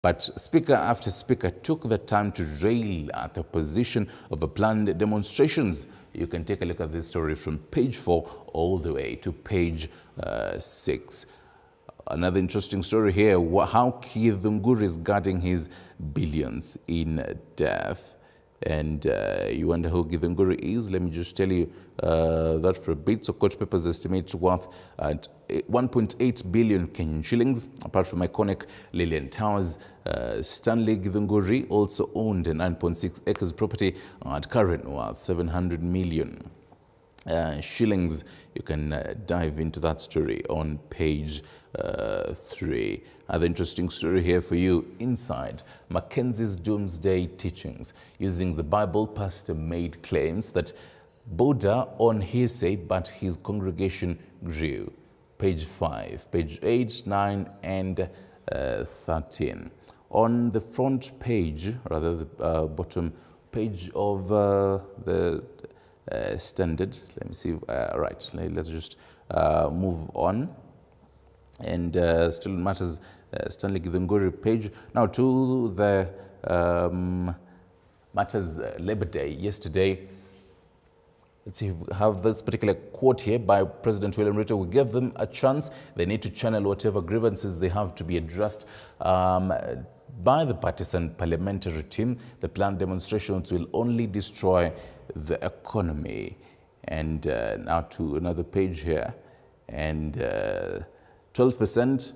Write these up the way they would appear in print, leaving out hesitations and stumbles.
But speaker after speaker took the time to rail at the opposition over planned demonstrations. You can take a look at this story from page 4 all the way to page 6. Another interesting story here, how Githunguri is guarding his billions in death. And you wonder who Githunguri is? Let me just tell you that for a bit. So court papers estimate worth at 1.8 billion Kenyan shillings. Apart from iconic Lilian Towers, Stanley Githunguri also owned a 9.6 acres property at current worth 700 million shillings. You can dive into that story on page 3. Another interesting story here for you. Inside Mackenzie's doomsday teachings, using the Bible, pastor made claims that border on hearsay, but his congregation grew. Page 5, page 8, 9, and 13. On the front page, rather the bottom page of the Standard. Let me see. Right, let's just move on. And still matters, Stanley Githunguri page. Now to the matters Labor Day yesterday. Let's see, we have this particular quote here by President William Ruto. We give them a chance. They need to channel whatever grievances they have to be addressed by the partisan parliamentary team. The planned demonstrations will only destroy the economy. And now to another page here. And 12%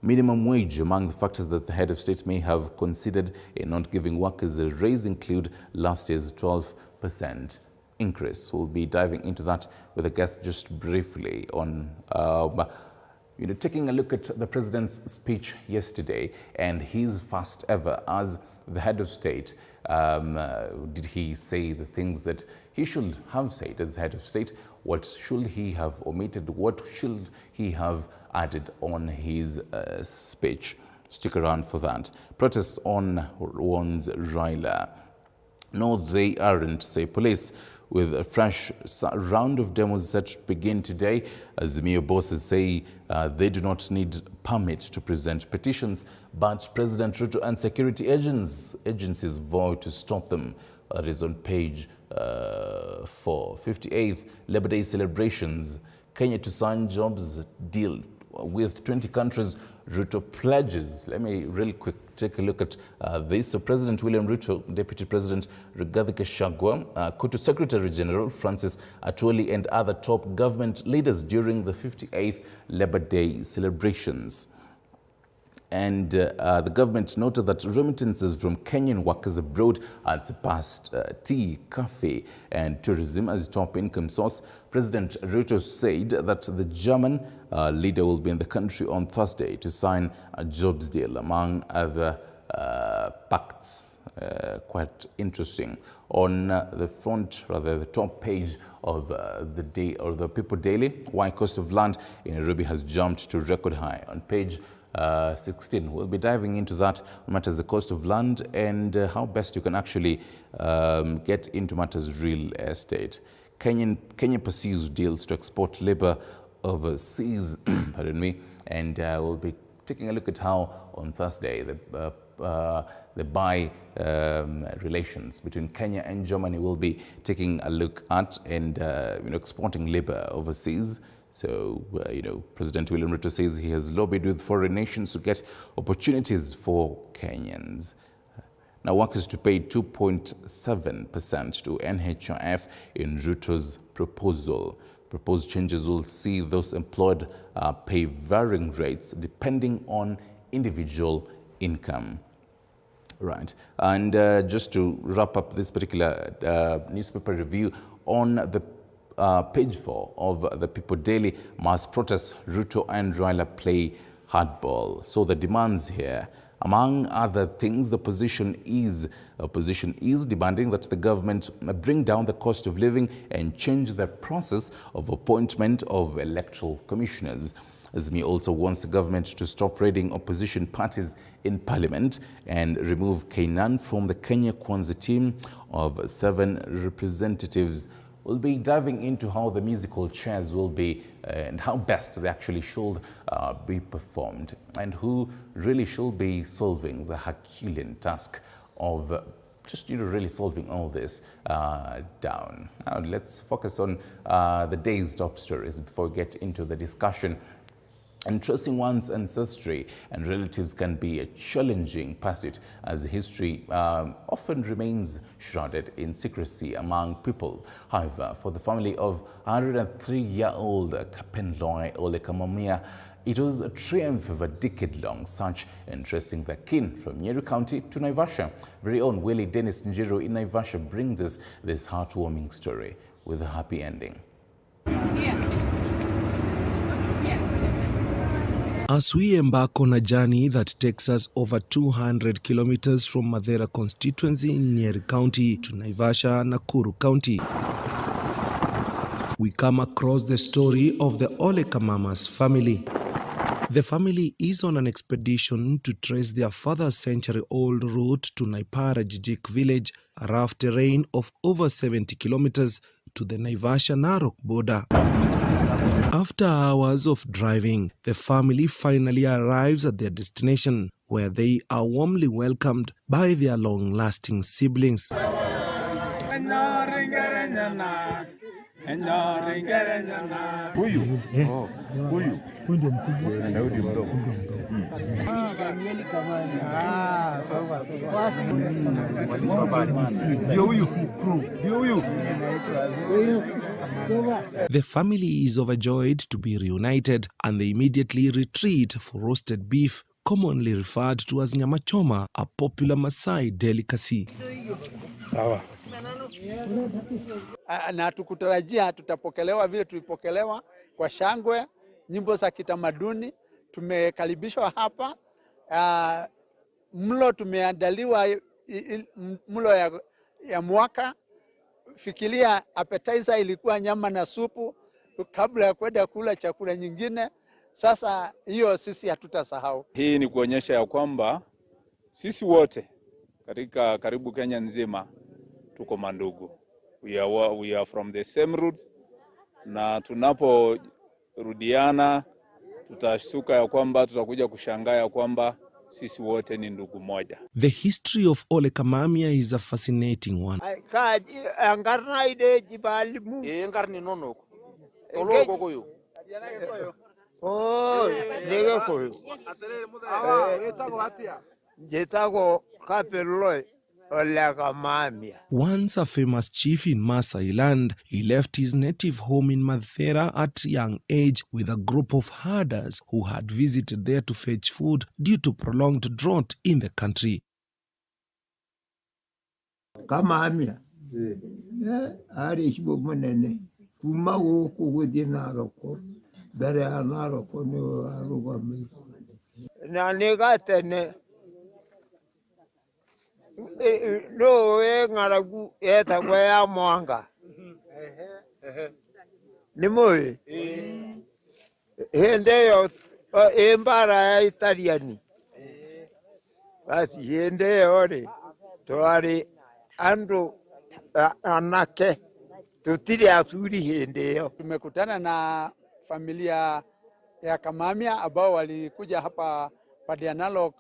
minimum wage among the factors that the head of state may have considered in not giving workers a raise include last year's 12% increase. We'll be diving into that with a guest just briefly on taking a look at the president's speech yesterday and his first ever as the head of state. Did he say the things that he should have said as head of state? What should he have omitted? What should he have added on his speech? Stick around for that. Protests on warns Raila. No, they aren't, say police, with a fresh round of demos set to begin today. As Azimio bosses say they do not need permit to present petitions, but President Ruto and security agencies vow to stop them. That is on page 4. 58th Labor Day celebrations. Kenya to sign jobs deal with 20 countries. Ruto pledges. Let me real quick take a look at this. So President William Ruto, Deputy President Rigathi Gachagua, Cotu Secretary General Francis Atwoli and other top government leaders during the 58th Labor Day celebrations. And the government noted that remittances from Kenyan workers abroad had surpassed tea, coffee and tourism as top income source. President Ruto said that the German leader will be in the country on Thursday to sign a jobs deal, among other pacts. Quite interesting. On the front, rather the top page of the day or the People Daily, why cost of land in Nairobi has jumped to record high. On page 16. We'll be diving into that, matters the cost of land and how best you can actually get into matters real estate. Kenya pursues deals to export labor overseas, pardon me, and we'll be taking a look at how on Thursday the buy relations between Kenya and Germany will be taking a look at and exporting labor overseas. So, President William Ruto says he has lobbied with foreign nations to get opportunities for Kenyans. Now, workers to pay 2.7% to NHIF in Ruto's proposal. Proposed changes will see those employed pay varying rates depending on individual income. Right. And just to wrap up this particular newspaper review, on the page 4 of the People Daily, mass protests, Ruto and Raila play hardball. So the demands here, among other things, the opposition is demanding that the government bring down the cost of living and change the process of appointment of electoral commissioners. Azmi also wants the government to stop raiding opposition parties in parliament and remove Kainan from the Kenya Kwanza team of 7 representatives We'll be diving into how the musical chairs will be and how best they actually should be performed, and who really should be solving the Herculean task of just really solving all this down. Now let's focus on the day's top stories before we get into the discussion. And tracing one's ancestry and relatives can be a challenging pursuit, as history often remains shrouded in secrecy among people. However, for the family of 103-year-old Kapenloi Olekamamia, it was a triumph of a decade-long search in tracing their kin from Nyeri County to Naivasha. Very own Willie Dennis Njiru in Naivasha brings us this heartwarming story with a happy ending. As we embark on a journey that takes us over 200 kilometers from Madera constituency in Nyeri County to Naivasha, Nakuru County, we come across the story of the Olekamama's family. The family is on an expedition to trace their father's century-old route to Naipara Jijik village, a rough terrain of over 70 kilometers to the Naivasha-Narok border. After hours of driving, the family finally arrives at their destination, where they are warmly welcomed by their long-lasting siblings. The family is overjoyed to be reunited, and they immediately retreat for roasted beef, commonly referred to as nyama choma, a popular Maasai delicacy. Na tukutarajia tutapokelewa vile tulipokelewa kwa shangwe, nyimbo za kitamaduni. Tumekaribishwa hapa, mlo tumeandaliwa, mlo ya mwaka. Fikiria appetizer ilikuwa nyama na supu kabla ya kwenda kula chakula nyingine. Sasa hiyo sisi hatutasahau. Hii ni kuonyesha ya kwamba sisi wote katika karibu Kenya nzima tuko mandugu. We are from the same roots, na tunaporudiana tutashtuka ya kwamba tutakuja kushangaa ya kwamba sisi wote ni ndugu moja. The history of Olekamamia is a fascinating one. Once a famous chief in Maasai land, he left his native home in Madera at a young age with a group of herders who had visited there to fetch food due to prolonged drought in the country. Kamamia, Arish Bumunene, Fumao, within Naroko, Bere Naroko, no Arugami. Nanegatene. No, ngaragu eta kwa mwanga. Nimoi. Hendeyo embara ya Italiani. Basi hendeyo ore. Toari ando anake. Tutiri asuri hendeyo. Tumekutana na familia ya Kamamia ambao walikuja hapa Padianalok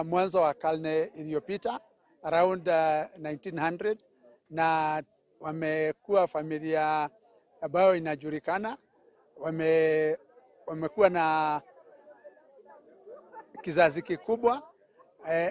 mwanzo wa karne iliyopita, around 1900, na wamekuwa familia ambayo inajulikana. Wamekuwa na kizazi kikubwa,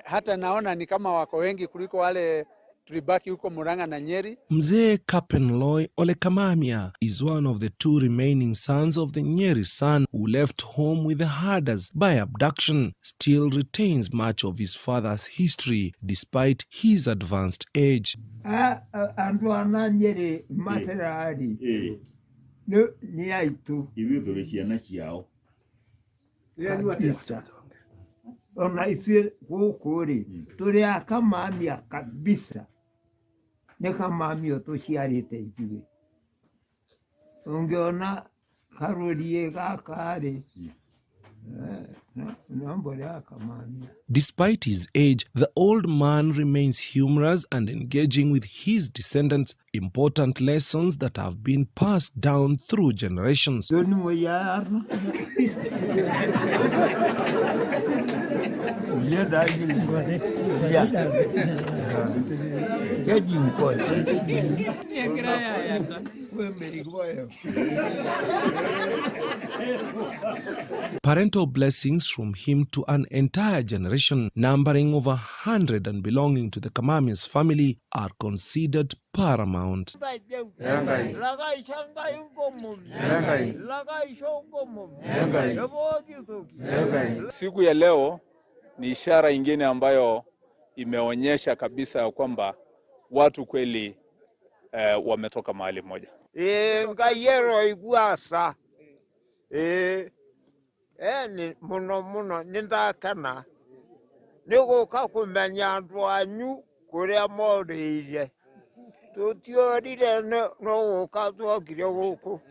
hata naona ni kama wako wengi kuliko wale tulibaki huko Murang'a na Nyeri. Mzee Kapenloi Olekamamia is one of the two remaining sons of the Nyeri son who left home with the herders by abduction. Still retains much of his father's history despite his advanced age. Andu ananyere materari. No ni aitu. Ivi tulishia chiao. Ona ifie kukuri. Turi Akamamia kabisa. Nekamamia toshiarite ikiwe. Ungeona karorie kakare. Despite his age, the old man remains humorous and engaging with his descendants, important lessons that have been passed down through generations. Parental blessings from him to an entire generation, numbering over 100 and belonging to the Kamamias family, are considered paramount. Siku ya leo ni ishara ingine ambayo imeonyesha kabisa ya kwamba watu kweli wametoka mahali moja. Ngayero iguasa ni muno nindakana niguka kumenya andu anyu kuria moriire tutiorire no guka twokire guku.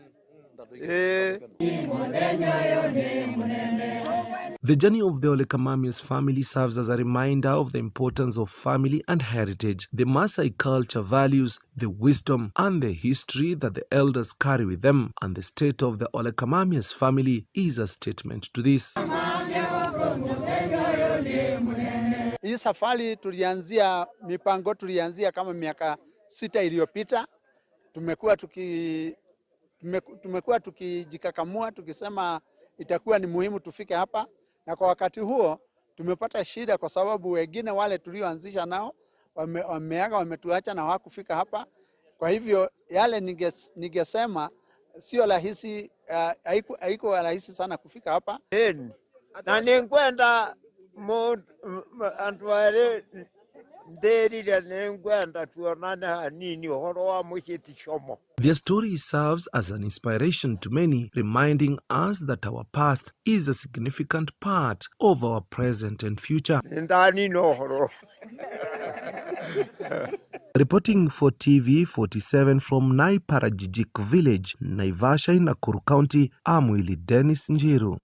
The journey of the Ole Kamamias family serves as a reminder of the importance of family and heritage, the Maasai culture values, the wisdom and the history that the elders carry with them, and the state of the Ole Kamamias family is a statement to this. Hii safari tulianzia kama miaka 6 iliyopita. Tumekuwa tukijikakamua tukisema itakuwa ni muhimu tufike hapa, na kwa wakati huo tumepata shida kwa sababu wengine wale tulioanzisha nao wameaga, wametuacha na hawakufika hapa. Kwa hivyo yale ningesema sio rahisi, haiko rahisi sana kufika hapa. Na ninkwenda antware their story serves as an inspiration to many, reminding us that our past is a significant part of our present and future. Reporting for TV 47 from Naiparajijik village, Naivasha in Nakuru County, I'm Willie Dennis Njiru.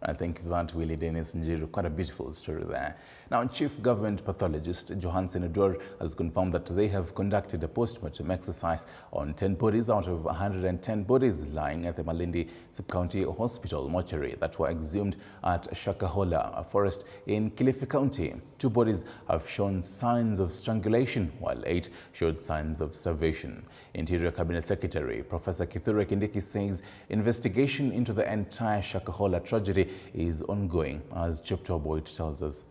I think that Willie Dennis Njiru, quite a beautiful story there. Now, Chief Government Pathologist Johansen Odwor has confirmed that they have conducted a post-mortem exercise on 10 bodies out of 110 bodies lying at the Malindi Sub-County Hospital mortuary that were exhumed at Shakahola, a forest in Kilifi County. 2 bodies have shown signs of strangulation, while 8 showed signs of starvation. Interior Cabinet Secretary Professor Kithure Kindiki says investigation into the entire Shakahola tragedy is ongoing, as Chepto Boyd tells us.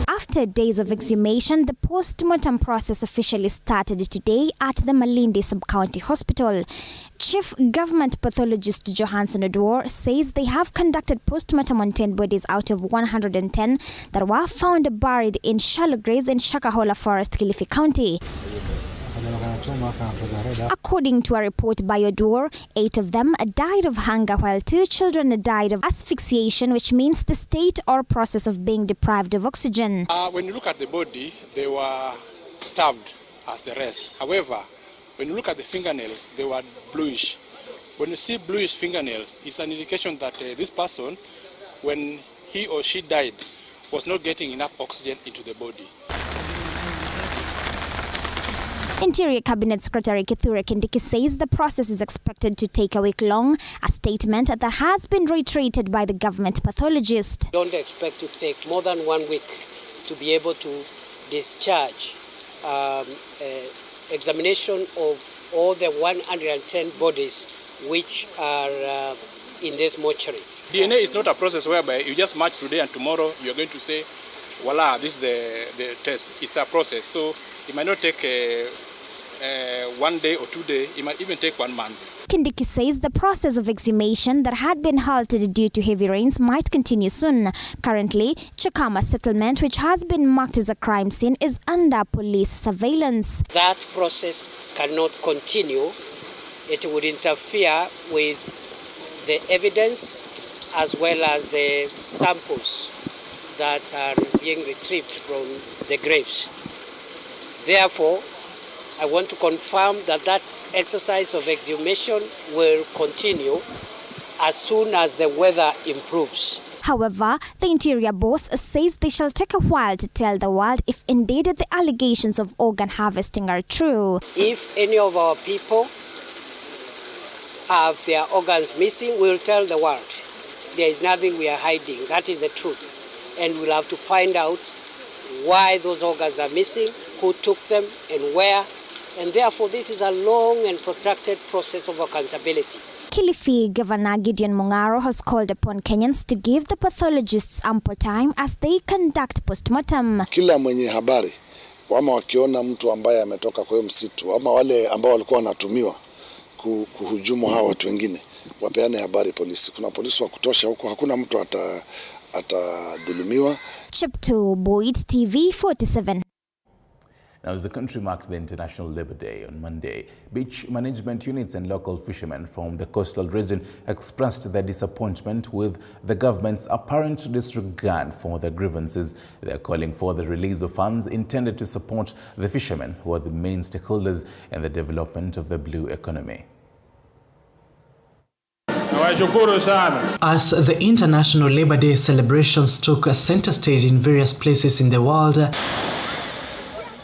After days of exhumation, the post-mortem process officially started today at the Malindi Sub-County Hospital. Chief Government Pathologist Johansen Odwor says they have conducted post-mortem on 10 bodies out of 110 that were found buried in shallow graves in Shakahola Forest, Kilifi County. According to a report by Odwor, 8 of them died of hunger, while 2 children died of asphyxiation, which means the state or process of being deprived of oxygen. When you look at the body, they were starved as the rest. However, when you look at the fingernails, they were bluish. When you see bluish fingernails, it's an indication that this person, when he or she died, was not getting enough oxygen into the body. Interior Cabinet Secretary Kithure Kindiki says the process is expected to take a week long, a statement that has been reiterated by the government pathologist. Don't expect to take more than 1 week to be able to discharge examination of all the 110 bodies which are in this mortuary. DNA is not a process whereby you just march today and tomorrow you're going to say, voila, this is the test. It's a process. So it might not take 1 day or 2 days, it might even take 1 month. Kindiki says the process of exhumation that had been halted due to heavy rains might continue soon. Currently, Chakama settlement, which has been marked as a crime scene, is under police surveillance. That process cannot continue. It would interfere with the evidence as well as the samples that are being retrieved from the graves. Therefore, I want to confirm that that exercise of exhumation will continue as soon as the weather improves. However, the Interior Boss says they shall take a while to tell the world if indeed the allegations of organ harvesting are true. If any of our people have their organs missing, we will tell the world. There is nothing we are hiding. That is the truth. And we'll have to find out why those organs are missing, who took them and where. And therefore, this is a long and protracted process of accountability. Kilifi Governor Gideon Mung'aro has called upon Kenyans to give the pathologists ample time as they conduct postmortem. Kila mwenye habari wama wakiona mtu ambaye ametoka kwa msitu ama wale ambao walikuwa wanatumiwa kuhujumu hawa watu wengine wapeane habari polisi. Kuna polisi wa kutosha huko, hakuna mtu atadhulumiwa. Chapter Boyd TV 47. Now, as the country marked the International Labour Day on Monday, beach management units and local fishermen from the coastal region expressed their disappointment with the government's apparent disregard for their grievances. They are calling for the release of funds intended to support the fishermen, who are the main stakeholders in the development of the blue economy. As the International Labour Day celebrations took a center stage in various places in the world,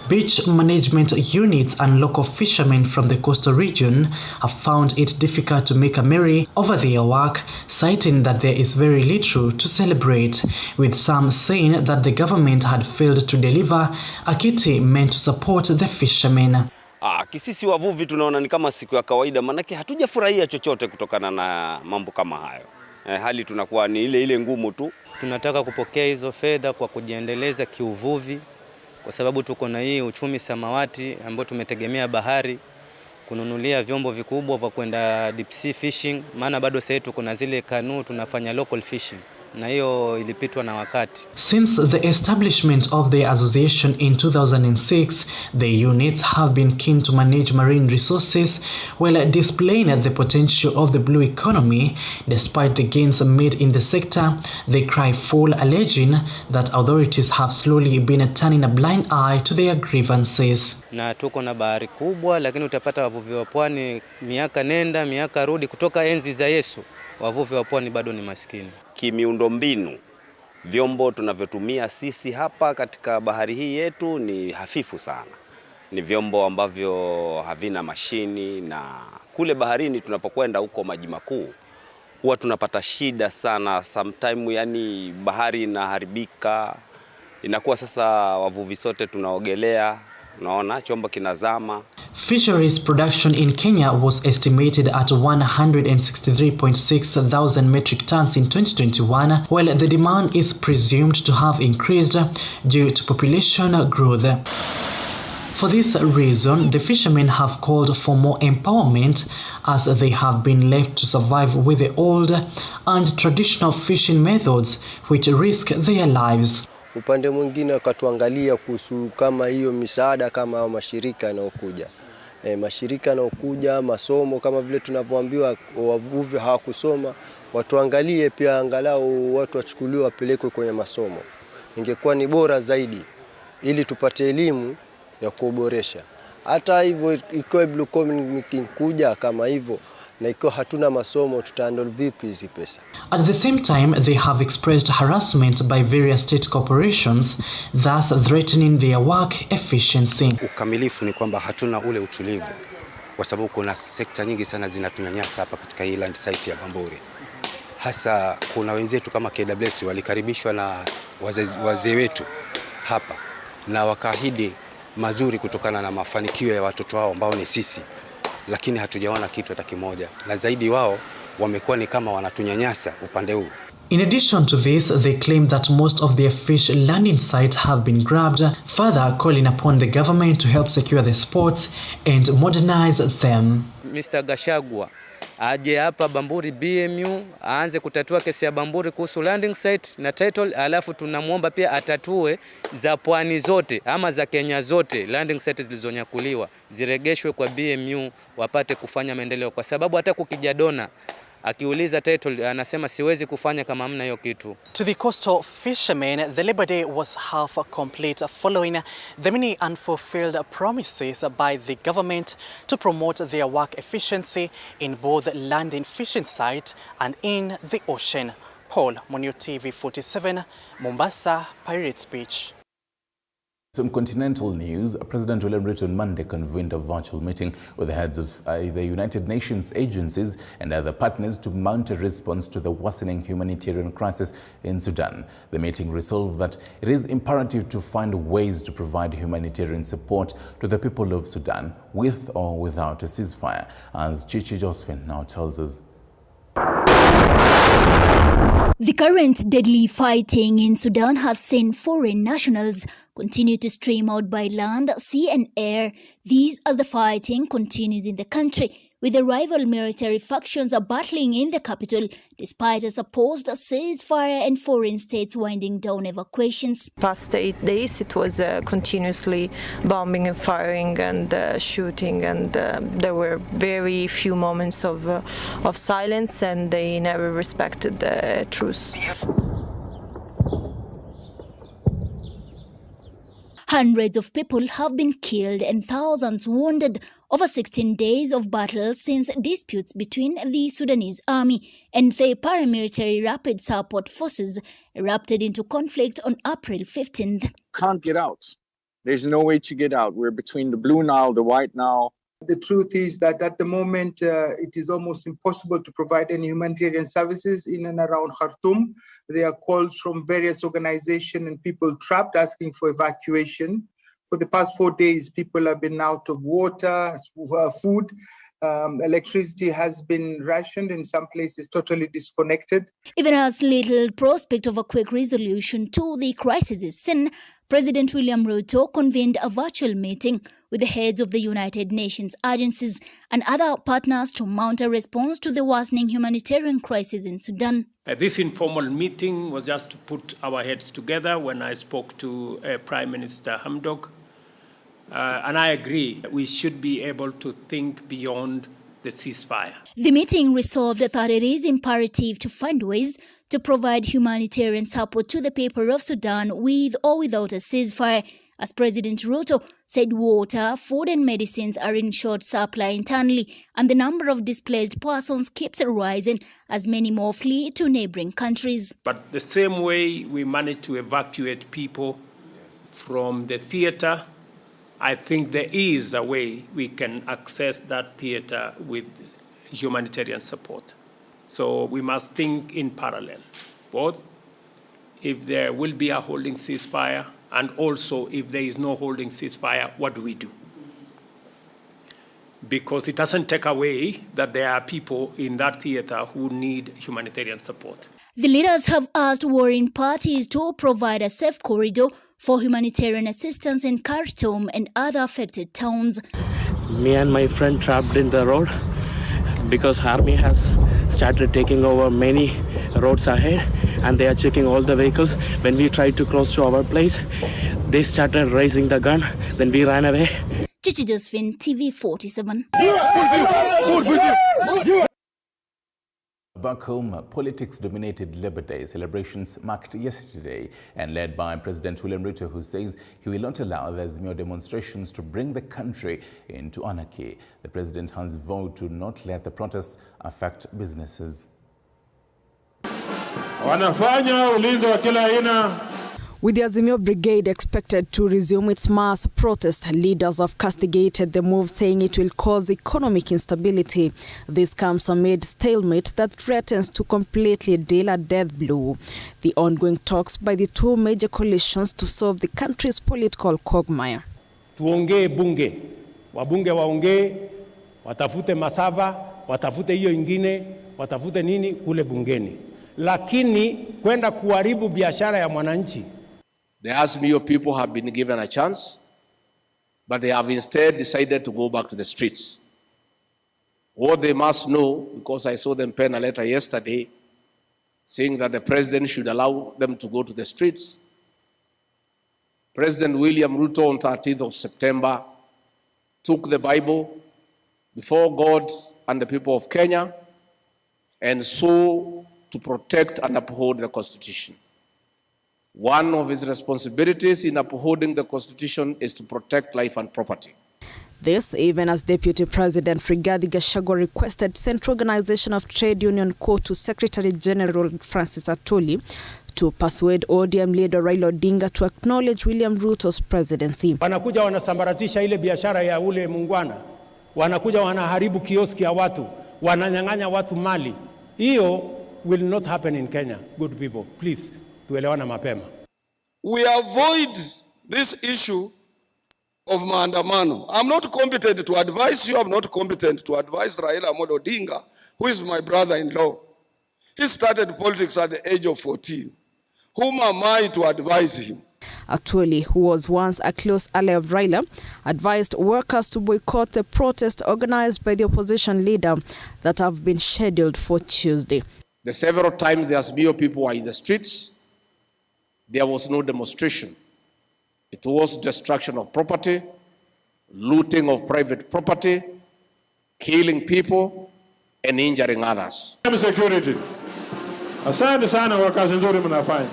beach management units and local fishermen from the coastal region have found it difficult to make a merry over their work, citing that there is very little to celebrate, with some saying that the government had failed to deliver a kitty meant to support the fishermen. Kisisi wavuvi tunaona ni kama siku ya kawaida, manake hatujafurahia chochote kutokana na mambo kama hayo. Hali tunakuwa ni ile ngumu tu. Tunataka kupokea hizo fedha kwa kujiendeleza kiuvuvi, kwa sababu tuko na hii uchumi samawati ambao tumetegemea bahari, kununulia vyombo vikubwa vya kwenda deep sea fishing, maana bado sasa tuko na zile kanu tunafanya local fishing. Na hiyo ilipitwa na wakati. Since the establishment of the association in 2006, the units have been keen to manage marine resources while displaying the potential of the blue economy. Despite the gains made in the sector, they cry foul, alleging that authorities have slowly been turning a blind eye to their grievances. Na tuko na bahari kubwa, lakini utapata wavuvi wa pwani miaka nenda miaka rudi kutoka enzi za Yesu, wavuvi wa pwani bado ni maskini. Kimiundombinu, vyombo tunavyotumia sisi hapa katika bahari hii yetu ni hafifu sana. Ni vyombo ambavyo havina mashini, na kule baharini tunapokwenda huko maji makuu huwa tunapata shida sana sometime, yani bahari inaharibika, inakuwa sasa wavuvi sote tunaogelea, unaona chombo kinazama. Fisheries production in Kenya was estimated at 163.6 thousand metric tons in 2021, while the demand is presumed to have increased due to population growth. For this reason, the fishermen have called for more empowerment, as they have been left to survive with the old and traditional fishing methods which risk their lives. Upande mwingine wakatuangalia kuhusu kama hiyo misaada kama mashirika yanayokuja. Mashirika yanayokuja, masomo kama vile tunavyoambiwa wavuvi hawakusoma, watuangalie pia angalau watu wachukuliwe wapelekwe kwenye masomo. Ingekuwa ni bora zaidi ili tupate elimu ya kuboresha. Hata hivyo ikiwa blue economy kuja kama hivyo na ikiwa hatuna masomo, tutahandle vipi hizi pesa? At the same time, they have expressed harassment by various state corporations, thus threatening their work efficiency. Ukamilifu ni kwamba hatuna ule utulivu, kwa sababu kuna sekta nyingi sana zinatunyanyasa hapa katika hii land site ya Bamburi. Hasa kuna wenzetu kama KWS walikaribishwa na wazee wetu hapa na wakaahidi mazuri kutokana na mafanikio ya watoto wao ambao ni sisi, lakini hatujaona kitu hata kimoja, na zaidi wao wamekuwa ni kama wanatunyanyasa upande huu. In addition to this, they claim that most of their fish landing sites have been grabbed, further calling upon the government to help secure the spots and modernize them. Mr. Gashagwa aje hapa Bamburi BMU aanze kutatua kesi ya Bamburi kuhusu landing site na title, alafu tunamuomba pia atatue za pwani zote ama za Kenya zote landing site zilizonyakuliwa ziregeshwe kwa BMU wapate kufanya maendeleo, kwa sababu hata kukijadona Akiuliza title anasema siwezi kufanya kama hamna hiyo kitu. To the coastal fishermen, the Labour Day was half complete following the many unfulfilled promises by the government to promote their work efficiency in both landing fishing sites and in the ocean. Paul Munio, TV 47, Mombasa, Pirates Beach. Some continental news. President William Ruto on Monday convened a virtual meeting with the heads of the United Nations agencies and other partners to mount a response to the worsening humanitarian crisis in Sudan. The meeting resolved that it is imperative to find ways to provide humanitarian support to the people of Sudan with or without a ceasefire, as Chichi Josephine now tells us. The current deadly fighting in Sudan has seen foreign nationals continue to stream out by land, sea and air. This as the fighting continues in the country, with the rival military factions are battling in the capital despite a supposed ceasefire and foreign states winding down evacuations. Past 8 days it was continuously bombing and firing and shooting, and there were very few moments of silence, and they never respected the truce. Hundreds of people have been killed and thousands wounded over 16 days of battle since disputes between the Sudanese army and the paramilitary Rapid Support Forces erupted into conflict on April 15th. Can't get out. There's no way to get out. We're between the Blue Nile, the White Nile. The truth is that at the moment, it is almost impossible to provide any humanitarian services in and around Khartoum. There are calls from various organizations and people trapped asking for evacuation. For the past 4 days, people have been out of water, food. Electricity has been rationed, in some places totally disconnected. Even as little prospect of a quick resolution to the crisis is seen, President William Ruto convened a virtual meeting with the heads of the United Nations agencies and other partners to mount a response to the worsening humanitarian crisis in Sudan. This informal meeting was just to put our heads together when I spoke to Prime Minister Hamdok. And I agree, we should be able to think beyond the ceasefire. The meeting resolved that it is imperative to find ways to provide humanitarian support to the people of Sudan with or without a ceasefire. As President Ruto said, water, food and medicines are in short supply internally, and the number of displaced persons keeps rising as many more flee to neighboring countries. But the same way we managed to evacuate people from the theater, I think there is a way we can access that theater with humanitarian support. So we must think in parallel, both if there will be a holding ceasefire and also if there is no holding ceasefire, what do we do? Because it doesn't take away that there are people in that theater who need humanitarian support. The leaders have asked warring parties to provide a safe corridor for humanitarian assistance in Khartoum and other affected towns. Me and my friend trapped in the road because army has started taking over many roads ahead and they are checking all the vehicles. When we tried to cross to our place, they started raising the gun, then we ran away. Chichi Josephine, TV 47. Back home, politics-dominated Labour Day celebrations marked yesterday and led by President William Ruto, who says he will not allow the Azimio demonstrations to bring the country into anarchy. The president has vowed to not let the protests affect businesses. Wanafanya ulinzi wa kila aina. With the Azimio Brigade expected to resume its mass protests, leaders have castigated the move, saying it will cause economic instability. This comes amid stalemate that threatens to completely deal a death blow. The ongoing talks by the two major coalitions to solve the country's political quagmire. Tuongee bunge, wabunge waongee, watafute masava, watafute hiyo ingine, watafute nini kule bungeni. Lakini kwenda kuharibu biashara ya mwananchi. The Azimio people have been given a chance, but they have instead decided to go back to the streets. What they must know, because I saw them pen a letter yesterday saying that the president should allow them to go to the streets. President William Ruto on 13th of September took the Bible before God and the people of Kenya and so to protect and uphold the Constitution. One of his responsibilities in upholding the Constitution is to protect life and property. This even as Deputy President Rigathi Gachagua requested Central Organization of Trade Union Cotu Secretary General Francis Atwoli to persuade ODM leader Raila Odinga to acknowledge William Ruto's presidency. Wanakuja wanasambaratisha ile biashara ya ule muungwana. Wanakuja wanaharibu kioski ya watu. Wananyang'anya watu mali. Hiyo will not happen in Kenya, good people. Please, tuelewana mapema. We avoid this issue of maandamano. I'm not competent to advise you. I'm not competent to advise Raila Odinga, who is my brother-in-law. He started politics at the age of 14. Whom am I to advise him? Atwoli, who was once a close ally of Raila, advised workers to boycott the protest organized by the opposition leader that have been scheduled for Tuesday. The several times the Azimio people were in the streets, there was no demonstration. It was destruction of property, looting of private property, killing people, and injuring others. Security. Asante sana kwa kazi nzuri mnafanya.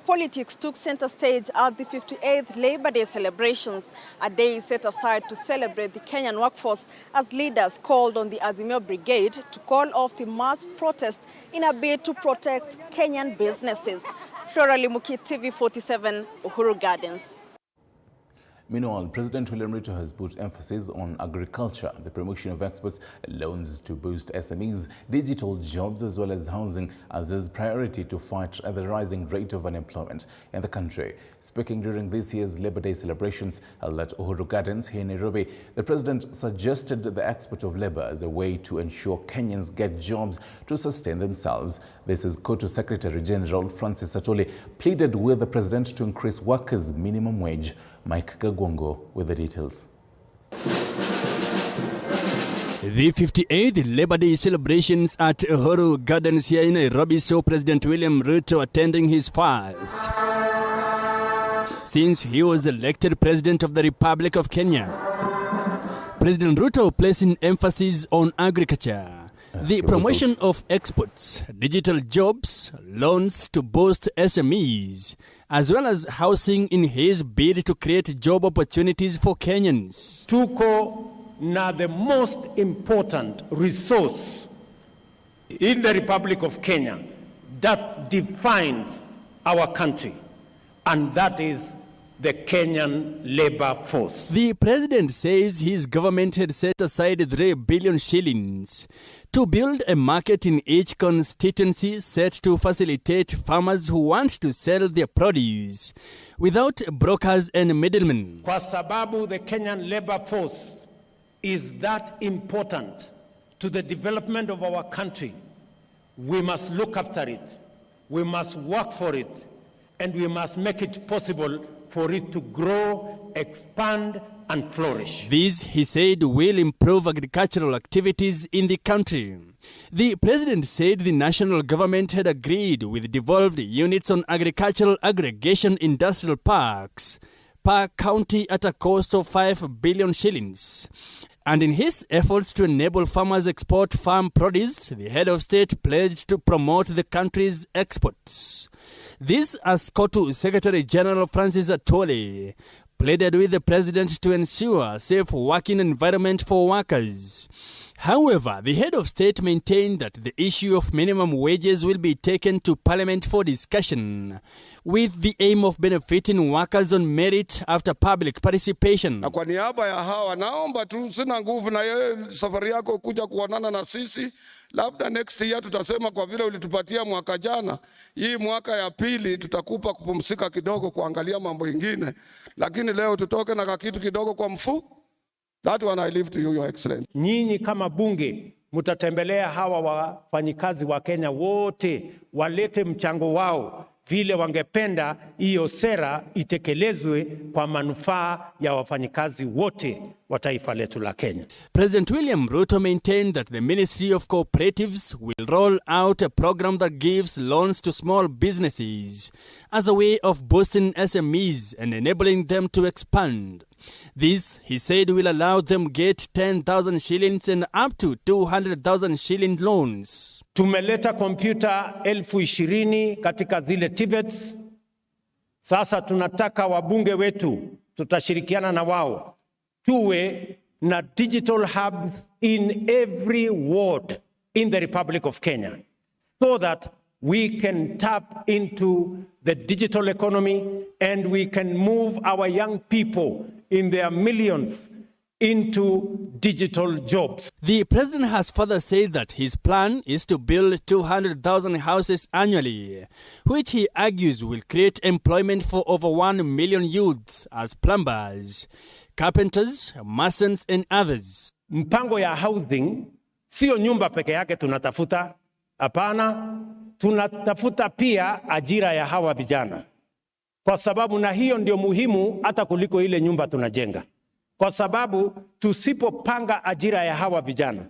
Politics took center stage at the 58th Labor Day celebrations, a day set aside to celebrate the Kenyan workforce as leaders called on the Azimio Brigade to call off the mass protest in a bid to protect Kenyan businesses. Flora Limuki, TV47, Uhuru Gardens. Meanwhile, President William Ruto has put emphasis on agriculture, the promotion of exports, loans to boost SMEs, digital jobs as well as housing as his priority to fight the rising rate of unemployment in the country. Speaking during this year's Labor Day celebrations held at Uhuru Gardens here in Nairobi, the president suggested the export of labor as a way to ensure Kenyans get jobs to sustain themselves. This is Cotu Secretary General Francis Atwoli pleaded with the president to increase workers' minimum wage. Mike Kagwongo with the details. The 58th Labor Day celebrations at Uhuru Gardens here in Nairobi saw President William Ruto attending his first since he was elected President of the Republic of Kenya. President Ruto placing emphasis on agriculture, the promotion of exports, digital jobs, loans to boost SMEs, as well as housing in his bid to create job opportunities for Kenyans. Tuko na the most important resource in the Republic of Kenya that defines our country, and that is the Kenyan labor force. The president says his government had set aside 3 billion shillings to build a market in each constituency set to facilitate farmers who want to sell their produce without brokers and middlemen. Kwa sababu the Kenyan labor force is that important to the development of our country, we must look after it, we must work for it, and we must make it possible for it to grow, expand, and flourish. This, he said, will improve agricultural activities in the country. The president said the national government had agreed with devolved units on agricultural aggregation industrial parks per county at a cost of 5 billion shillings. And in his efforts to enable farmers export farm produce, the head of state pledged to promote the country's exports. This, as Cotu Secretary General Francis Atwoli pleaded with the president to ensure a safe working environment for workers. However, the head of state maintained that the issue of minimum wages will be taken to Parliament for discussion, with the aim of benefiting workers on merit after public participation. Na kwa niaba ya hawa naomba tu, sina nguvu na safari yako kuja kuonana na sisi. Labda next year tutasema kwa vile ulitupatia mwaka jana, hii mwaka ya pili tutakupa kupumzika kidogo kuangalia mambo ingine. Lakini leo tutoke na kitu kidogo kwa mfuko. That one I leave to you, Your Excellency. Nyinyi kama bunge mutatembelea hawa wafanyikazi wa Kenya wote, walete mchango wao vile wangependa hiyo sera itekelezwe kwa manufaa ya wafanyikazi wote wa taifa letu la Kenya. President William Ruto maintained that the Ministry of Cooperatives will roll out a program that gives loans to small businesses as a way of boosting SMEs and enabling them to expand. This, he said, will allow them get 10,000 shillings and up to 200,000 shilling loans. Tumeleta kompyuta 20,000 katika zile TVETs. Sasa tunataka wabunge wetu, tutashirikiana na wao, tuwe na digital hubs in every ward in the Republic of Kenya, so that we can tap into the digital economy and we can move our young people in their millions into digital jobs. The president has further said that his plan is to build 200,000 houses annually, which he argues will create employment for over 1 million youths as plumbers, carpenters, masons and others. Mpango ya housing sio nyumba peke yake tunatafuta, hapana, tunatafuta pia ajira ya hawa vijana, kwa sababu na hiyo ndio muhimu hata kuliko ile nyumba tunajenga, kwa sababu tusipopanga ajira ya hawa vijana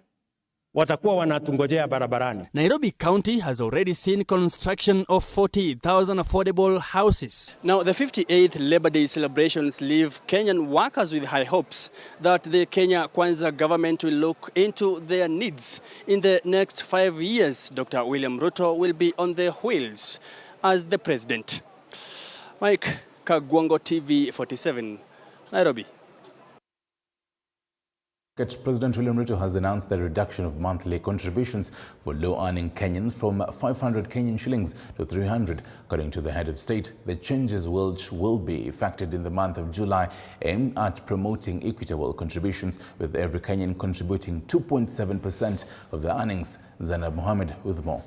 watakuwa wanatungojea barabarani. Nairobi County has already seen construction of 40,000 affordable houses. Now, the 58th Labor Day celebrations leave Kenyan workers with high hopes that the Kenya Kwanza government will look into their needs. In the next 5 years, Dr. William Ruto will be on the wheels as the president. Mike Kagwango, TV 47, Nairobi. President William Ruto has announced the reduction of monthly contributions for low-earning Kenyans from 500 Kenyan shillings to 300. According to the head of state, the changes which will be effected in the month of July aim at promoting equitable contributions, with every Kenyan contributing 2.7% of their earnings. Zainab Mohammed with more.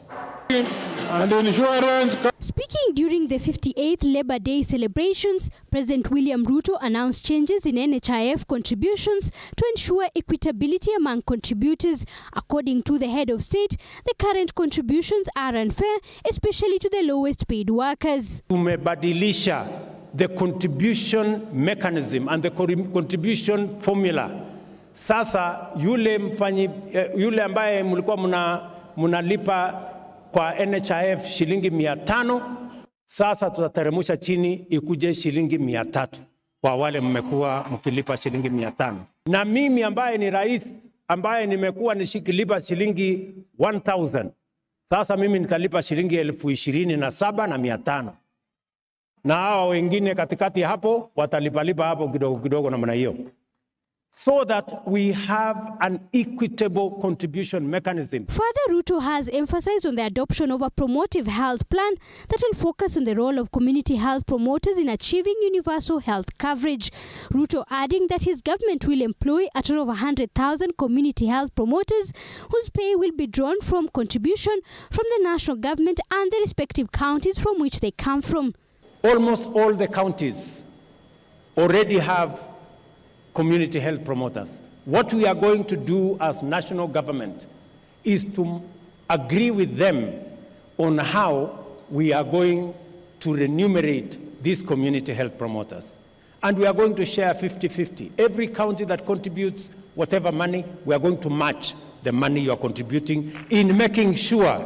Speaking during the 58th Labor Day celebrations, President William Ruto announced changes in NHIF contributions to ensure equitability among contributors. According to the head of state, the current contributions are unfair, especially to the lowest paid workers. Tumebadilisha the contribution mechanism and the contribution formula. Sasa yule ambaye mlikuwa mnalipa kwa NHIF shilingi 500, sasa tutateremsha chini ikuje shilingi 300 kwa wale mmekuwa mkilipa shilingi 500. Na mimi ambaye ni rais, ambaye nimekuwa nishikilipa shilingi 1000, sasa mimi nitalipa shilingi 27,500. Na hao wengine katikati hapo watalipalipa hapo kidogo kidogo namna hiyo, so that we have an equitable contribution mechanism. Further, Ruto has emphasized on the adoption of a promotive health plan that will focus on the role of community health promoters in achieving universal health coverage. Ruto adding that his government will employ a total of 100,000 community health promoters whose pay will be drawn from contribution from the national government and the respective counties from which they come from. Almost all the counties already have community health promoters. What we are going to do as national government is to agree with them on how we are going to remunerate these community health promoters. And we are going to share 50-50. Every county that contributes whatever money, we are going to match the money you are contributing, in making sure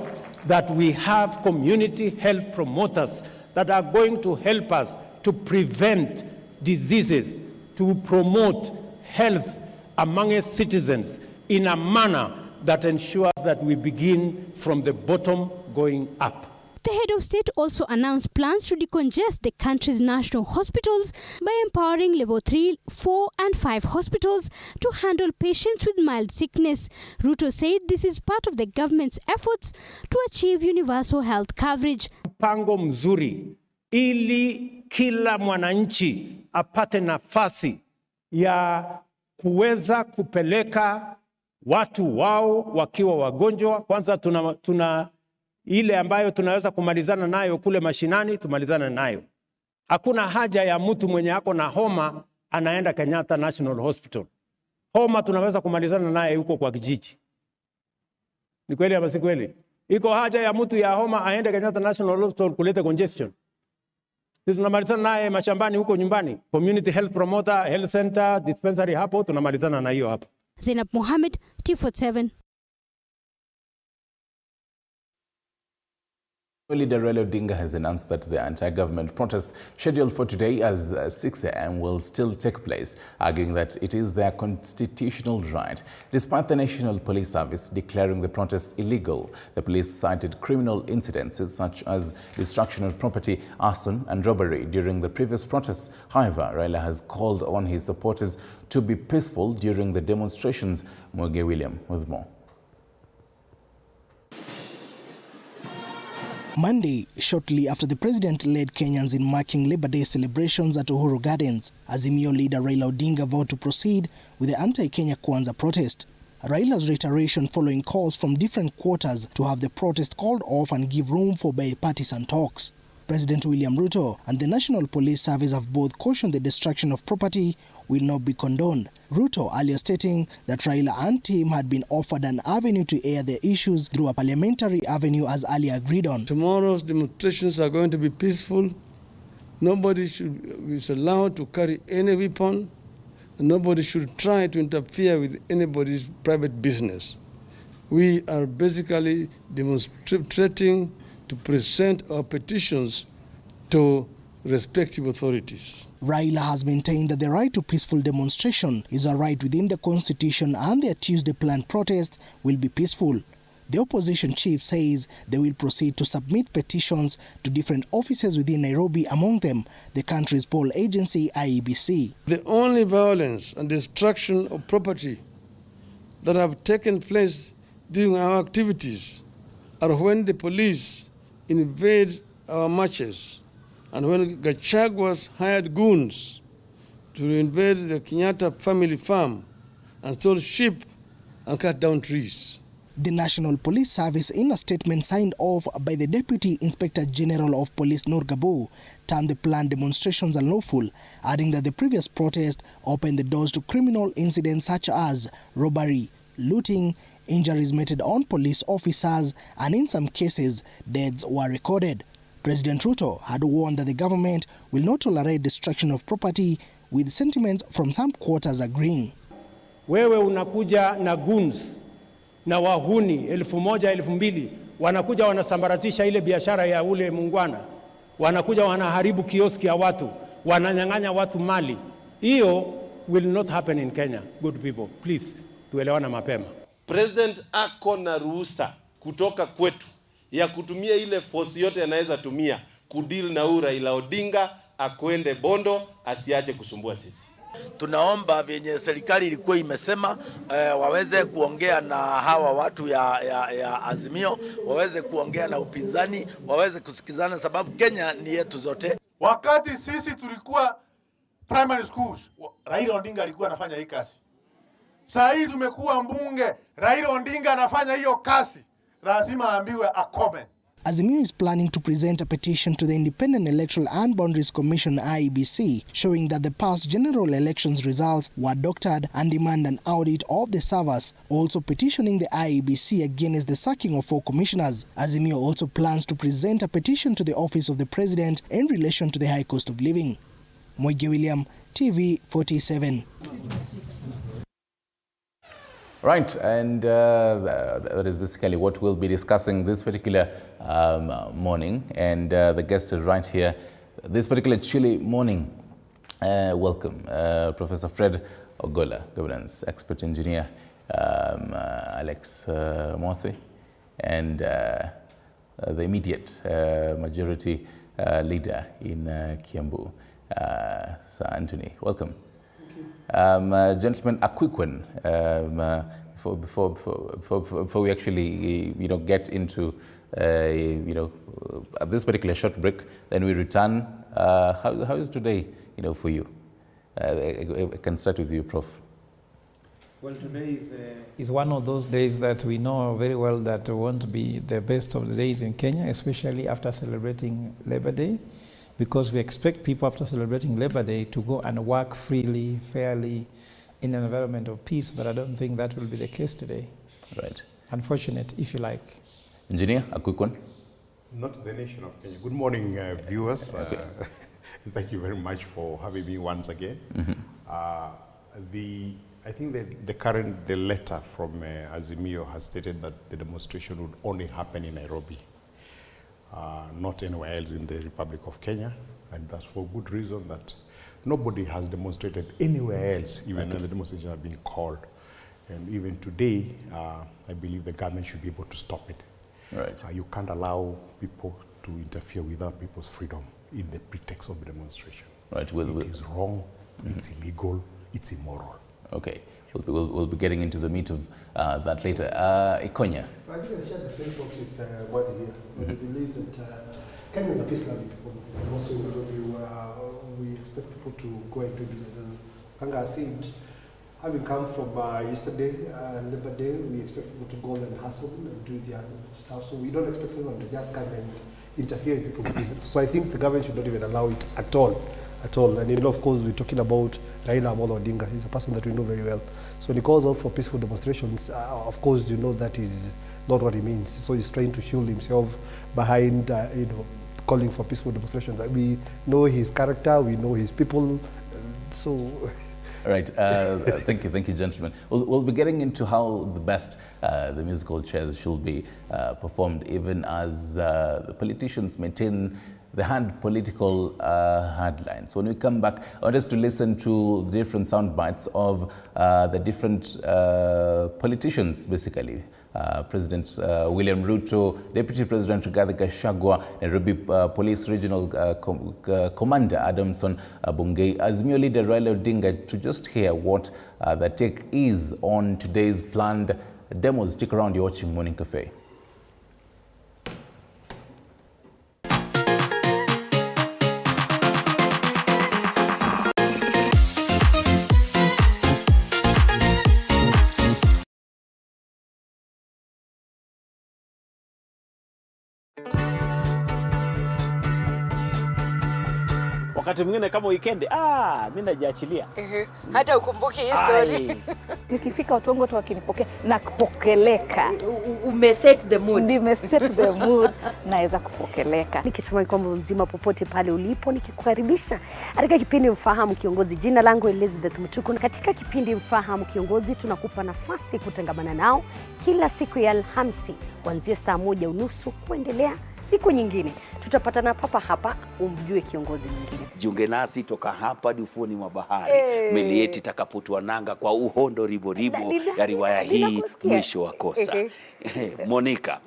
that we have community health promoters that are going to help us to prevent diseases, to promote health among its citizens in a manner that ensures that we begin from the bottom going up. The head of state also announced plans to decongest the country's national hospitals by empowering level 3, 4 and 5 hospitals to handle patients with mild sickness. Ruto said this is part of the government's efforts to achieve universal health coverage. Mpango mzuri ili kila mwananchi apate nafasi ya kuweza kupeleka watu wao wakiwa wagonjwa. Kwanza tuna ile ambayo tunaweza kumalizana nayo kule mashinani, tumalizana nayo. Hakuna haja ya mtu mwenye ako na homa anaenda Kenyatta National Hospital. Homa tunaweza kumalizana naye huko kwa kijiji. Ni kweli ama si kweli? Iko haja ya mtu ya homa aende Kenyatta National Hospital kuleta congestion. Sisi tunamalizana naye mashambani huko nyumbani. Community health promoter, health center, dispensary hapo tunamalizana na hiyo hapo. Zainab Mohammed, T47. Leader Raila Odinga has announced that the anti-government protests scheduled for today as 6 a.m. will still take place, arguing that it is their constitutional right. Despite the National Police Service declaring the protests illegal, the police cited criminal incidences such as destruction of property, arson and robbery during the previous protests. However, Raila has called on his supporters to be peaceful during the demonstrations. Mwege William with more. Monday, shortly after the president led Kenyans in marking Labor Day celebrations at Uhuru Gardens, Azimio leader Raila Odinga vowed to proceed with the anti-Kenya Kwanza protest. Raila's reiteration following calls from different quarters to have the protest called off and give room for bipartisan talks. President William Ruto and the National Police Service have both cautioned the destruction of property will not be condoned. Ruto earlier stating that Raila and team had been offered an avenue to air their issues through a parliamentary avenue as earlier agreed on. Tomorrow's demonstrations are going to be peaceful. Nobody is allowed to carry any weapon. Nobody should try to interfere with anybody's private business. We are basically demonstrating to present our petitions to respective authorities. Raila has maintained that the right to peaceful demonstration is a right within the Constitution and their Tuesday planned protest will be peaceful. The opposition chief says they will proceed to submit petitions to different offices within Nairobi, among them the country's poll agency IEBC. The only violence and destruction of property that have taken place during our activities are when the police invade our marches and when Gachagua's hired goons to invade the Kenyatta family farm and stole sheep and cut down trees. The National Police Service, in a statement signed off by the Deputy Inspector General of Police Nur Gabu, termed the planned demonstrations unlawful, adding that the previous protest opened the doors to criminal incidents such as robbery, looting, injuries meted on police officers, and in some cases, deaths were recorded. President Ruto had warned that the government will not tolerate destruction of property, with sentiments from some quarters agreeing. Wewe unakuja na goons na wahuni 1,000, 2,000 wanakuja wanasambaratisha ile biashara ya ule mungwana, wanakuja wanaharibu kioski ya watu, wananyang'anya watu mali. Hiyo will not happen in Kenya. Good people, please, tuelewana mapema. President ako na ruhusa kutoka kwetu ya kutumia ile force yote anaweza tumia kudeal na Raila Odinga, akwende Bondo, asiache kusumbua sisi. Tunaomba venye serikali ilikuwa imesema waweze kuongea na hawa watu ya Azimio, waweze kuongea na upinzani, waweze kusikizana, sababu Kenya ni yetu zote. Wakati sisi tulikuwa primary schools, Raila Odinga alikuwa anafanya hii kazi. Saa hii tumekuwa mbunge, Raila Odinga anafanya hiyo kazi, lazima aambiwe akome. Azimio is planning to present a petition to the Independent Electoral and Boundaries Commission IEBC, showing that the past general elections results were doctored and demand an audit of the servers, also petitioning the IEBC against the sacking of 4 commissioners. Azimio also plans to present a petition to the office of the president in relation to the high cost of living. Mwege William, TV 47. Right, and that is basically what we'll be discussing this particular morning. And the guest is right here this particular chilly morning. Welcome, Professor Fred Ogola, governance expert engineer, Alex Mothi, and the immediate majority leader in Kiambu, Sir Anthony. Welcome. Gentlemen, a quick one before we actually get into this particular short break. Then we return. How is today for you? I can start with you, Prof. Well, today is one of those days that we know very well that won't be the best of the days in Kenya, especially after celebrating Labor Day. Because we expect people after celebrating Labor Day to go and work freely, fairly, in an environment of peace, but I don't think that will be the case today. Right. Unfortunate, if you like. Engineer, a quick one. Not the nation of Kenya. Good morning, viewers. Okay. Thank you very much for having me once again. Mm-hmm. I think the letter from Azimio has stated that the demonstration would only happen in Nairobi. not anywhere else in the Republic of Kenya, and that's for good reason that nobody has demonstrated anywhere else, even when the demonstrations are being called. And even today, I believe the government should be able to stop it. Right. You can't allow people to interfere with other people's freedom in the pretext of the demonstration. Right. It is wrong, it's illegal, it's immoral. Okay. We'll be getting into the meat of that later. Ikonya. I think I share the same thoughts with Wadi here. We believe that Kenyans are peace-loving people. And also, we expect people to go and do businesses. Kanga said, having come from yesterday, Labour Day, we expect people to go and hustle and do their stuff. So we don't expect anyone to just come and interfere in people's business. So I think the government should not even allow it at all. And you know, of course, we're talking about Raila Odinga. He's a person that we know very well. So when he calls out for peaceful demonstrations, of course, you know that is not what he means. So he's trying to shield himself behind, you know, calling for peaceful demonstrations. We know his character, we know his people, so... All right, thank you, gentlemen. We'll be getting into how the best the musical chairs should be performed, even as the politicians maintain the political headlines. When we come back, I want us to listen to the different sound bites of the different politicians, basically. President William Ruto, Deputy President Rigathi Gachagua, Nairobi Police Regional Commander Adamson Bungei, Azimio leader Raila Odinga, to just hear what the take is on today's planned demos. Stick around, you're watching Morning Cafe. Wakati mwingine kama weekend, mimi najiachilia. Hata ukumbuki history. Nikifika watu wangu wakinipokea na kupokeleka. Umeset the mood. Nimeset the mood. Naweza kupokeleka. Nikitumai kwamba mzima popote pale ulipo, nikikukaribisha katika kipindi Mfahamu Kiongozi. Jina langu Elizabeth Mutuku. Katika kipindi Mfahamu Kiongozi tunakupa nafasi kutangamana nao kila siku ya Alhamisi kuanzia saa 1:30 kuendelea siku nyingine. Tutapatana papa hapa umjue kiongozi mwingine. Jiunge nasi toka hapa hadi ufuoni mwa bahari. Meli yetu itakapotua nanga kwa uhondo ribo ya riwaya hii mwisho wa kosa. Monica.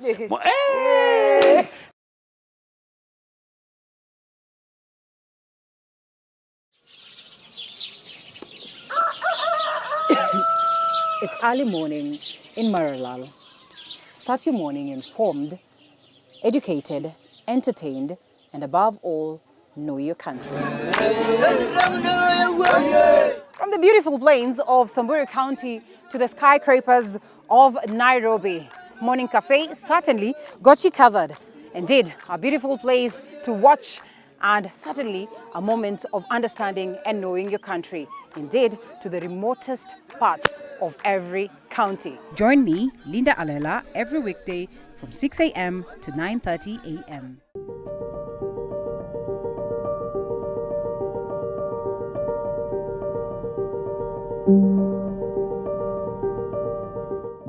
It's early morning in Maralal. Start your morning informed, educated, entertained, and above all, know your country. From the beautiful plains of Samburu County to the skyscrapers of Nairobi, Morning Cafe certainly got you covered. Indeed, a beautiful place to watch and certainly a moment of understanding and knowing your country. Indeed, to the remotest parts of every county. Join me, Linda Alela, every weekday from 6 a.m. to 9:30 a.m.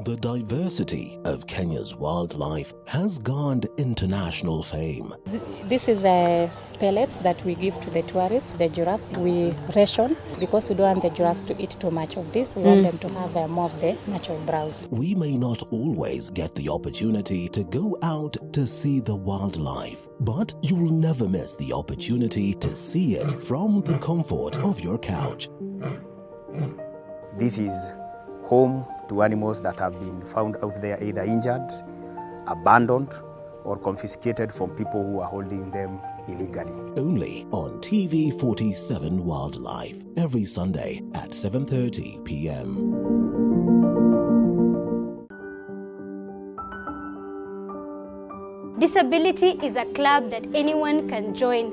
The diversity of Kenya's wildlife has garnered international fame. This is pellets that we give to the tourists, the giraffes. We ration because we don't want the giraffes to eat too much of this. We want them to have more of the natural browse. We may not always get the opportunity to go out to see the wildlife, but you'll never miss the opportunity to see it from the comfort of your couch. This is home to animals that have been found out there either injured, abandoned, or confiscated from people who are holding them illegally. Only on TV47 Wildlife, every Sunday at 7:30 p.m. Disability is a club that anyone can join.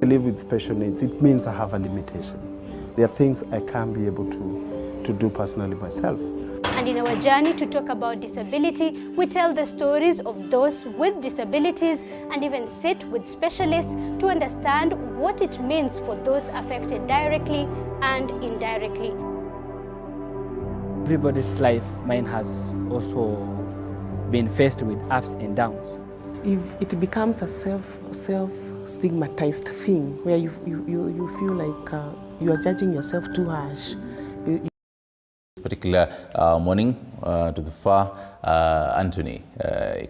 I live with special needs. It means I have a limitation. There are things I can't be able to do personally myself. And in our journey to talk about disability, we tell the stories of those with disabilities and even sit with specialists to understand what it means for those affected directly and indirectly. Everybody's life, mine has also been faced with ups and downs. If it becomes a self-stigmatized thing where you feel like you are judging yourself too harsh. This particular morning to the far, Anthony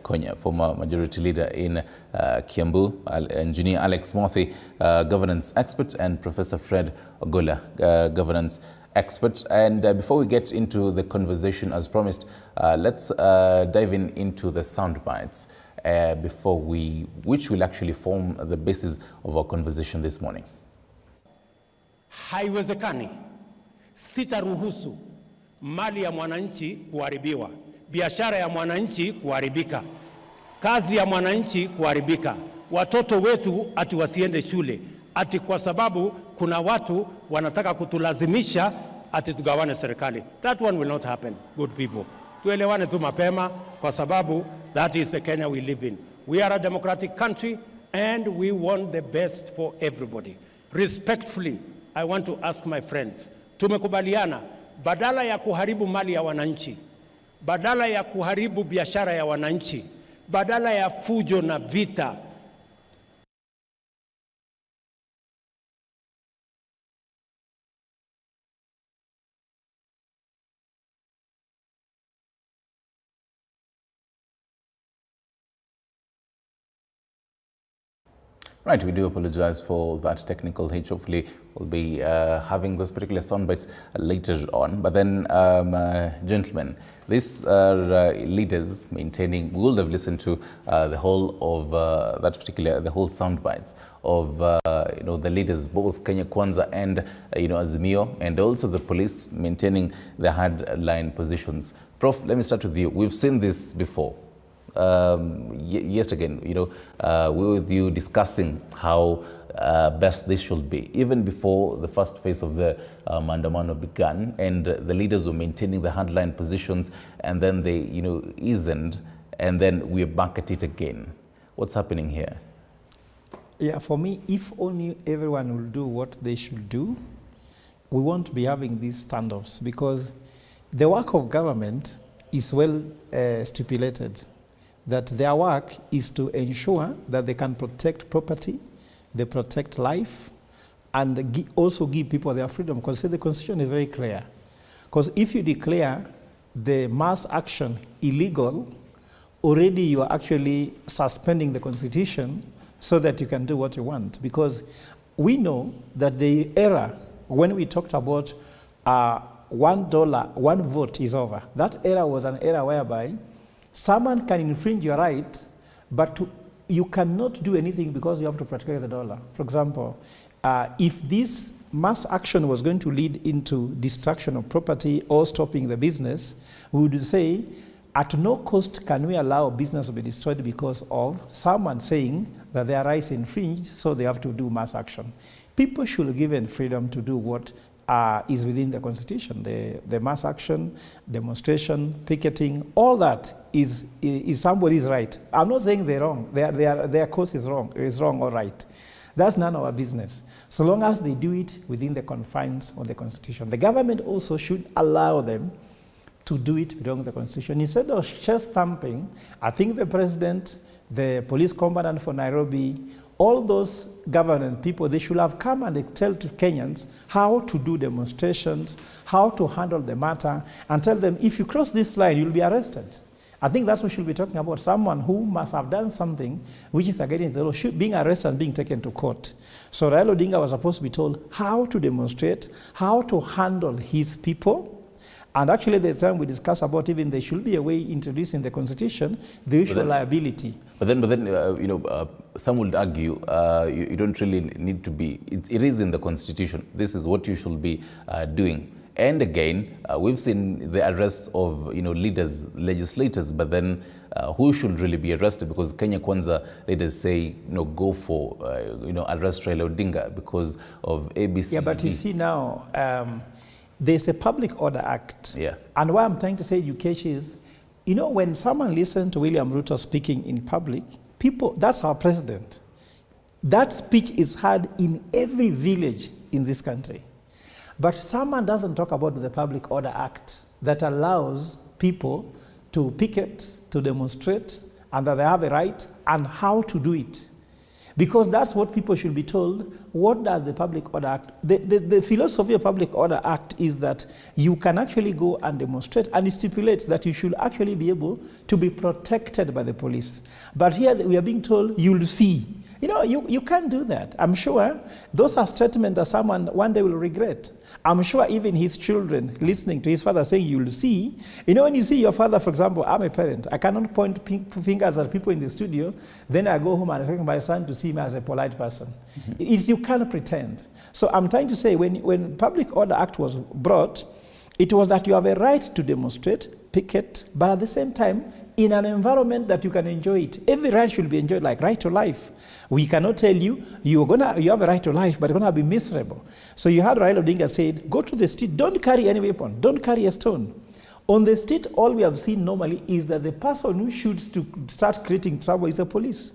Konya, former majority leader in Kiambu, Engineer Alex Mothi, governance expert, and Professor Fred Ogola, governance expert. And before we get into the conversation as promised, let's dive into the sound bites which will actually form the basis of our conversation this morning. Haiwezekani sitaruhusu mali ya mwananchi kuharibiwa, biashara ya mwananchi kuharibika, kazi ya mwananchi kuharibika, watoto wetu ati wasiende shule, ati kwa sababu kuna watu wanataka kutulazimisha ati tugawane serikali. That one will not happen, good people. Tuelewane tu mapema kwa sababu that is the Kenya we live in. We are a democratic country and we want the best for everybody. Respectfully, I want to ask my friends, tumekubaliana badala ya kuharibu mali ya wananchi, badala ya kuharibu biashara ya wananchi, badala ya fujo na vita, Right, we do apologize for that technical hitch. Hopefully, we'll be having those particular sound bites later on. But then, gentlemen, these are leaders maintaining. We will have listened to the whole of the whole sound bites of the leaders, both Kenya Kwanza and Azimio, and also the police maintaining the hardline positions. Prof, let me start with you. We've seen this before. Yes, again, we were with you discussing how best this should be, even before the first phase of the Maandamano began, and the leaders were maintaining the hardline positions, and then they, eased, and then we're back at it again. What's happening here? Yeah, for me, if only everyone will do what they should do, we won't be having these standoffs, because the work of government is well stipulated. That their work is to ensure that they can protect property, they protect life, and also give people their freedom. Because the Constitution is very clear. Because if you declare the mass action illegal, already you are actually suspending the Constitution so that you can do what you want. Because we know that the era when we talked about $1, 1 vote is over. That era was an era whereby someone can infringe your right, but you cannot do anything because you have to protect the dollar. For example, if this mass action was going to lead into destruction of property or stopping the business, we would say, at no cost can we allow business to be destroyed because of someone saying that their rights infringed, so they have to do mass action. People should be given freedom to do what is within the Constitution. The mass action, demonstration, picketing, all that is somebody's right. I'm not saying they're wrong. Their cause is wrong or right. That's none of our business, so long as they do it within the confines of the Constitution. The government also should allow them to do it within the Constitution. Instead of chest thumping, I think the president, the police commandant for Nairobi, all those government people, they should have come and tell to Kenyans how to do demonstrations, how to handle the matter, and tell them, if you cross this line, you'll be arrested. I think that's what we should be talking about. Someone who must have done something which is against the law, being arrested and being taken to court. So Raila Odinga was supposed to be told how to demonstrate, how to handle his people. And actually, the time we discussed about even there should be a way introduced in the Constitution, the issue of liability. But then, some would argue you don't really need to be. It is in the Constitution. This is what you should be doing. And again, we've seen the arrests of leaders, legislators. But then, who should really be arrested? Because Kenya Kwanza leaders say go for arrest Raila Odinga because of ABC. Yeah, but you see now. There's a Public Order Act. Yeah. And what I'm trying to say, Yukesh, is, when someone listens to William Ruto speaking in public, that's our president. That speech is heard in every village in this country. But someone doesn't talk about the Public Order Act that allows people to picket, to demonstrate, and that they have a right, and how to do it. Because that's what people should be told. What does the Public Order Act? The philosophy of Public Order Act is that you can actually go and demonstrate, and it stipulates that you should actually be able to be protected by the police. But here we are being told, you'll see. You know, you can't do that. I'm sure those are statements that someone one day will regret. I'm sure even his children listening to his father saying, you'll see. You know, when you see your father, for example, I'm a parent. I cannot point fingers at people in the studio. Then I go home and expect my son to see me as a polite person. You can't pretend. So I'm trying to say, when Public Order Act was brought, it was that you have a right to demonstrate, picket, but at the same time, in an environment that you can enjoy it. Every right should be enjoyed, like right to life. We cannot tell you, you have a right to life, but you're going to be miserable. So you had Raila Odinga said, go to the street, don't carry any weapon, don't carry a stone. On the street, all we have seen normally is that the person who shoots to start creating trouble is the police.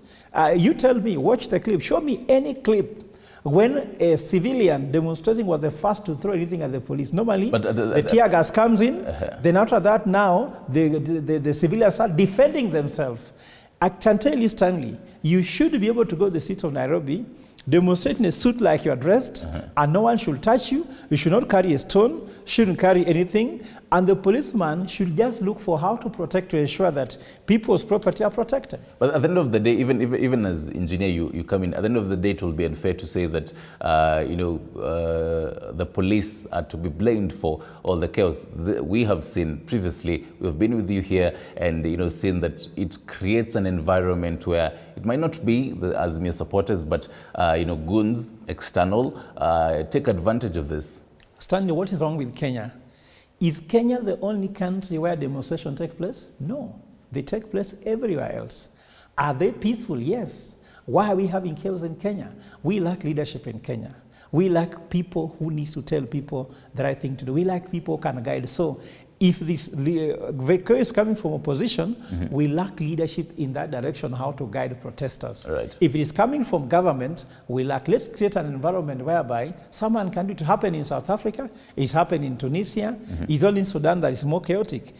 You tell me, watch the clip, show me any clip when a civilian demonstrating was the first to throw anything at the police. Normally, the tear gas comes in, then after that now, the civilians are defending themselves. I can tell you, Stanley, you should be able to go to the streets of Nairobi, demonstrate in a suit like you're dressed, and no one should touch you. You should not carry a stone, shouldn't carry anything, and the policeman should just look for how to protect to ensure that people's property are protected. But at the end of the day, even as engineer, you come in, at the end of the day, it will be unfair to say that, the police are to be blamed for all the chaos. We have seen previously, we've been with you here and, seen that it creates an environment where it might not be the Azimio supporters, but, goons, external, take advantage of this. Stanley, what is wrong with Kenya? Is Kenya the only country where demonstrations take place? No, they take place everywhere else. Are they peaceful? Yes. Why are we having chaos in Kenya? We lack leadership in Kenya. We lack people who need to tell people the right thing to do. We lack people who can guide. So if this chaos is coming from opposition, we lack leadership in that direction, how to guide protesters. Right. If it is coming from government, we lack. Let's create an environment whereby someone can do it. Happen in South Africa, it's happened in Tunisia, it's only in Sudan that is more chaotic.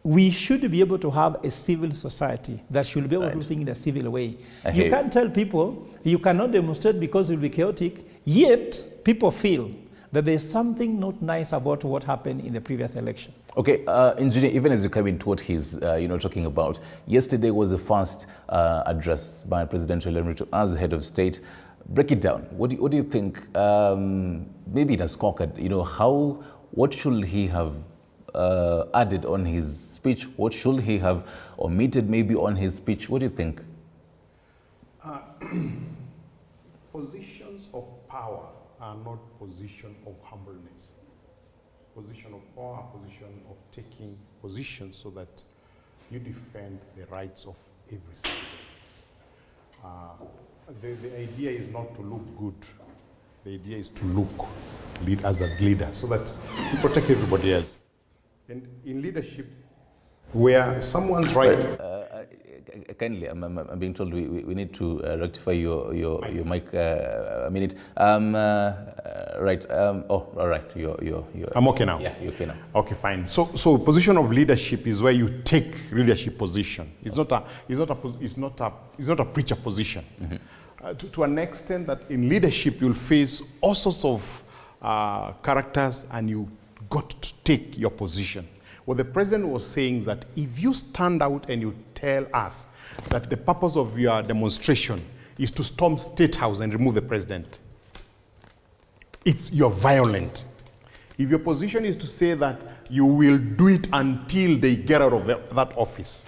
We should be able to have a civil society that should be able to think in a civil way. You can't tell people you cannot demonstrate because it will be chaotic, yet people feel that there's something not nice about what happened in the previous election. Okay, engineer, even as you come into what he's talking about, yesterday was the first address by President Ruto as head of state. Break it down. What do you think? Maybe in a scorecard, what should he have added on his speech? What should he have omitted maybe on his speech? What do you think? Positions of power are not position of humbleness. Position of power, position of taking position so that you defend the rights of every citizen. The idea is not to look good. The idea is to lead as a leader so that you protect everybody else. And in leadership, where someone's right. Kindly, I'm being told we need to rectify your mic a minute. Right. All right. You're I'm okay now. Yeah, you're okay now. Okay, fine. So position of leadership is where you take leadership position. It's not a preacher position. To an extent that in leadership you'll face all sorts of characters and you got to take your position. What the president was saying is that if you stand out and you tell us that the purpose of your demonstration is to storm State House and remove the president, you're violent. If your position is to say that you will do it until they get out of that office,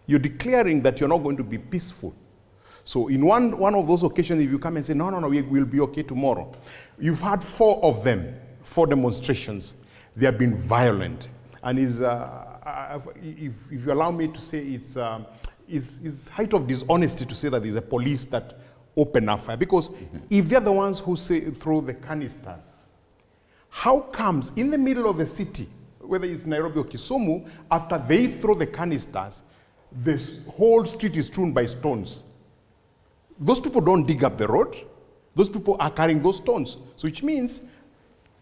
you're declaring that you're not going to be peaceful. So in one of those occasions, if you come and say, no, we will be okay tomorrow. You've had 4 demonstrations. They have been violent. And if you allow me to say, it's height of dishonesty to say that there's a police that open up fire. Because if they're the ones who throw the canisters, how comes in the middle of the city, whether it's Nairobi or Kisumu, after they throw the canisters, the whole street is strewn by stones? Those people don't dig up the road. Those people are carrying those stones. So which means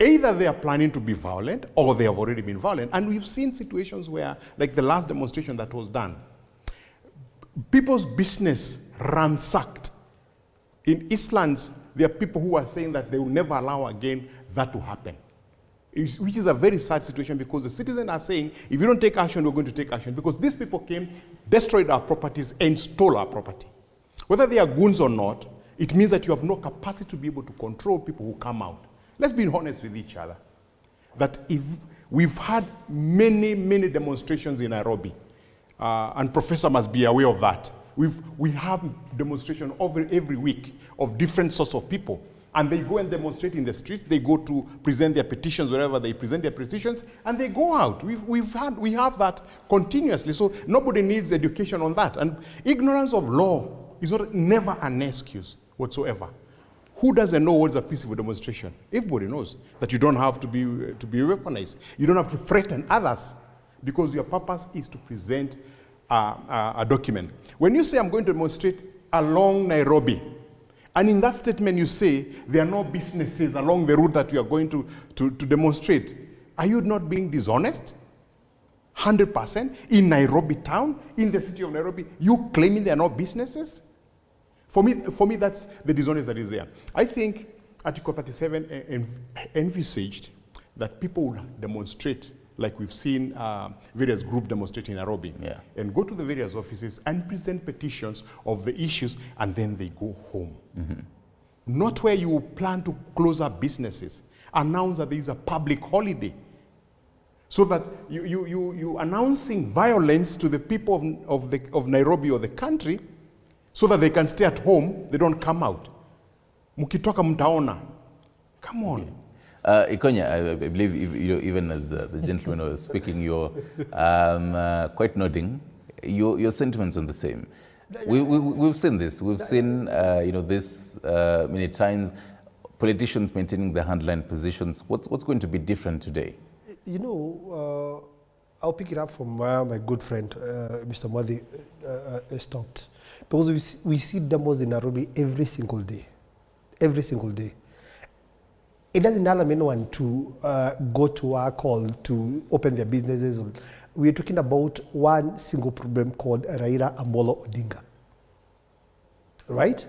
Either they are planning to be violent or they have already been violent. And we've seen situations where, like the last demonstration that was done, people's business ransacked. In Eastlands, there are people who are saying that they will never allow again that to happen. Which is a very sad situation, because the citizens are saying, if you don't take action, we're going to take action. Because these people came, destroyed our properties, and stole our property. Whether they are goons or not, it means that you have no capacity to be able to control people who come out. Let's be honest with each other. That if we've had many, many demonstrations in Nairobi, and Professor must be aware of that. We have demonstrations every week of different sorts of people. And they go and demonstrate in the streets. They go to present their petitions wherever they present their petitions, and they go out. We have that continuously. So nobody needs education on that. And ignorance of law is never an excuse whatsoever. Who doesn't know what's a peaceful demonstration? Everybody knows that you don't have to be weaponized. You don't have to threaten others, because your purpose is to present a document. When you say I'm going to demonstrate along Nairobi, and in that statement you say there are no businesses along the route that you are going to demonstrate, are you not being dishonest? 100% in Nairobi town, in the city of Nairobi, you claiming there are no businesses? For me, that's the dishonest that is there. I think Article 37 envisaged that people would demonstrate, like we've seen various groups demonstrating in Nairobi, and go to the various offices and present petitions of the issues, and then they go home. Mm-hmm. Not where you plan to close up businesses, announce that there is a public holiday, so that you announcing violence to the people of Nairobi or the country, so that they can stay at home, they don't come out. Mukitoka mtaona. Come on. Ikonya, I believe even as the gentleman was speaking, you're quite nodding. Your sentiments on the same. We've seen this. We've seen this many times. Politicians maintaining their hardline positions. What's going to be different today? I'll pick it up from where my good friend Mr. Mwadi stopped, because we see demos in Nairobi every single day. Every single day. It doesn't allow anyone to go to work or to open their businesses. We're talking about one single problem called Raila Amolo Odinga. Right?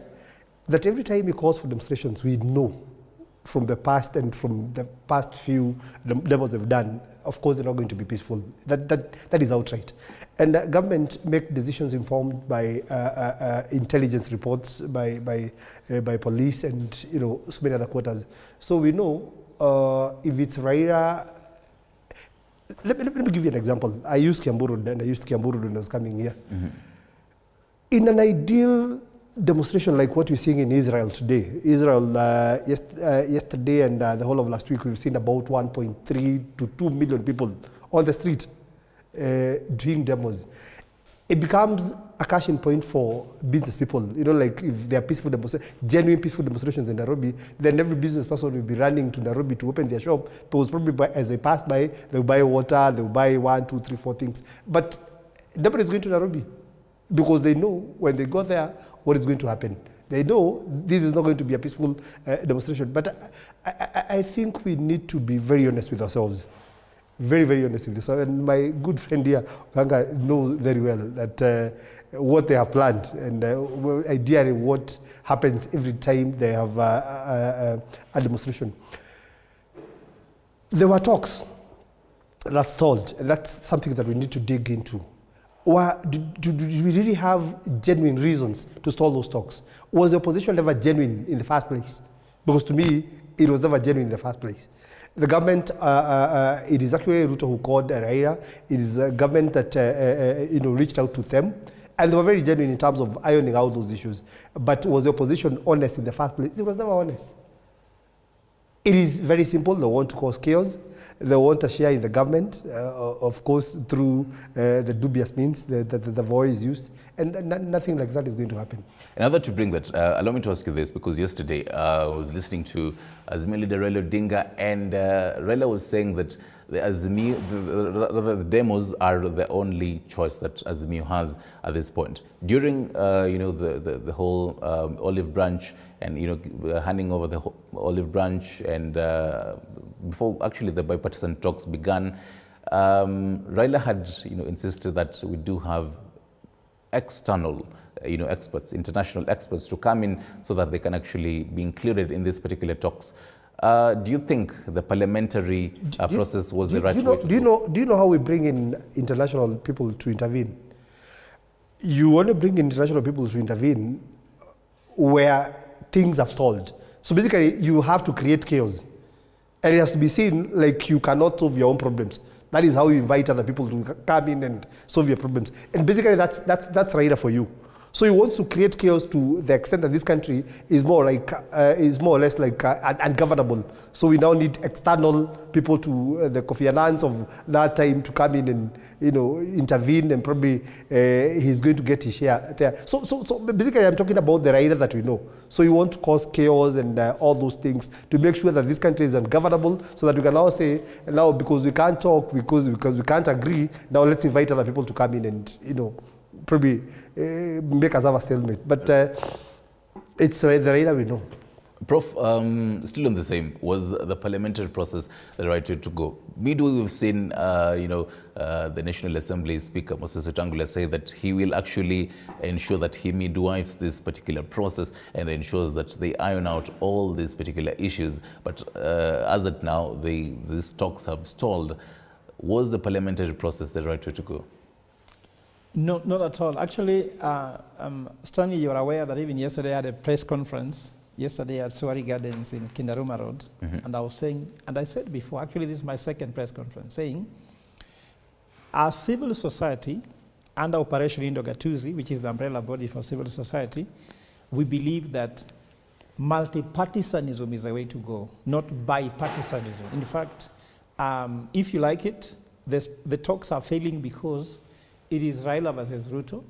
That every time he calls for demonstrations, we know from the past and from the past few demos they've done, of course they're not going to be peaceful. That is outright. And government make decisions informed by intelligence reports, by police, and so many other quarters. So we know if it's Raila. Let me give you an example. I used Kiamburu when I was coming here. Mm-hmm. In an ideal demonstration like what we're seeing in Israel today, yesterday and the whole of last week, we've seen about 1.3 to 2 million people on the street doing demos. It becomes a cashing point for business people. Like if there are peaceful demonstrations, genuine peaceful demonstrations in Nairobi, then every business person will be running to Nairobi to open their shop, because probably as they pass by, they'll buy water, they'll buy 1, 2, 3, 4 things. But nobody is going to Nairobi, because they know when they go there what is going to happen. They know this is not going to be a peaceful demonstration. But I think we need to be very honest with ourselves. Very, very honest with this. And my good friend here, Kanga, knows very well that what they have planned, and ideally what happens every time they have a demonstration. There were talks that's told, and that's something that we need to dig into. Do we really have genuine reasons to stall those talks? Was the opposition never genuine in the first place? Because to me, it was never genuine in the first place. The government, it is actually Ruto who called Raila. It is a government that reached out to them, and they were very genuine in terms of ironing out those issues. But was the opposition honest in the first place? It was never honest. It is very simple. They want to cause chaos. They want a share in the government, of course, through the dubious means that the voice is used, and nothing like that is going to happen. In order to bring that, allow me to ask you this, because yesterday I was listening to Azimio leader Raila Odinga, and Raila was saying that the demos are the only choice that Azimio has at this point. During the whole olive branch, and handing over the olive branch and before actually the bipartisan talks began, Raila had, insisted that we do have external, experts, international experts to come in so that they can actually be included in these particular talks. Do you think the parliamentary process was the right way to go? Do you know how we bring in international people to intervene? You only bring in international people to intervene where things have stalled. So basically, you have to create chaos. And it has to be seen like you cannot solve your own problems. That is how you invite other people to come in and solve your problems. And basically, that's Raila for you. So he wants to create chaos to the extent that this country is more or less like ungovernable. So we now need external people to the Kofi Annans of that time to come in and intervene, and probably he's going to get his share there. So basically, I'm talking about the Raila that we know. So you want to cause chaos and all those things to make sure that this country is ungovernable, so that we can now say now because we can't talk because we can't agree. Now let's invite other people to come in and probably make us have a stalemate. But it's the Raila we know. Prof, still on the same, was the parliamentary process the right way to go? Midway, we've seen, the National Assembly Speaker, Moses Wetangula, say that he will actually ensure that he midwives this particular process and ensures that they iron out all these particular issues. But as of now, these talks have stalled. Was the parliamentary process the right way to go? No, not at all. Actually, Stanley, you're aware that even yesterday I had a press conference yesterday at Suari Gardens in Kindaruma Road, and I was saying, and I said before, actually this is my second press conference, saying, our civil society, under Operation Indo-Gatuzi, which is the umbrella body for civil society, we believe that multi-partisanism is the way to go, not bipartisanism. In fact, if you like it, the talks are failing because it is Raila versus Ruto.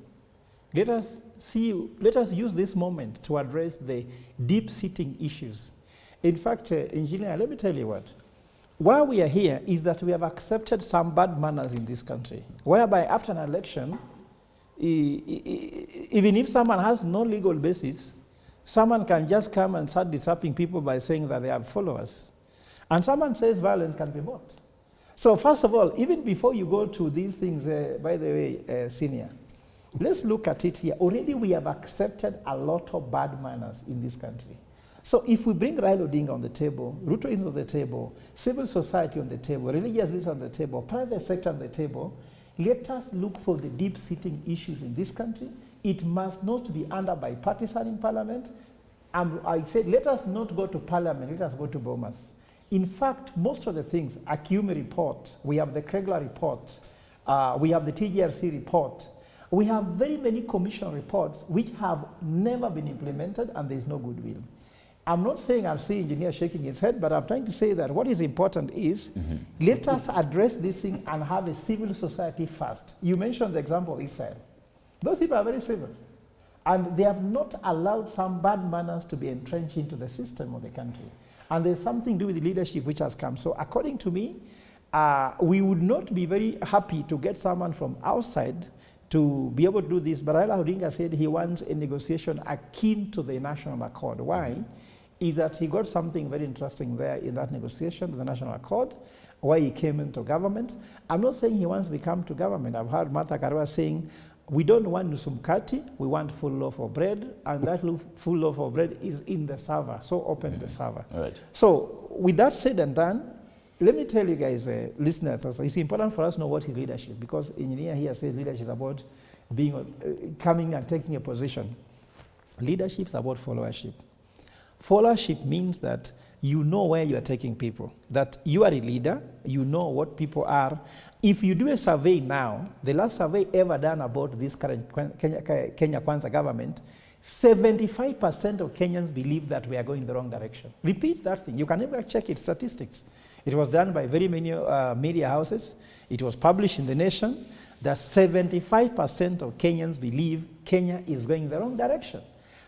Let us use this moment to address the deep-sitting issues. In fact, engineer, let me tell you what. Why we are here is that we have accepted some bad manners in this country, whereby after an election, even if someone has no legal basis, someone can just come and start disrupting people by saying that they have followers. And someone says violence can be bought. So first of all, even before you go to these things, by the way, senior, let's look at it here. Already we have accepted a lot of bad manners in this country. So if we bring Raila Odinga on the table, Ruto is on the table, civil society on the table, religious leaders on the table, private sector on the table, let us look for the deep-sitting issues in this country. It must not be under bipartisan in parliament. I said, let us not go to parliament, let us go to Bomas. In fact, most of the things, Akiume report, we have the Kregler report, we have the TGRC report, we have very many commission reports which have never been implemented and there is no goodwill. I'm not saying I'll see engineer shaking his head, but I'm trying to say that what is important is let us address this thing and have a civil society first. You mentioned the example of Israel. Those people are very civil. And they have not allowed some bad manners to be entrenched into the system of the country. And there's something to do with the leadership which has come. So according to me, we would not be very happy to get someone from outside to be able to do this. But Raila Odinga said he wants a negotiation akin to the National Accord. Why? Is that he got something very interesting there in that negotiation, the National Accord, why he came into government. I'm not saying he wants to become to government. I've heard Martha Karua saying, we don't want nusumkati, we want full loaf of bread, and that full loaf of bread is in the server, so open the server. Right. So with that said and done, let me tell you guys, listeners also, it's important for us to know what is leadership, because engineer here says leadership is about being, coming and taking a position. Leadership is about followership. Followership means that you know where you are taking people, that you are a leader, you know what people are. If you do a survey now, the last survey ever done about this current Kenya Kwanza government, 75% of Kenyans believe that we are going the wrong direction. Repeat that thing. You can never check its statistics. It was done by very many media houses. It was published in The Nation that 75% of Kenyans believe Kenya is going the wrong direction.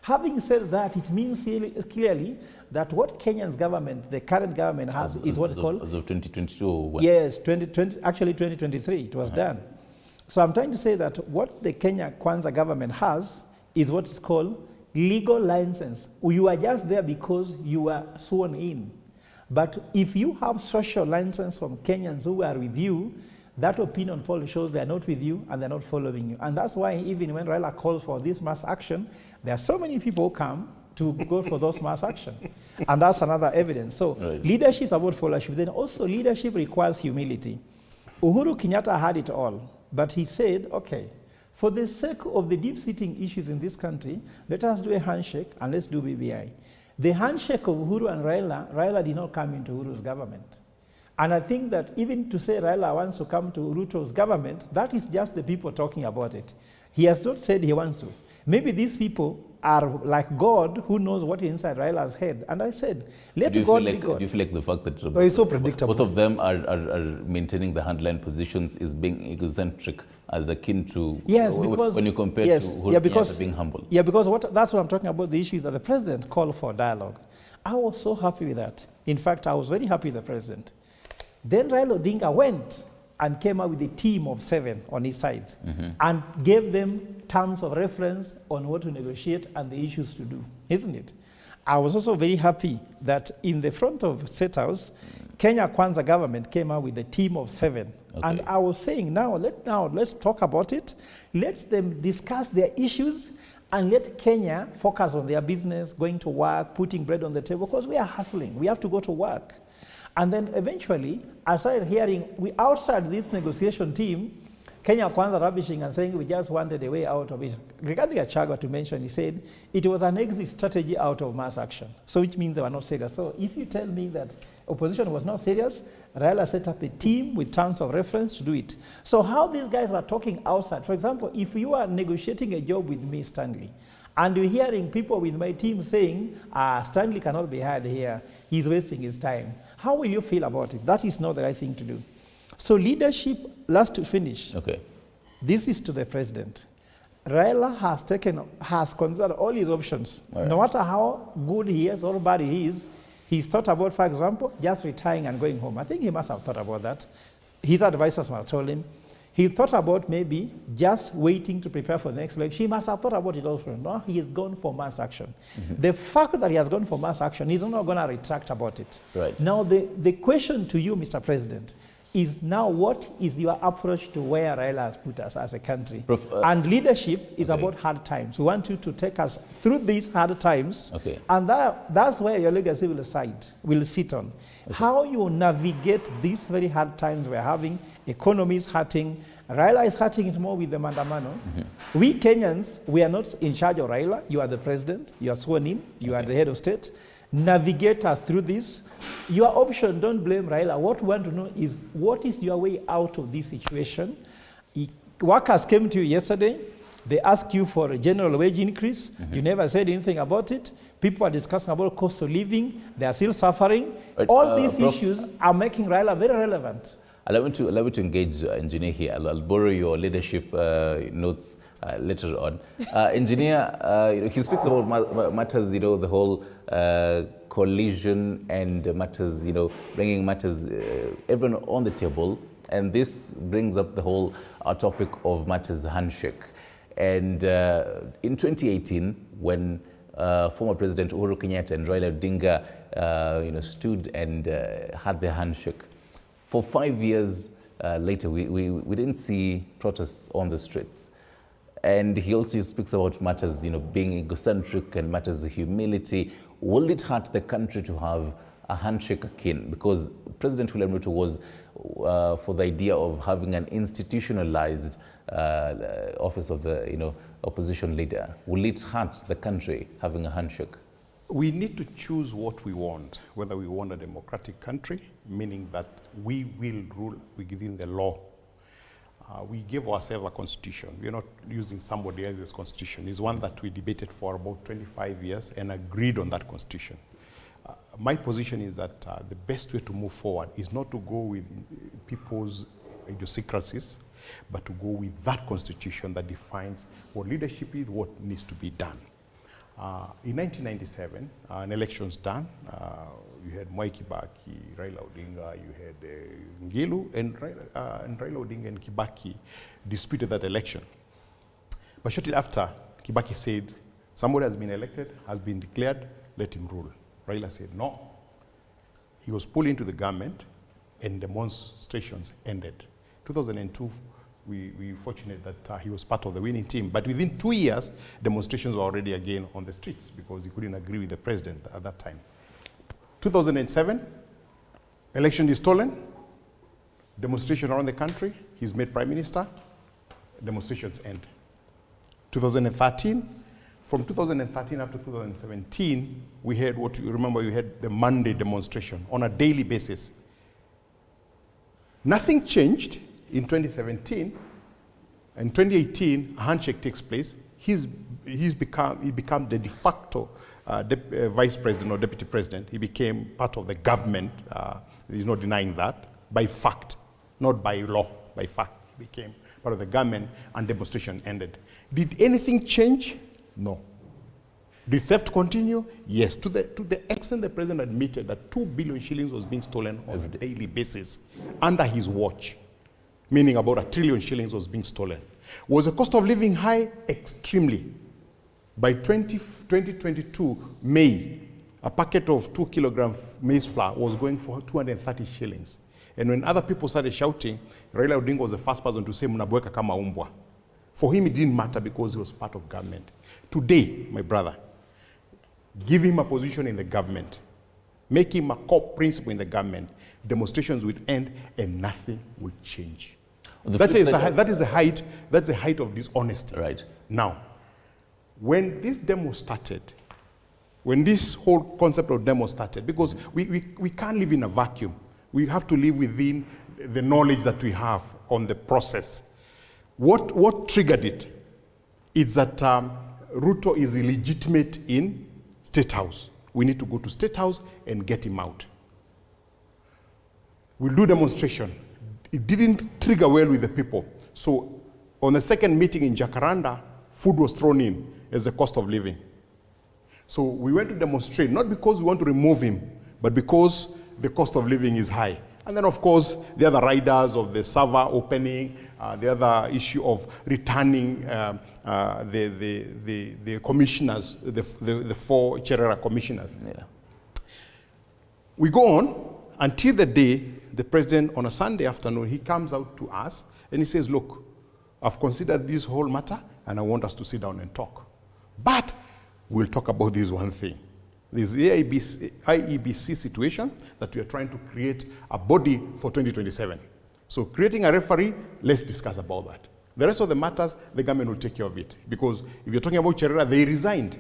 Having said that, it means clearly that what Kenya's government, the current government has, is what is called... As of 2022 or what? Yes, actually 2023, it was done. So I'm trying to say that what the Kenya Kwanza government has is what is called legal license. You are just there because you are sworn in. But if you have social license from Kenyans who are with you, that opinion poll shows they are not with you and they're not following you. And that's why even when Raila calls for this mass action, there are so many people who come to go for those mass action. And that's another evidence. So leadership is about followership. Then also leadership requires humility. Uhuru Kenyatta had it all, but he said, okay, for the sake of the deep-sitting issues in this country, let us do a handshake and let's do BBI. The handshake of Uhuru and Raila did not come into Uhuru's government. And I think that even to say Raila wants to come to Ruto's government, that is just the people talking about it. He has not said he wants to. Maybe these people are like God who knows what is inside Raila's head. And I said, let God be God. Do you feel like the fact that it's so predictable. Both of them are maintaining the handline positions is being egocentric as akin to because, when you compare to Uhuru being humble? Yeah, because that's what I'm talking about, the issue is that the president called for dialogue. I was so happy with that. In fact, I was very happy with the president. Then Raila Odinga went and came out with a team of 7 on his side and gave them terms of reference on what to negotiate and the issues to do, isn't it? I was also very happy that in the front of State House, Kenya Kwanza government came out with a team of 7. Okay. And I was saying, now let's talk about it. Let them discuss their issues and let Kenya focus on their business, going to work, putting bread on the table, because we are hustling. We have to go to work. And then eventually, I started hearing, outside this negotiation team, Kenya Kwanza rubbishing and saying we just wanted a way out of it. Regarding Gachagua to mention, he said it was an exit strategy out of mass action. So which means they were not serious. So if you tell me that opposition was not serious, Raila set up a team with terms of reference to do it. So how these guys were talking outside, for example, if you are negotiating a job with me, Stanley, and you're hearing people with my team saying, Stanley cannot be hired here, he's wasting his time. How will you feel about it? That is not the right thing to do. So leadership, last to finish. Okay. This is to the president. Raila has considered all his options. Right. No matter how good he is or bad he is, he's thought about, for example, just retiring and going home. I think he must have thought about that. His advisors must have told him. He thought about maybe just waiting to prepare for the next election. He must have thought about it also. No, he has gone for mass action. The fact that he has gone for mass action, he's not going to retract about it. Right. Now, the question to you, Mr. President, is now what is your approach to where Raila has put us as a country? And leadership is about hard times. We want you to take us through these hard times. Okay. And that's where your legacy will sit on. Okay. How you navigate these very hard times we're having. Economy is hurting. Raila is hurting it more with the mandamano. We Kenyans, we are not in charge of Raila. You are the president. You are sworn in. You are the head of state. Navigate us through this. Your option, don't blame Raila. What we want to know is what is your way out of this situation? Workers came to you yesterday. They asked you for a general wage increase. You never said anything about it. People are discussing about cost of living. They are still suffering. Right. All these issues are making Raila very relevant. Allow me to engage Engineer here. I'll borrow your leadership notes later on. Engineer, he speaks about matters, the whole coalition and matters, bringing matters, everyone on the table. And this brings up the whole topic of matters handshake. And in 2018, when former President Uhuru Kenyatta and Raila Odinga, stood and had their handshake, for 5 years later, we didn't see protests on the streets. And he also speaks about matters, being egocentric and matters of humility. Will it hurt the country to have a handshake akin? Because President William Ruto was for the idea of having an institutionalized office of the, opposition leader. Will it hurt the country having a handshake? We need to choose what we want, whether we want a democratic country, meaning that we will rule within the law. We gave ourselves a constitution. We're not using somebody else's constitution. It's one that we debated for about 25 years and agreed on that constitution. My position is that the best way to move forward is not to go with people's idiosyncrasies, but to go with that constitution that defines what leadership is, what needs to be done. In 1997, an election's done. You had Mwai Kibaki, Raila Odinga, you had Ngilu, and Raila Odinga and Kibaki disputed that election. But shortly after, Kibaki said, somebody has been elected, has been declared, let him rule. Raila said, no. He was pulled into the government and demonstrations ended. 2002, we were fortunate that he was part of the winning team. But within 2 years, demonstrations were already again on the streets because he couldn't agree with the president at that time. 2007, election is stolen, demonstration around the country, he's made prime minister, demonstrations end. 2013, from 2013 up to 2017, we had what you remember, we had the Monday demonstration on a daily basis. Nothing changed in 2017. In 2018, a handshake takes place. He became the de facto vice president or deputy president. He became part of the government. There's no denying that, by fact, not by law, by fact. He became part of the government and demonstration ended. Did anything change? No. Did theft continue? Yes. To the extent the president admitted that 2 billion shillings was being stolen on a daily basis under his watch, meaning about 1 trillion shillings was being stolen. Was the cost of living high? Extremely. By 2022, May, a packet of 2 kilogram maize flour was going for 230 shillings. And when other people started shouting, Raila Odinga was the first person to say, "Mnabweka kama umbwa." For him, it didn't matter because he was part of government. Today, my brother, give him a position in the government, make him a core principle in the government, demonstrations will end and nothing will change. That is the height of dishonesty. Right. Now, when this demo started, when this whole concept of demo started, because we can't live in a vacuum. We have to live within the knowledge that we have on the process. What triggered it? It's that Ruto is illegitimate in State House. We need to go to State House and get him out. We'll do demonstration. It didn't trigger well with the people. So on the second meeting in Jacaranda, food was thrown in as a cost of living. So we went to demonstrate, not because we want to remove him, but because the cost of living is high. And then, of course, the other riders of the server opening, the other issue of returning the commissioners, the 4 Cherera commissioners. Yeah. We go on until the day the president, on a Sunday afternoon, he comes out to us and he says, "Look, I've considered this whole matter and I want us to sit down and talk. But we'll talk about this one thing. This IEBC situation that we are trying to create a body for 2027. So creating a referee, let's discuss about that. The rest of the matters, the government will take care of it. Because if you're talking about Cherera, they resigned.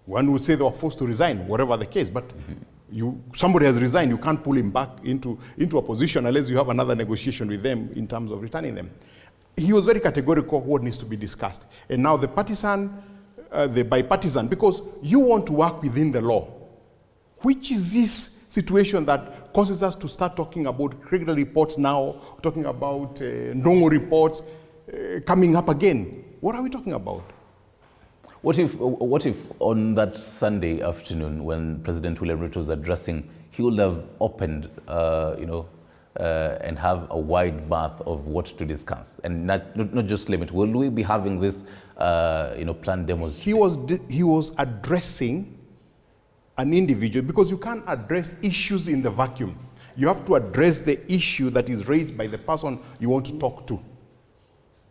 One would say they were forced to resign, whatever the case, but somebody has resigned, you can't pull him back into a position unless you have another negotiation with them in terms of returning them. He was very categorical what needs to be discussed. And now the bipartisan, because you want to work within the law, which is this situation that causes us to start talking about critical reports now, talking about normal reports coming up again. What are we talking about? What if on that Sunday afternoon when President William Ruto was addressing, he would have opened, and have a wide berth of what to discuss, and not just limit? Will we be having this, planned demos? He was addressing an individual, because you can't address issues in the vacuum. You have to address the issue that is raised by the person you want to talk to.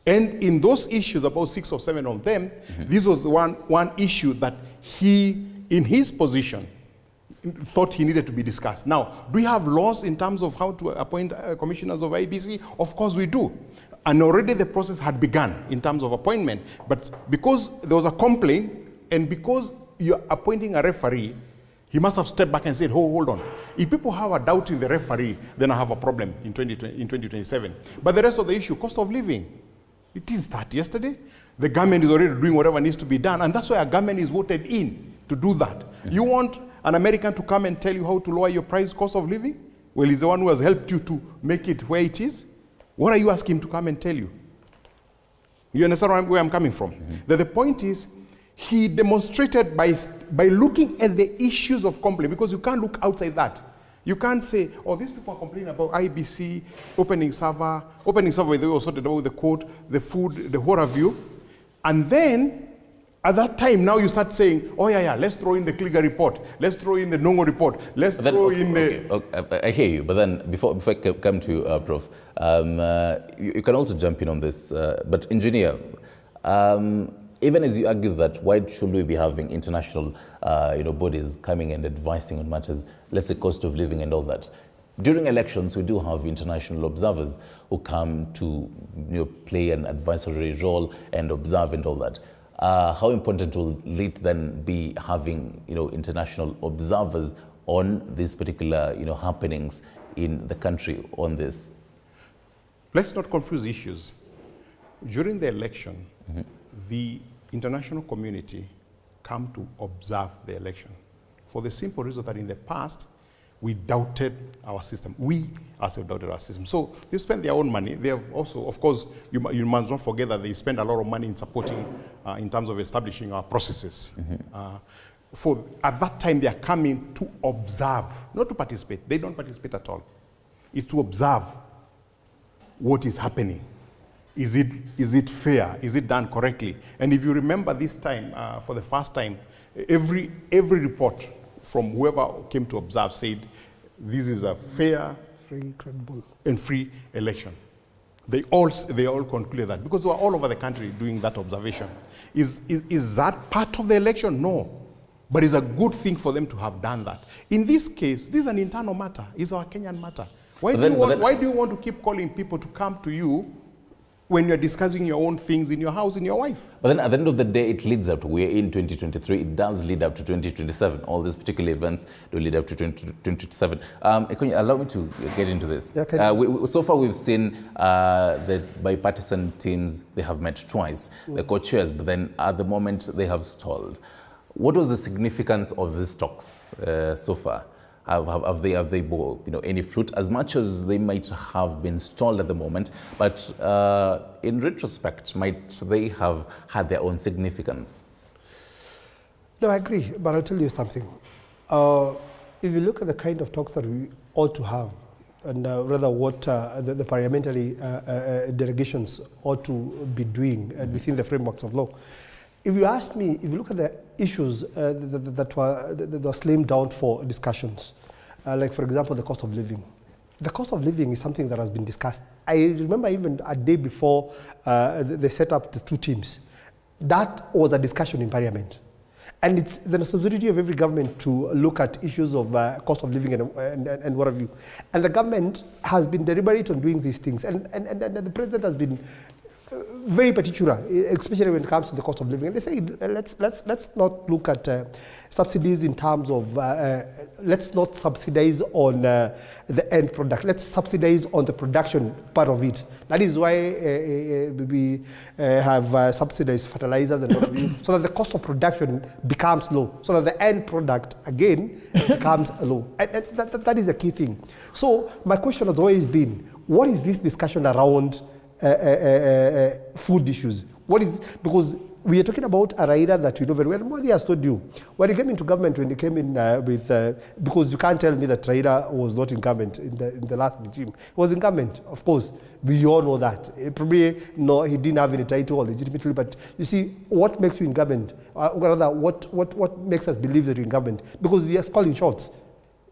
And in those issues, about 6 or 7 of them, this was one issue that he, in his position, thought he needed to be discussed. Now, do we have laws in terms of how to appoint commissioners of IEBC? Of course we do. And already the process had begun in terms of appointment. But because there was a complaint, and because you're appointing a referee, he must have stepped back and said, hold on. If people have a doubt in the referee, then I have a problem in 2027. But the rest of the issue, cost of living, it didn't start yesterday. The government is already doing whatever needs to be done, and that's why a government is voted in to do that. You want an American to come and tell you how to lower your cost of living? Well, he's the one who has helped you to make it where it is. What are you asking him to come and tell you? You understand where I'm coming from? That the point is, he demonstrated by looking at the issues of complaint, because you can't look outside that. You can't say, oh, these people are complaining about IBC, opening server, they were sorted out with the code, the food, the what have you. And then At that time, now you start saying, oh yeah, let's throw in the Kliger report, let's throw in the Nongo report, let's throw in the... Okay, I hear you, but then before I come to you, Prof, you can also jump in on this, but engineer, even as you argue that, why should we be having international bodies coming and advising on matters, let's say cost of living and all that? During elections, we do have international observers who come to play an advisory role and observe and all that. How important will it then be having international observers on these particular happenings in the country on this? Let's not confuse issues. During the election, the international community come to observe the election for the simple reason that in the past, we doubted our system. We ourselves doubted our system. So they spend their own money. They have also, of course, you must not forget that they spend a lot of money in supporting, in terms of establishing our processes. At that time, they are coming to observe, not to participate. They don't participate at all. It's to observe what is happening. Is it fair? Is it done correctly? And if you remember this time, for the first time, every report from whoever came to observe said, this is a fair, free, credible, and free election. They all concluded that because they were all over the country doing that observation. Is that part of the election? No. But it's a good thing for them to have done that. In this case, this is an internal matter. It's our Kenyan matter. Why do you want to keep calling people to come to you when you're discussing your own things in your house, in your wife? But then at the end of the day, it leads up to, we're in 2023, it does lead up to 2027. All these particular events do lead up to 2027. Allow me to get into this. Yeah, so far we've seen the bipartisan teams, they have met twice, the co-chairs, but then at the moment they have stalled. What was the significance of these talks so far? Have they bore any fruit, as much as they might have been stalled at the moment, but in retrospect, might they have had their own significance? No, I agree, but I'll tell you something. If you look at the kind of talks that we ought to have, and rather what the parliamentary delegations ought to be doing within the frameworks of law, if you ask me, if you look at the issues that were slimmed down for discussions, like for example, the cost of living. The cost of living is something that has been discussed. I remember even a day before they set up the two teams, that was a discussion in Parliament. And it's the responsibility of every government to look at issues of cost of living and what have you. And the government has been deliberate on doing these things. And the president has been very particular, especially when it comes to the cost of living. And they say, let's not look at subsidies in terms of, let's not subsidize on the end product. Let's subsidize on the production part of it. That is why we have subsidized fertilizers and what have you, so that the cost of production becomes low, so that the end product, again, becomes low. And that is a key thing. So my question has always been, what is this discussion around food issues? What is, because we are talking about a Raila that we know very well. Modi has told you, when he came into government, when he came in because you can't tell me that Raila was not in government in the last regime. He was in government, of course. We all know that. Probably, no, he didn't have any title legitimately, but you see, what makes you in government? Rather, what makes us believe that you're in government? Because he is calling shots.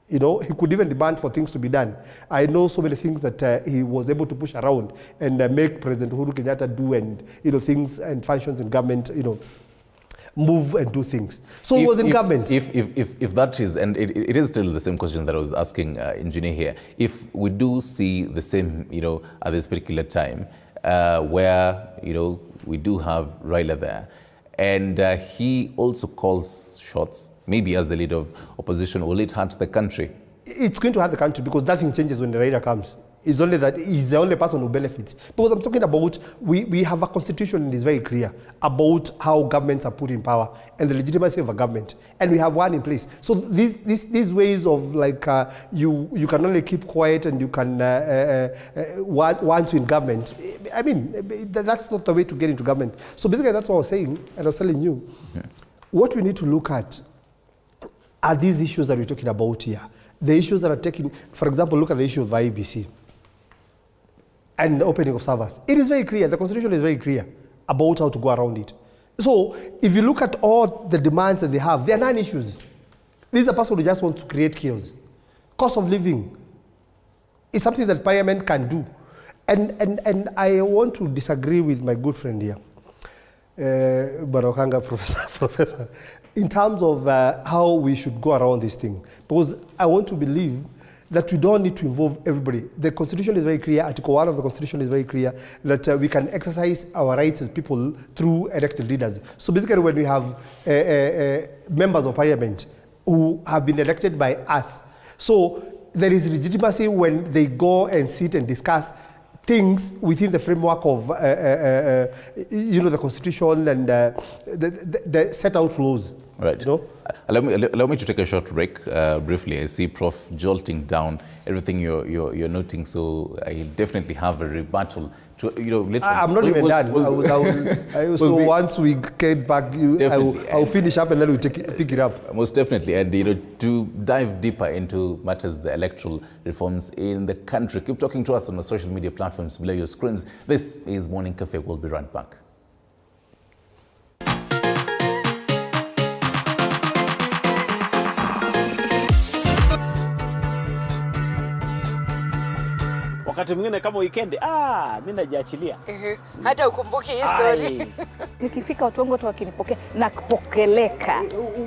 He could even demand for things to be done. I know so many things that he was able to push around and make President Uhuru Kenyatta do, and things and functions in government, move and do things. So he was in government. If that is, and it is still the same question that I was asking engineer here. If we do see the same, at this particular time, where we do have Raila there, and he also calls shots. Maybe as the leader of opposition, will it hurt the country? It's going to hurt the country because nothing changes when the Raila comes. It's only that he's the only person who benefits. Because I'm talking about, we have a constitution that is very clear about how governments are put in power and the legitimacy of a government. And we have one in place. So these ways of you can only keep quiet and you can, once you're in government, I mean, that's not the way to get into government. So basically that's what I was saying, and I was telling you. Yeah. What we need to look at are these issues that we're talking about here. The issues that are taking, for example, look at the issue of the IEBC and the opening of servers. It is very clear, the Constitution is very clear about how to go around it. So if you look at all the demands that they have, they are non-issues. This is a person who just wants to create chaos. Cost of living is something that Parliament can do. And I want to disagree with my good friend here, Barokanga, Professor, in terms of how we should go around this thing. Because I want to believe that we don't need to involve everybody. The Constitution is very clear, Article 1 of the Constitution is very clear, that we can exercise our rights as people through elected leaders. So basically when we have members of Parliament who have been elected by us, so there is legitimacy when they go and sit and discuss things within the framework of the Constitution and the set out laws. Right. You know? Allow me to take a short break briefly. I see Prof jolting down everything you're noting, so I definitely have a rebuttal. I'm not even done. So once we get back, I'll finish up and then we'll pick it up. Most definitely. And to dive deeper into matters, the electoral reforms in the country, keep talking to us on the social media platforms below your screens. This is Morning Cafe. We'll be right back. Wakati mwingine kama weekend, mimi najiachilia. Hata ukumbuki history. Nikifika watu wangu wakinipokea na kupokeleka.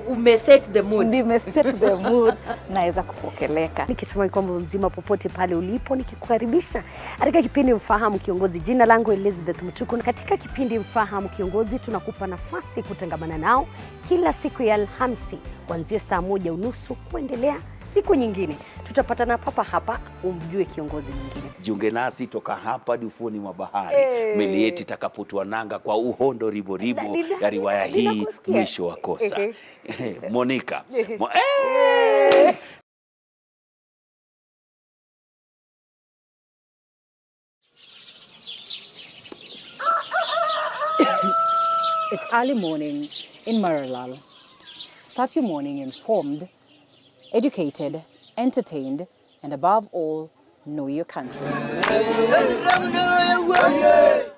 Umeset the mood. Nimeset the mood. Naweza kupokeleka. Nikitumai kwamba mzima popote pale ulipo, nikikukaribisha katika kipindi Mfahamu Kiongozi. Jina langu Elizabeth Mutuku. Katika kipindi Mfahamu Kiongozi tunakupa nafasi kutangamana nao kila siku ya Alhamisi kuanzia saa 1:30 kuendelea siku nyingine. Tutapatana papa hapa umjue kiongozi mwingine. Jiunge nasi toka hapa hadi ufuoni mwa bahari. Meli yetu itakapotua nanga kwa uhondo ribo ya riwaya hii mwisho wa kosa. Monica. It's early morning in Maralal. Start your morning informed, educated, entertained, and above all, know your country.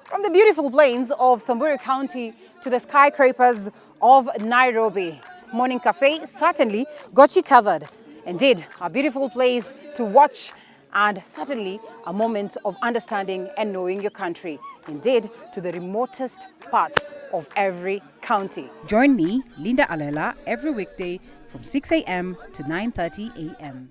From the beautiful plains of Samburu County to the skyscrapers of Nairobi, Morning Cafe certainly got you covered. Indeed, a beautiful place to watch and certainly a moment of understanding and knowing your country. Indeed, to the remotest parts of every county. Join me, Linda Alela, every weekday from 6 a.m. to 9:30 a.m.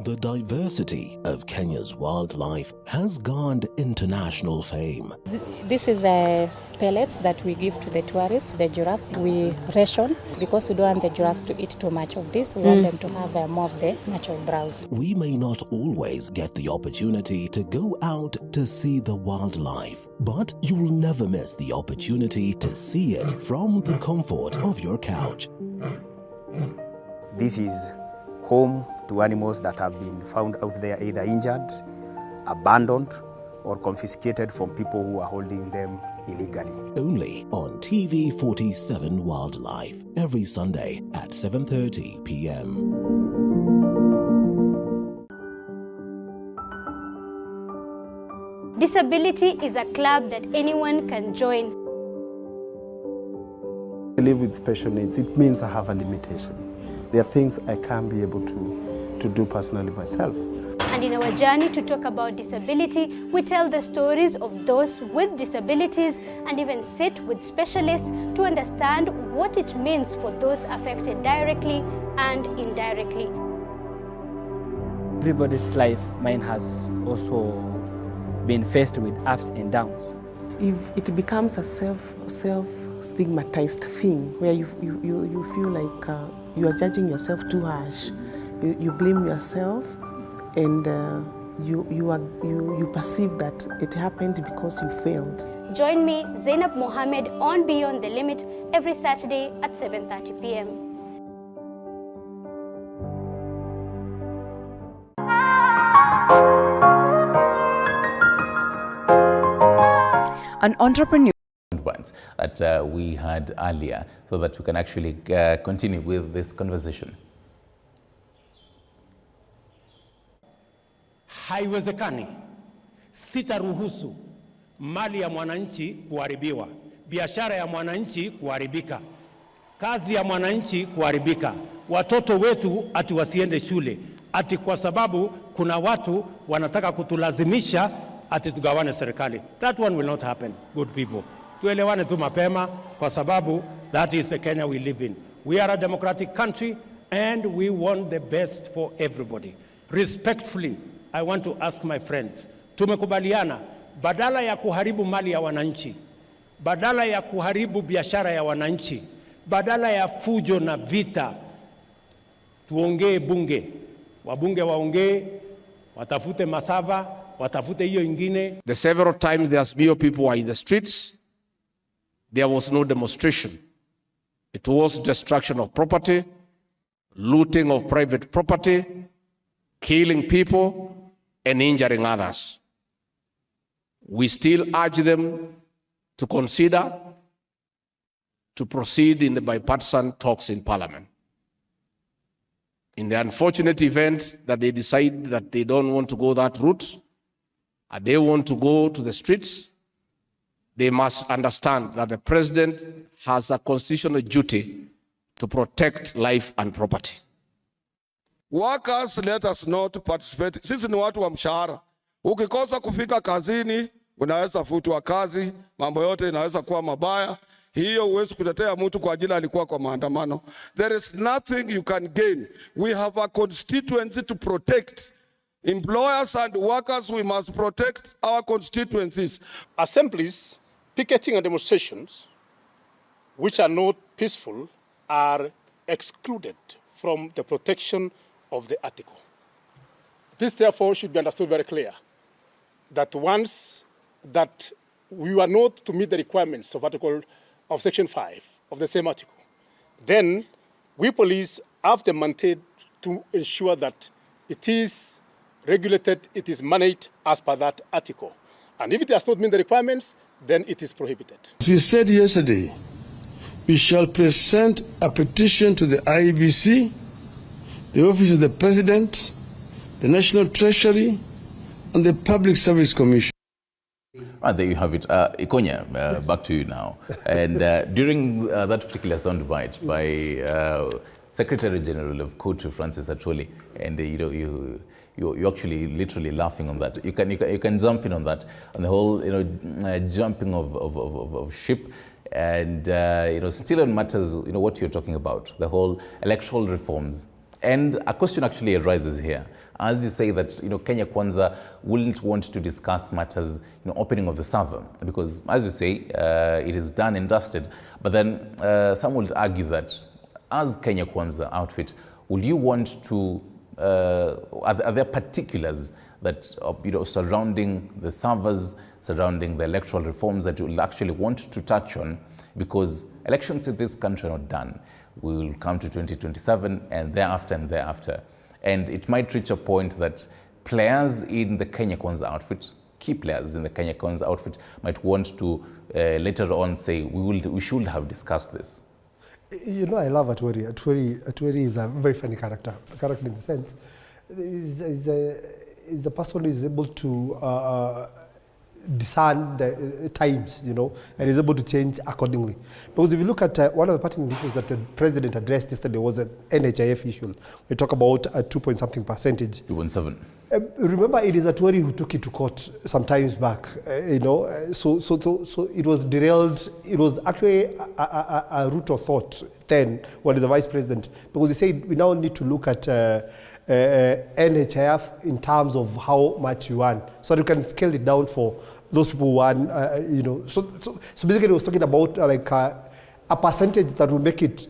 The diversity of Kenya's wildlife has garnered international fame. This is pellets that we give to the tourists, the giraffes. We ration because we don't want the giraffes to eat too much of this. We want them to have more of the natural browse. We may not always get the opportunity to go out to see the wildlife, but you'll never miss the opportunity to see it from the comfort of your couch. This is home to animals that have been found out there either injured, abandoned, or confiscated from people who are holding them illegally. Only on TV47 Wildlife, every Sunday at 7:30 p.m. Disability is a club that anyone can join. I live with special needs. It means I have a limitation. There are things I can't be able to do personally myself. And in our journey to talk about disability, we tell the stories of those with disabilities and even sit with specialists to understand what it means for those affected directly and indirectly. Everybody's life, mine has also been faced with ups and downs. If it becomes a self-stigmatized thing where you feel like you are judging yourself too harsh, you blame yourself, and you perceive that it happened because you failed. Join me, Zainab Mohammed, on Beyond the Limit every Saturday at 7:30 p.m. An entrepreneur that we had earlier, so that we can actually continue with this conversation. haiwezekani. Sitaruhusu mali ya mwananchi kuharibiwa, biashara ya mwananchi kuharibika, kazi ya mwananchi kuharibika, watoto wetu ati wasiende shule, ati kwa sababu kuna watu wanataka kutulazimisha ati tugawane serikali. That one will not happen, good people. Tuelewane tu mapema, kwa sababu that is the Kenya we live in. We are a democratic country and we want the best for everybody. Respectfully, I want to ask my friends, tumekubaliana badala ya kuharibu mali ya wananchi, badala ya kuharibu biashara ya wananchi, badala ya fujo na vita, tuongee bunge. Wabunge waongee, watafute masava, watafute hiyo ingine. The several times the Azimio people were in the streets, there was no demonstration. It was destruction of property, looting of private property, killing people, and injuring others. We still urge them to consider to proceed in the bipartisan talks in Parliament. In the unfortunate event that they decide that they don't want to go that route, and they want to go to the streets, they must understand that the president has a constitutional duty to protect life and property. Workers, let us not participate. Sisi ni watu wa mshahara. Ukikosa kufika kazini, unaweza futwa kazi, mambo yote inaweza kuwa mabaya. Hiyo huwezi kutetea mtu kwa ajili alikuwa kwa maandamano. There is nothing you can gain. We have a constituency to protect. Employers and workers, we must protect our constituencies. Assemblies, picketing and demonstrations, which are not peaceful, are excluded from the protection of the article. This therefore should be understood very clear, that once that we are not to meet the requirements of Section 5 of the same article, then we police have the mandate to ensure that it is regulated, it is managed as per that article. And if it does not meet the requirements, then it is prohibited. As we said yesterday, we shall present a petition to the IEBC, the Office of the President, the National Treasury, and the Public Service Commission. There you have it. Ikonya, back to you now. And during that particular soundbite by Secretary General of Cotu, Francis Atwoli, and you're actually literally laughing on that. You can jump in on that, on the whole jumping of ship, and still on matters what you're talking about, the whole electoral reforms. And a question actually arises here. As you say that Kenya Kwanza wouldn't want to discuss matters, opening of the server, because as you say, it is done and dusted. But then some would argue that as Kenya Kwanza outfit, would you want to, are there particulars that surrounding the servers, surrounding the electoral reforms that you will actually want to touch on? Because elections in this country are not done. We will come to 2027 and thereafter. And it might reach a point that players in the Kenya Kwanza outfit, key players in the Kenya Kwanza outfit, might want to later on say, we should have discussed this. I love Atwoli. Atwoli is a very funny character. A character in the sense, is a person who is able to discern the times, and is able to change accordingly. Because if you look at one of the pertinent issues that the president addressed yesterday was the NHIF issue. We talk about a 2-point-something percentage. 2.7. Remember, it is Atwoli who took it to court some times back. So it was derailed. It was actually a Ruto thought then when he was the vice president, because they said we now need to look at NHIF in terms of how much you earn, so that you can scale it down for those people who earn. So basically, he was talking about a percentage that will make it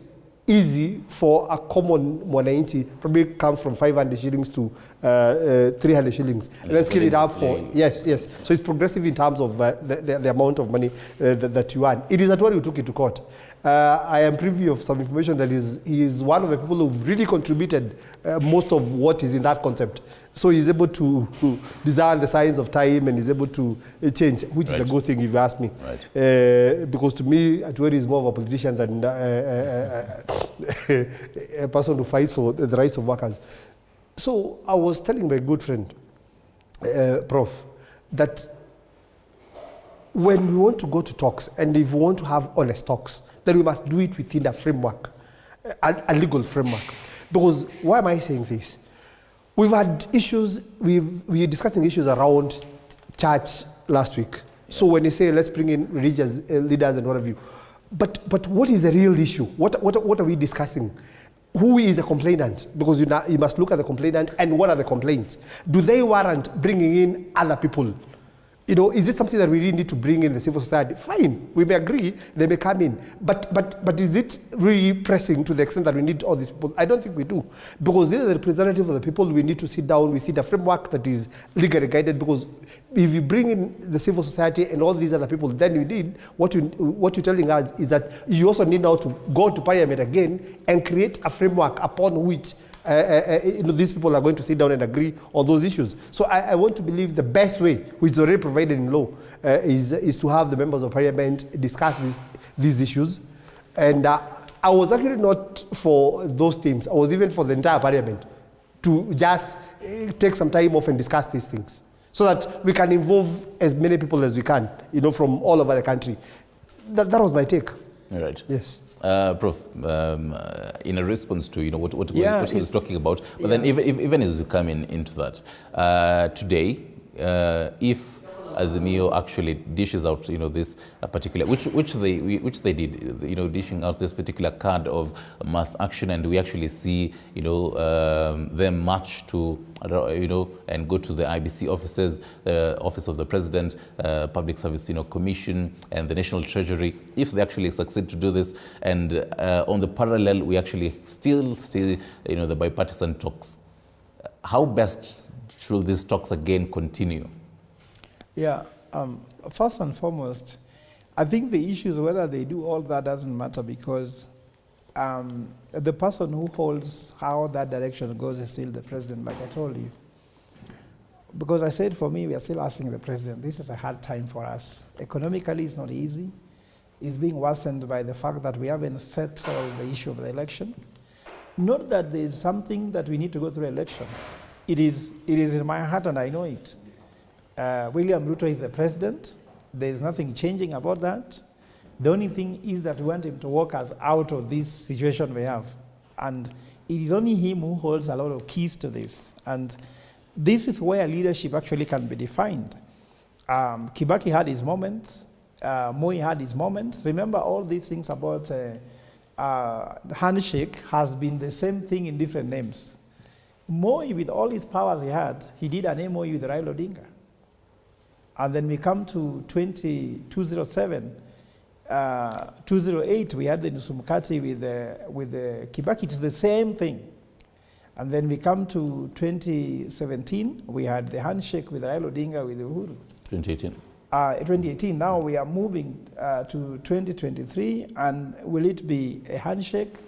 easy for a common mwananchi, probably come from 500 shillings to 300 shillings, and then scale it up for, yes. So it's progressive in terms of the amount of money that you earn. It is Atwoli who took it to court. I am privy of some information that he is one of the people who really contributed most of what is in that concept. So he's able to discern the signs of time and is able to change, which is a good thing if you ask me. Because to me, Atwoli is more of a politician than a person who fights for the rights of workers. So I was telling my good friend Prof, that when we want to go to talks, and if we want to have honest talks, then we must do it within a framework, a legal framework. Because why am I saying this? We've had issues, we were discussing issues around church last week. So when you say let's bring in religious leaders and what have you, but what is the real issue? What are we discussing? Who is the complainant? Because you must look at the complainant and what are the complaints. Do they warrant bringing in other people? You know, is this something that we really need to bring in the civil society? Fine, we may agree, they may come in. But is it really pressing to the extent that we need all these people? I don't think we do. Because these are the representatives of the people. We need to sit down within a framework that is legally guided. Because if you bring in the civil society and all these other people, then you need, what you're telling us is that you also need now to go to parliament again and create a framework upon which these people are going to sit down and agree on those issues. So I want to believe the best way, which is already provided in law, is to have the members of parliament discuss these issues. And I was actually not for those teams. I was even for the entire parliament to just take some time off and discuss these things so that we can involve as many people as we can, from all over the country. That was my take. All right. Yes. Prof, in a response to what he was talking about, but then even as you come into that, today, if Azimio actually dishes out this particular, which they did, dishing out this particular card of mass action, and we actually see them march to and go to the IBC offices, the Office of the President, Public Service Commission, and the National Treasury. If they actually succeed to do this, and on the parallel, we actually still see the bipartisan talks. How best should these talks again continue? Yeah, first and foremost, I think the issue is whether they do all that doesn't matter, because the person who holds how that direction goes is still the president, like I told you. Because I said, for me, we are still asking the president. This is a hard time for us. Economically, it's not easy. It's being worsened by the fact that we haven't settled the issue of the election. Not that there is something that we need to go through election. It is in my heart, and I know it. William Ruto is the president. There is nothing changing about that. The only thing is that we want him to walk us out of this situation we have. And it is only him who holds a lot of keys to this. And this is where leadership actually can be defined. Kibaki had his moments. Moi had his moments. Remember, all these things about handshake has been the same thing in different names. Moi, with all his powers he had, he did an MOU with Raila Odinga. And then we come to 2007, 2008, we had the Nusumkati with the Kibaki. It's the same thing. And then we come to 2017, we had the handshake with Raila Odinga with Uhuru. 2018. 2018. Now we are moving to 2023, and will it be a handshake?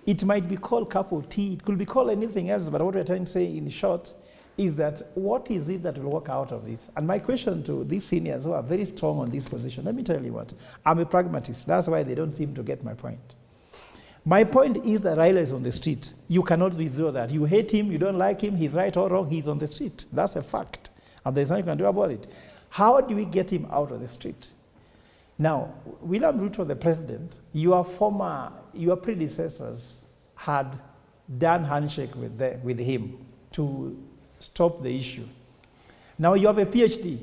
It might be called cup of tea. It could be called anything else, but what we're trying to say in short is that what is it that will work out of this? And my question to these seniors who are very strong on this position, let me tell you what, I'm a pragmatist. That's why they don't seem to get my point. My point is that Raila is on the street. You cannot withdraw that. You hate him, you don't like him, he's right or wrong, he's on the street. That's a fact. And there's nothing you can do about it. How do we get him out of the street? Now, William Ruto, the president, your predecessors had done handshake with him to stop the issue. Now you have a PhD.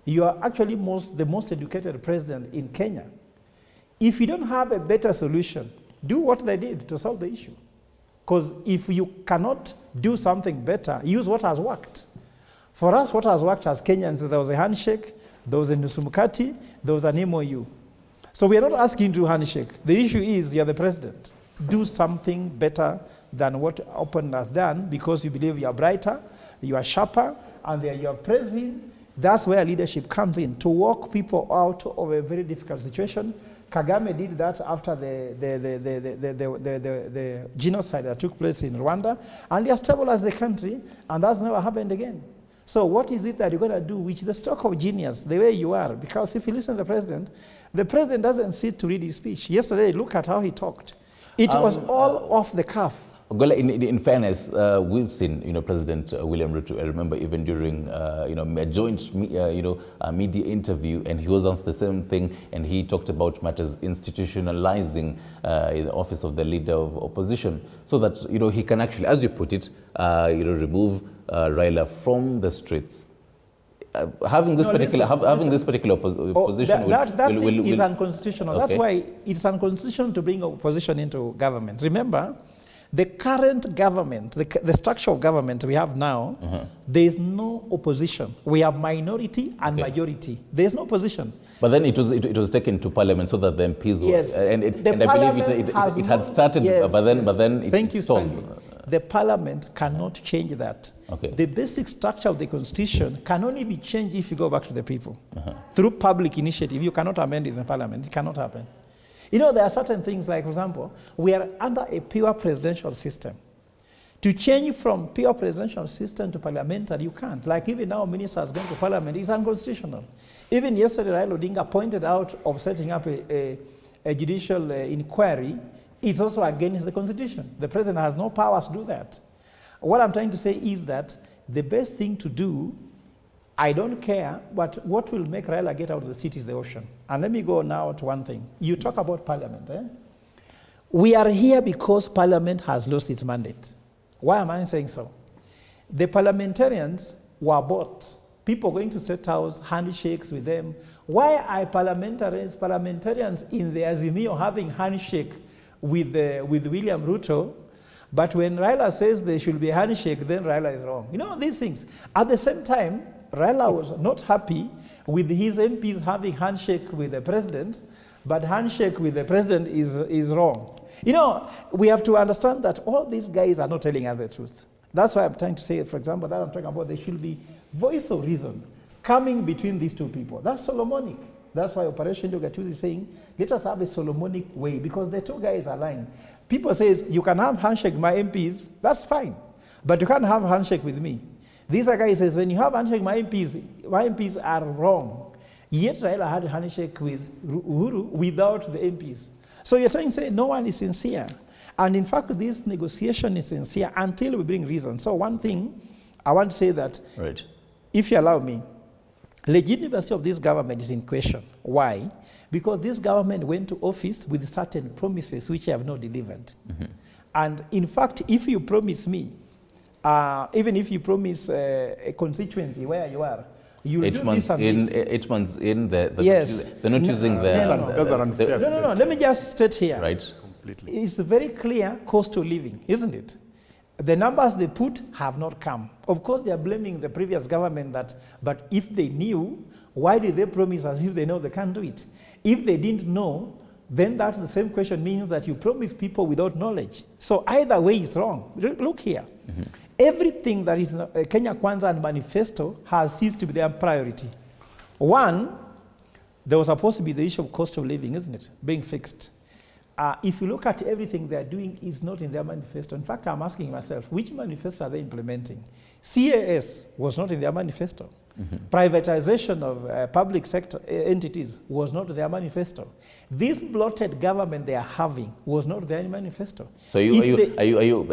You are actually the most educated president in Kenya. If you don't have a better solution, do what they did to solve the issue. Because if you cannot do something better, use what has worked. For us, what has worked as Kenyans, there was a handshake, there was a Nusumkati, there was an MOU. So we are not asking to handshake. The issue is you're the president. Do something better than what Open has done, because you believe you are brighter, you are sharper, and you are praising. That's where leadership comes in, to walk people out of a very difficult situation. Kagame did that after the genocide that took place in Rwanda, and he has stabilized the country, and that's never happened again. So what is it that you're going to do, which is the stroke of genius, the way you are? Because if you listen to the president doesn't sit to read his speech. Yesterday, look at how he talked. It was all off the cuff. Well, in fairness, we've seen, President William Ruto. I remember even during, a joint, media interview, and he was asked the same thing, and he talked about matters institutionalizing the office of the leader of opposition, so that he can actually, as you put it, remove Raila from the streets. Having this particular opposition that is unconstitutional. Okay. That's why it's unconstitutional to bring opposition into government. Remember, the current government, the structure of government we have now, there is no opposition. We have minority and majority. There is no opposition. But then it was taken to parliament so that the MPs were, and I believe it had started, but then it stalled. The parliament cannot change that. Okay. The basic structure of the constitution can only be changed if you go back to the people. Through public initiative. You cannot amend it in parliament. It cannot happen. There are certain things, like, for example, we are under a pure presidential system. To change from pure presidential system to parliamentary, you can't. Like, even now, ministers going to parliament is unconstitutional. Even yesterday, Raila Odinga pointed out of setting up a judicial inquiry. It's also against the constitution. The president has no powers to do that. What I'm trying to say is that the best thing to do, I don't care, but what will make Raila get out of the city is the ocean. And let me go now to one thing. You talk about parliament. We are here because parliament has lost its mandate. Why am I saying so? The parliamentarians were bought. People going to State House, handshakes with them. Why are parliamentarians in the Azimio having handshake with William Ruto, but when Raila says there should be a handshake, then Raila is wrong. These things. At the same time, Raila was not happy with his MPs having handshake with the president, but handshake with the president is wrong. We have to understand that all these guys are not telling us the truth. That's why I'm trying to say, for example, that I'm talking about, there should be voice of reason coming between these two people. That's Solomonic. That's why Operation Yogatuzi is saying, let us have a Solomonic way, because the two guys are lying. People say, you can have handshake with my MPs, that's fine, but you can't have handshake with me. These are guys says, when you have handshake with my MPs are wrong. Yet Raila had a handshake with Uhuru without the MPs. So you're trying to say no one is sincere. And in fact, this negotiation is sincere until we bring reason. So one thing, I want to say that, if you allow me, legitimacy of this government is in question. Why? Because this government went to office with certain promises which have not delivered. And in fact, if you promise me, even if you promise a constituency where you are, you will do this and this. 8 months in, they're not using No, let me just state here. Right. Completely. It's very clear cost of living, isn't it? The numbers they put have not come. Of course, they are blaming the previous government but if they knew, why did they promise as if they know they can't do it? If they didn't know, then that's the same question, means that you promise people without knowledge. So either way is wrong. Look here. Everything that is Kenya Kwanza and Manifesto has ceased to be their priority. One, there was supposed to be the issue of cost of living, isn't it? Being fixed. If you look at everything they're doing, is not in their manifesto. In fact, I'm asking myself, which manifesto are they implementing? CAS was not in their manifesto. Privatization of public sector entities was not their manifesto. This blotted government they are having was not their manifesto. So are you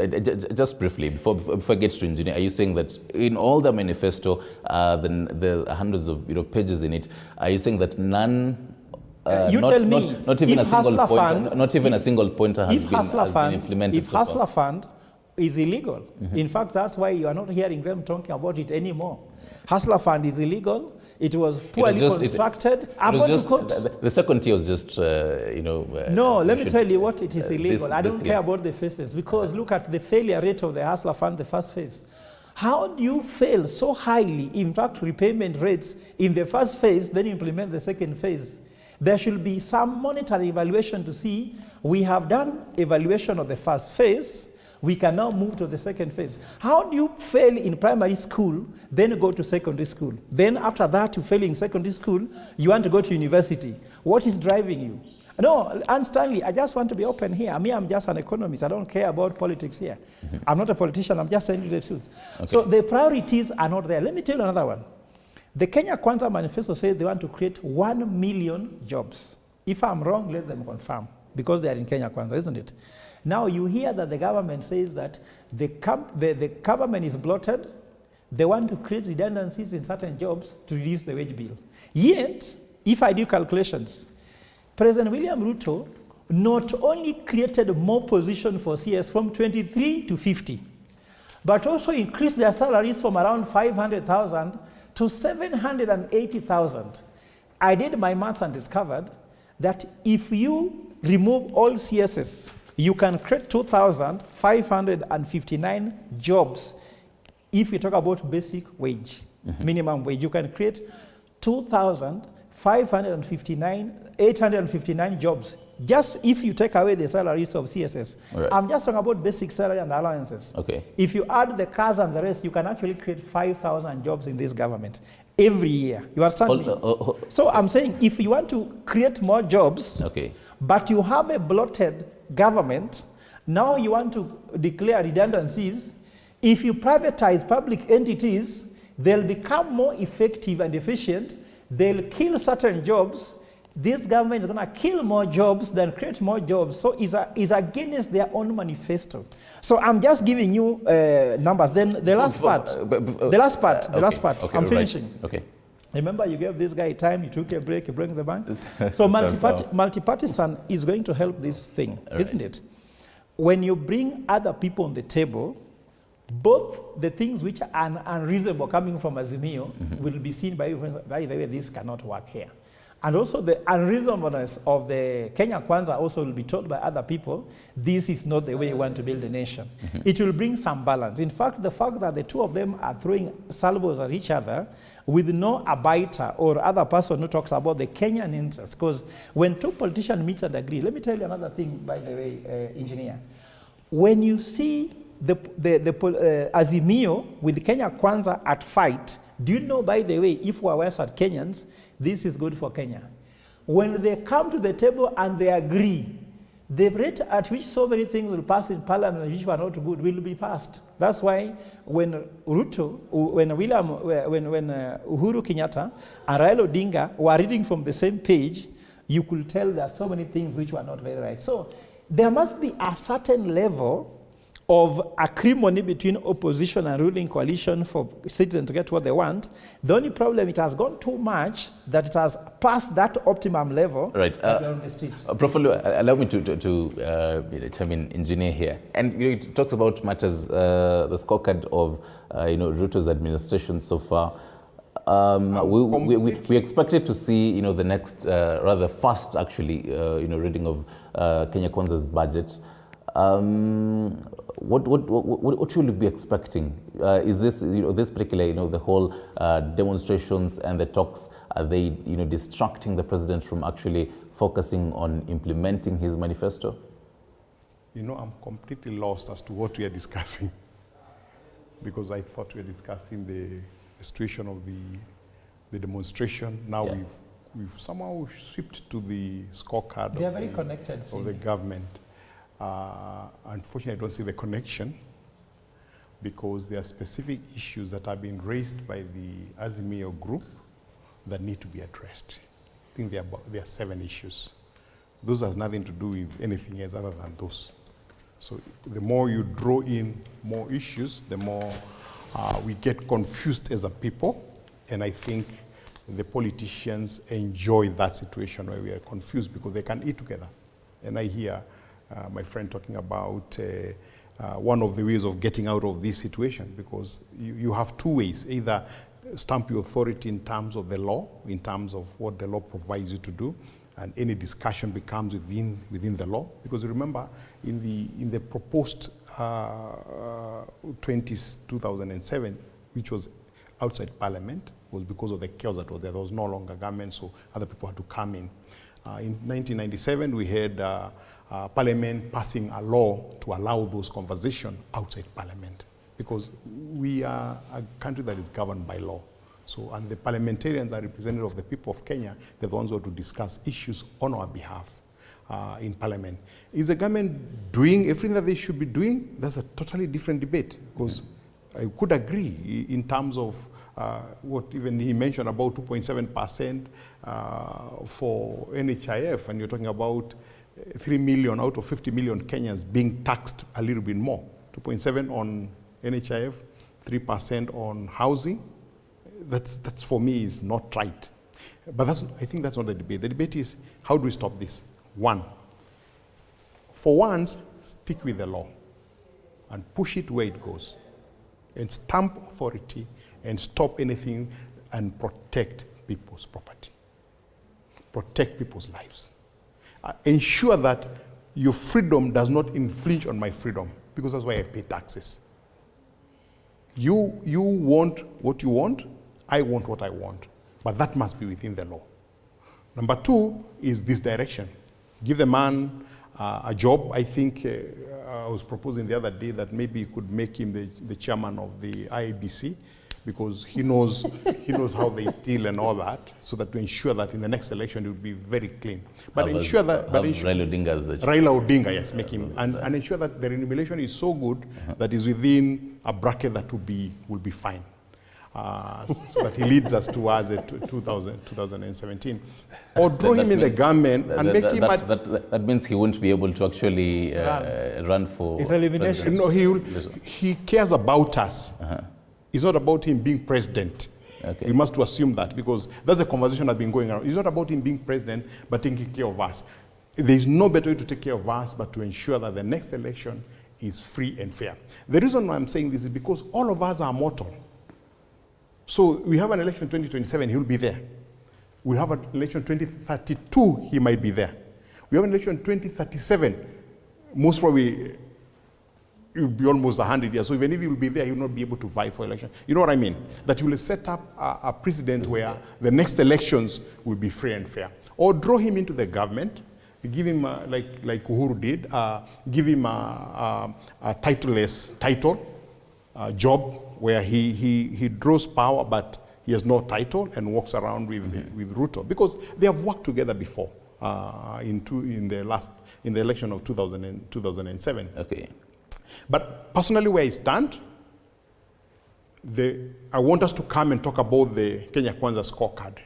just briefly, before I get to engineer, are you saying that in all the manifesto, the hundreds of pages in it, are you saying that none not even a single pointer has been implemented? If Hustler Fund is illegal, in fact, that's why you are not hearing them talking about it anymore. Hustler Fund is illegal. It was poorly constructed. The second tier was just, No, let me tell you what it is illegal. I don't care about the phases, because look at the failure rate of the Hustler Fund, the first phase. How do you fail so highly, in fact, repayment rates in the first phase, then you implement the second phase? There should be some monetary evaluation to see, we have done evaluation of the first phase, we can now move to the second phase. How do you fail in primary school, then go to secondary school? Then after that, you fail in secondary school, you want to go to university. What is driving you? No, and Stanley, I just want to be open here. I'm just an economist. I don't care about politics here. I'm not a politician. I'm just saying you the truth. Okay. So the priorities are not there. Let me tell you another one. The Kenya Kwanza Manifesto says they want to create 1 million jobs. If I'm wrong, let them confirm, because they are in Kenya Kwanza, isn't it? Now you hear that the government says that the government is bloated. They want to create redundancies in certain jobs to reduce the wage bill. Yet, if I do calculations, President William Ruto not only created more positions for CS from 23 to 50, but also increased their salaries from around 500,000 to 780,000. I did my maths and discovered that if you remove all CSs, you can create 2,559 jobs. If you talk about basic wage, minimum wage, you can create 859 jobs. Just if you take away the salaries of CSS. Right. I'm just talking about basic salary and allowances. Okay. If you add the cars and the rest, you can actually create 5,000 jobs in this government every year. You understand me? So I'm saying if you want to create more jobs, but you have a bloated government, now you want to declare redundancies. If you privatize public entities, they'll become more effective and efficient. They'll kill certain jobs. This government is going to kill more jobs than create more jobs. So it's against their own manifesto. So I'm just giving you numbers. Then the last part, I'm finishing. Right. Okay. Remember, you gave this guy time, you took a break, you bring the bank. So multipartisan is going to help this thing, isn't it? When you bring other people on the table, both the things which are unreasonable coming from Azimio will be seen by the way, this cannot work here. And also the unreasonableness of the Kenya Kwanza also will be told by other people, this is not the way you want to build a nation. It will bring some balance. In fact, the fact that the two of them are throwing salvos at each other with no abiter or other person who talks about the Kenyan interest, because when two politicians meet and agree, let me tell you another thing, by the way, engineer. When you see the Azimio with Kenya Kwanza at fight, do you know, by the way, if we are Western Kenyans, this is good for Kenya. When they come to the table and they agree, the rate at which so many things will pass in parliament which were not good will be passed. That's why when Ruto, when Uhuru Kenyatta and Raila Odinga were reading from the same page, you could tell there are so many things which were not very right. So there must be a certain level of acrimony between opposition and ruling coalition for citizens to get what they want. The only problem, it has gone too much that it has passed that optimum level. Right. On the streets. Prof, allow me to determine engineer here. And it talks about matters, the scorecard of Ruto's administration so far. We expected to see the next rather fast actually reading of Kenya Kwanza's budget. What should we be expecting? Is this this particular the whole demonstrations and the talks, are they distracting the president from actually focusing on implementing his manifesto? I'm completely lost as to what we are discussing, because I thought we were discussing the situation of the demonstration. Now we've somehow shifted to the scorecard they are very connected, of the government. Unfortunately, I don't see the connection, because there are specific issues that have been raised by the Azimio group that need to be addressed. I think there are 7 issues. Those has nothing to do with anything else other than those. So the more you draw in more issues, the more we get confused as a people, and I think the politicians enjoy that situation where we are confused because they can eat together. And I hear my friend talking about one of the ways of getting out of this situation, because you have 2 ways: either stamp your authority in terms of the law, in terms of what the law provides you to do, and any discussion becomes within the law. Because remember, in the proposed 2007, which was outside Parliament, was because of the chaos that was there. There was no longer government, so other people had to come in. In 1997, we had Parliament passing a law to allow those conversations outside Parliament, because we are a country that is governed by law. So, and the parliamentarians are representative of the people of Kenya. They're the ones who are to discuss issues on our behalf in Parliament. Is the government doing everything that they should be doing? That's a totally different debate, because I could agree in terms of what even he mentioned about 2.7% for NHIF, and you're talking about 3 million out of 50 million Kenyans being taxed a little bit more. 2.7 on NHIF, 3% on housing. That's for me is not right. But I think that's not the debate. The debate is, how do we stop this? One, for once, stick with the law and push it where it goes, and stamp authority and stop anything and protect people's property, protect people's lives. Ensure that your freedom does not infringe on my freedom, because that's why I pay taxes. You want what you want, I want what I want, but that must be within the law. Number two is this direction. Give the man a job. I think I was proposing the other day that maybe you could make him the chairman of the IEBC, because he knows how they steal and all that, so that to ensure that in the next election it will be very clean. But ensure that Raila Odinga as the Raila Odinga, yes, make him and ensure that the remuneration is so good that is within a bracket that will be fine. So that he leads us towards 2017. Or draw him in the government and make him... That means he won't be able to actually run for... It's elimination. No, he cares about us. It's not about him being president. Okay. We must assume that, because that's a conversation that's been going around. It's not about him being president, but taking care of us. There is no better way to take care of us but to ensure that the next election is free and fair. The reason why I'm saying this is because all of us are mortal. So we have an election in 2027, he'll be there. We have an election 2032, he might be there. We have an election 2037, most probably it will be almost 100 years. So even if he will be there, he will not be able to vie for election. You know what I mean? That you will set up a precedent where the next elections will be free and fair. Or draw him into the government, give him, like Uhuru did, give him a titleless job, where he draws power, but he has no title and walks around with Ruto, because they have worked together before in the election of 2007. Okay. But personally, where I stand, I want us to come and talk about the Kenya Kwanza scorecard,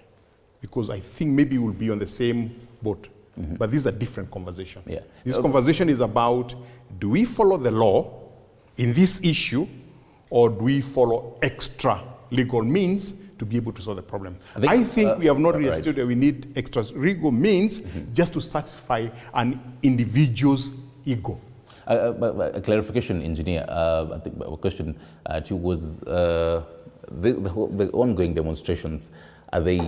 because I think maybe we'll be on the same boat. But this is a different conversation. Yeah. This conversation is about, do we follow the law in this issue, or do we follow extra legal means to be able to solve the problem? I think we have not reached that we need extra legal means just to satisfy an individual's ego. A clarification, engineer. I think a question to you was the ongoing demonstrations. Are they,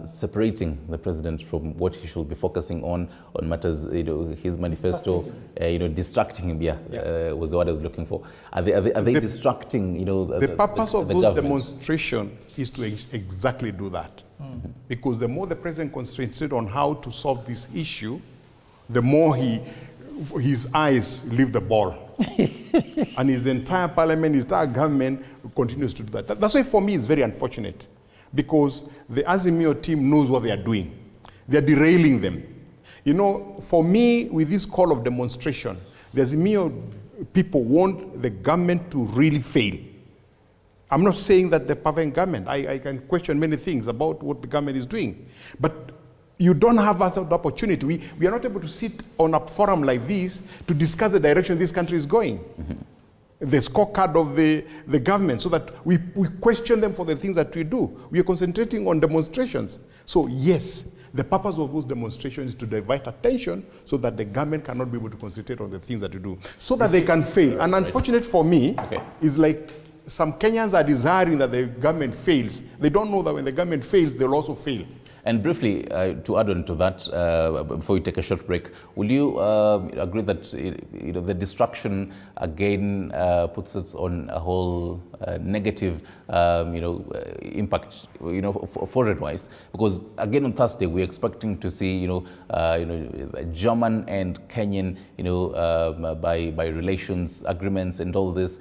separating the president from what he should be focusing on matters, his manifesto, distracting him, was the word I was looking for. Are they distracting, the purpose of those demonstration is to exactly do that. Because the more the president concentrates on how to solve this issue, the more his eyes leave the ball. And his entire parliament, his entire government continues to do that. That's why for me it's very unfortunate. Because the Azimio team knows what they are doing. They are derailing them. For me, with this call of demonstration, the Azimio people want the government to really fail. I'm not saying that the perfect government. I can question many things about what the government is doing. But you don't have other opportunity. We are not able to sit on a forum like this to discuss the direction this country is going. The scorecard of the government, so that we question them for the things that we do. We are concentrating on demonstrations. So yes, the purpose of those demonstrations is to divert attention so that the government cannot be able to concentrate on the things that we do, so that they can fail. And unfortunate for me is like some Kenyans are desiring that the government fails. They don't know that when the government fails, they'll also fail. And briefly, to add on to that, before we take a short break, will you agree that the distraction again puts us on a whole negative impact, foreign-wise? Because again on Thursday we're expecting to see German and Kenyan by relations agreements and all this.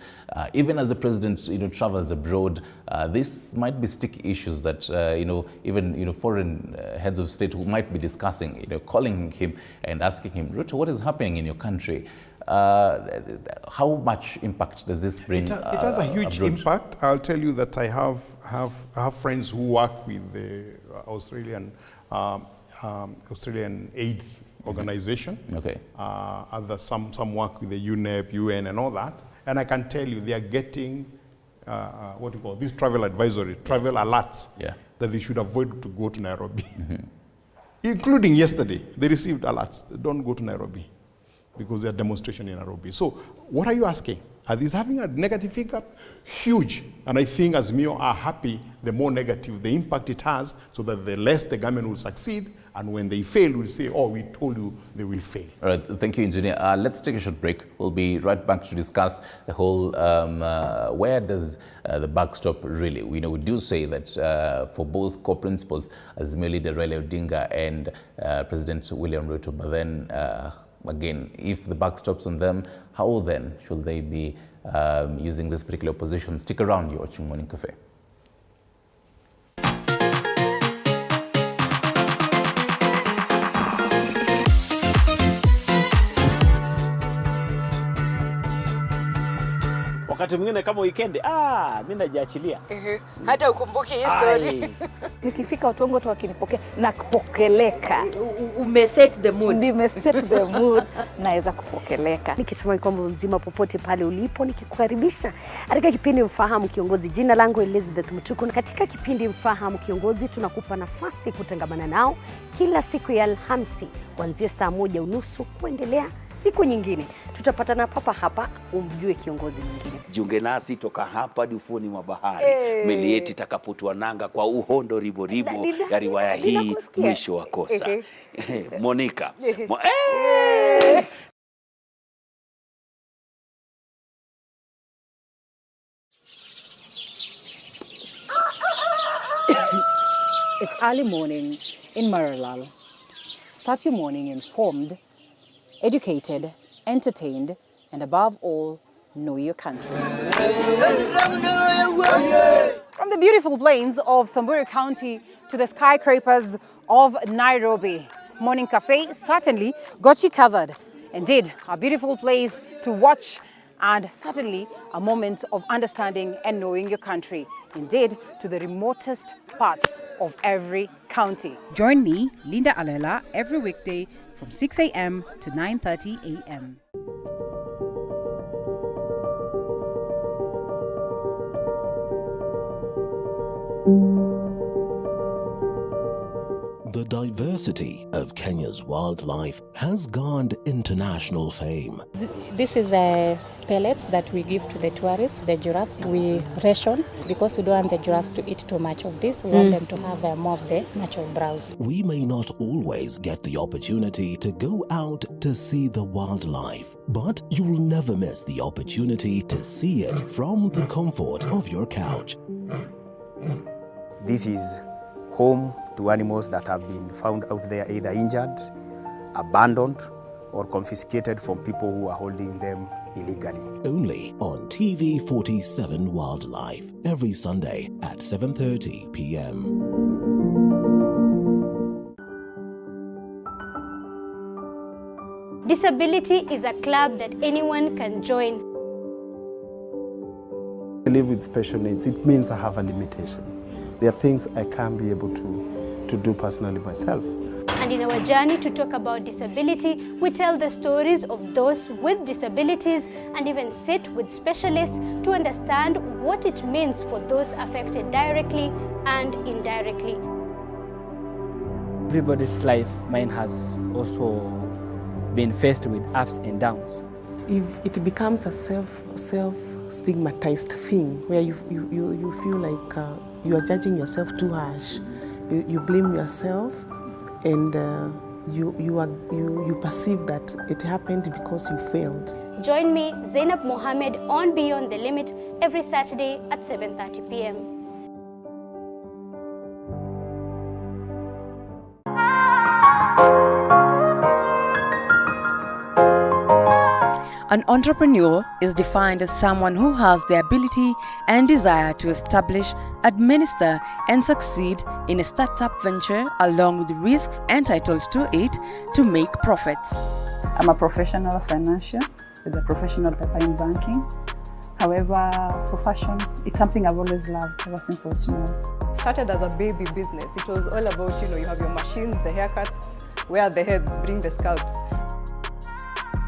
Even as the president travels abroad, this might be sticky issues that even foreign heads of state who might be discussing, calling him and asking him, Ruto, what is happening in your country? How much impact does this bring? It has a huge abroad? impact. I'll tell you that I have friends who work with the Australian aid organization. Okay. Some work with the UNEP, UN, and all that. And I can tell you, they are getting what you call this travel advisory, travel alerts that they should avoid to go to Nairobi. Including yesterday, they received alerts. Don't go to Nairobi because there's a demonstration in Nairobi. So what are you asking? Are these having a negative impact? Huge. And I think as Mio are happy, the more negative the impact it has, so that the less the government will succeed. And when they fail, we'll say, oh, we told you they will fail. All right, thank you, Engineer. Let's take a short break. We'll be right back to discuss the whole, where does the buck stop really? We do say that for both core principles, as leader Raila Odinga and President William Ruto, but then again, if the buck stops on them, how then should they be using this particular position? Stick around, you're watching Morning Cafe. Wakati mwingine kama weekend, mimi najiachilia. Hata ukumbuki history. Nikifika watu wangu watu wakinipokea na kupokeleka. Umeset the mood. Nimeset the mood. Naweza kupokeleka. Nikitumai kwamba mzima popote pale ulipo, nikikukaribisha katika kipindi Mfahamu Kiongozi. Jina langu Elizabeth Mutuku. Katika kipindi Mfahamu Kiongozi tunakupa nafasi kutangamana nao kila siku ya Alhamisi kuanzia saa 1:30 kuendelea. Siku nyingine tutapatana papa hapa umjue kiongozi mwingine. Jiunge nasi toka hapa hadi ufuoni mwa bahari. Meli yetu itakapotua nanga kwa uhondo ribo ya riwaya hii mwisho wa kosa. Monica. It's early morning in Maralal. Start your morning informed, educated, entertained, and above all, know your country. From the beautiful plains of Samburu County to the skyscrapers of Nairobi, Morning Cafe certainly got you covered. Indeed, a beautiful place to watch and certainly a moment of understanding and knowing your country. Indeed, to the remotest parts of every county. Join me, Linda Alela, every weekday from 6 a.m. to 9:30 a.m. The diversity of Kenya's wildlife has garnered international fame. This is pellets that we give to the tourists, the giraffes. We ration because we don't want the giraffes to eat too much of this. We want them to have more of the natural browse. We may not always get the opportunity to go out to see the wildlife, but you'll never miss the opportunity to see it from the comfort of your couch. This is home to animals that have been found out there either injured, abandoned, or confiscated from people who are holding them illegally. Only on TV47 Wildlife, every Sunday at 7:30 p.m. Disability is a club that anyone can join. I live with special needs. It means I have a limitation. There are things I can't be able to do personally myself. And in our journey to talk about disability, we tell the stories of those with disabilities and even sit with specialists to understand what it means for those affected directly and indirectly. Everybody's life, mine has also been faced with ups and downs. If it becomes a self-stigmatized thing where you feel like you are judging yourself too harsh, you blame yourself, and you perceive that it happened because you failed. Join me, Zainab Mohammed, on Beyond the Limit every Saturday at 7:30 p.m. An entrepreneur is defined as someone who has the ability and desire to establish, administer, and succeed in a startup venture along with the risks entitled to it to make profits. I'm a professional financial with a professional paper in banking. However, for fashion, it's something I've always loved ever since I was small. Started as a baby business. It was all about, you have your machines, the haircuts, wear the heads, bring the scalps.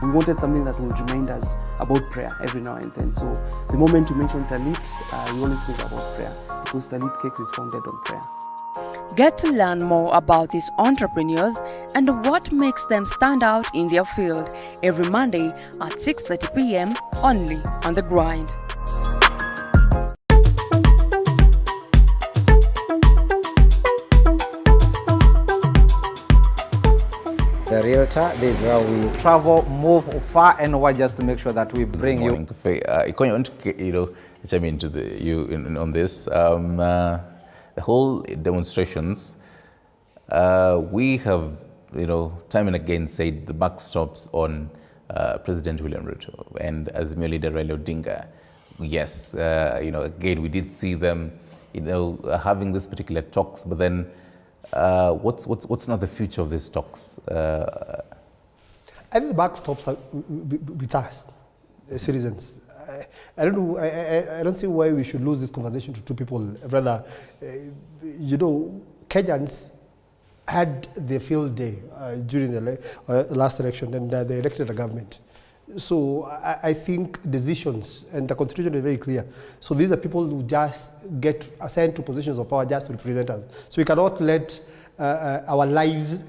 We wanted something that would remind us about prayer every now and then. So the moment you mention Talit, we always think about prayer because Talit Cakes is founded on prayer. Get to learn more about these entrepreneurs and what makes them stand out in their field every Monday at 6:30 p.m. only on The Grind. The Realtor, this is where we travel, move far and wide just to make sure that we bring you. Ikonya, I want to chime into on this. The whole demonstrations, we have, time and again said the buck stops on President William Ruto and Azimio leader Raila Odinga. Yes, again, we did see them, having this particular talks, but then what's now the future of these talks? I think the buck stops with us, the citizens. I don't know. I don't see why we should lose this conversation to two people. Rather, Kenyans had their field day during the last election, and they elected a government. So I think decisions and the constitution is very clear. So these are people who just get assigned to positions of power just to represent us. So we cannot let our lives,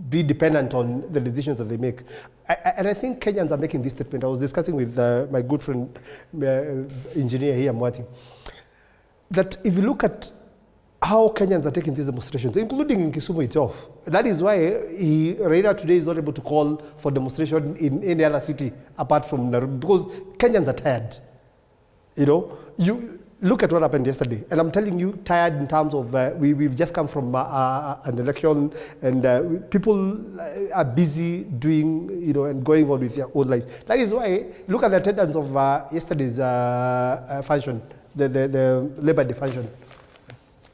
be dependent on the decisions that they make. And I think Kenyans are making this statement. I was discussing with my good friend, engineer here, Mwati, that if you look at how Kenyans are taking these demonstrations, including in Kisumu itself, that is why Raila today is not able to call for demonstration in any other city apart from Nairobi, because Kenyans are tired. You look at what happened yesterday, and I'm telling you, tired in terms of we've just come from an election, and people are busy doing, and going on with their own lives. That is why, look at the attendance of yesterday's function, the Labour Day function.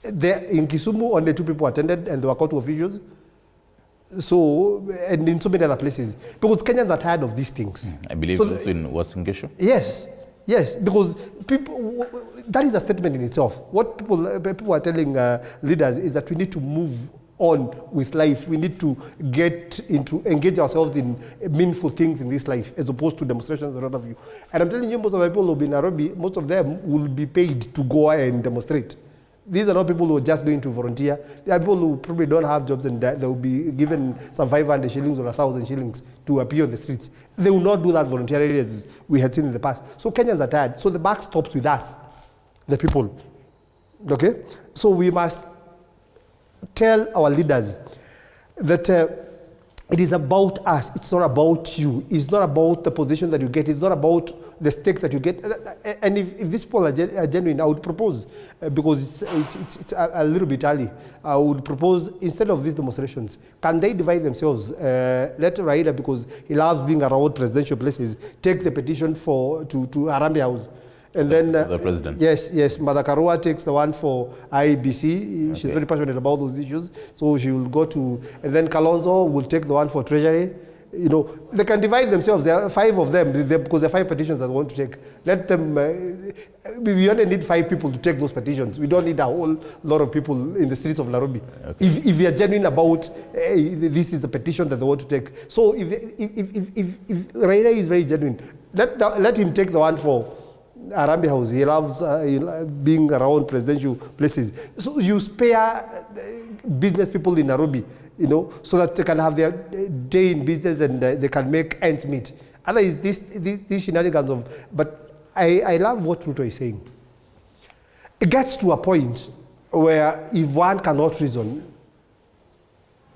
There, in Kisumu, only 2 people attended, and they were Cotu officials. So, and in so many other places, because Kenyans are tired of these things. I believe so also in Wasingishu. Yes, because people, that is a statement in itself. What people are telling leaders is that we need to move on with life. We need to engage ourselves in meaningful things in this life, as opposed to demonstrations, a lot of you. And I'm telling you, most of the people who will be in Nairobi, most of them will be paid to go and demonstrate. These are not people who are just going to volunteer. They are people who probably don't have jobs, and they will be given some 500 shillings or 1,000 shillings to appear on the streets. They will not do that voluntarily as we had seen in the past. So Kenyans are tired. So the buck stops with us, the people. Okay? So we must tell our leaders that it is about us. It's not about you. It's not about the position that you get. It's not about the stake that you get. And if these people are genuine, I would propose, because it's a little bit early, I would propose, instead of these demonstrations, can they divide themselves? Let Raila, because he loves being around presidential places, take the petition to Harambee House. And then, the president. Yes, Mother Karua takes the one for IEBC. Okay. She's very passionate about those issues. So she will go to, and then Kalonzo will take the one for Treasury. They can divide themselves. There are 5 of them, because there are 5 petitions that they want to take. Let them, we only need 5 people to take those petitions. We don't need a whole lot of people in the streets of Nairobi. Okay. If we are genuine about, this is a petition that they want to take. So if Raila is very genuine, let him take the one for Harambee House. He loves being around presidential places. So you spare business people in Nairobi, so that they can have their day in business and they can make ends meet. Otherwise, these shenanigans of, but I love what Ruto is saying. It gets to a point where if one cannot reason,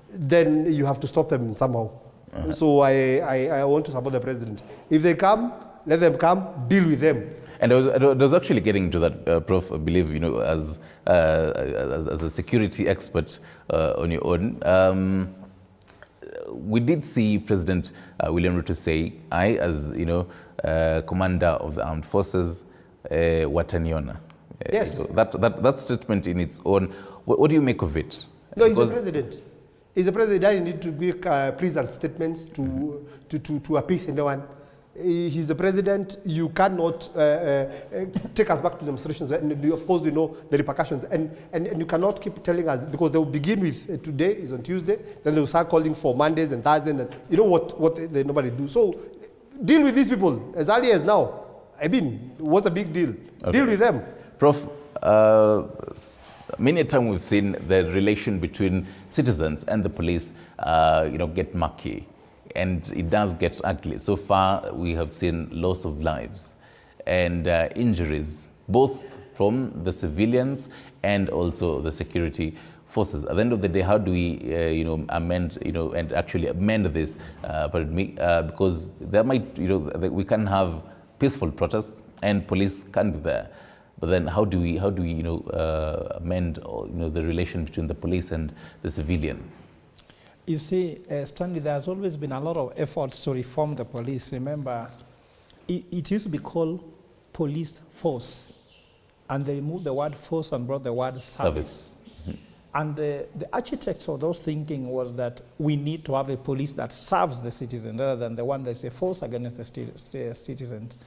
then you have to stop them somehow. Uh-huh. So I want to support the president. If they come, let them come, deal with them. And I was actually getting to that, Prof, I believe, as a security expert on your own. We did see President William Ruto say, I, as commander of the armed forces, wataniona. Yes. That statement in its own, what do you make of it? No, he's the president. Is the president doesn't need to give pleasant statements to appease anyone. He's the president. You cannot take us back to demonstrations, and of course we know the repercussions. And you cannot keep telling us, because they will begin with today is on Tuesday, then they will start calling for Mondays and Thursdays, and you know what they normally do. So deal with these people as early as now. I mean, what's a big deal? Okay. Deal with them. Prof, many a time we've seen the relation between citizens and the police, get murky, and it does get ugly. So far, we have seen loss of lives and injuries, both from the civilians and also the security forces. At the end of the day, how do we, amend, and actually amend this? Because there might, we can have peaceful protests and police can't be there. But then how do we amend the relation between the police and the civilian? You see, Stanley, there's always been a lot of efforts to reform the police. Remember, it used to be called police force, and they removed the word force and brought the word service. Mm-hmm. And the architects of those thinking was that we need to have a police that serves the citizen rather than the one that's a force against the citizens.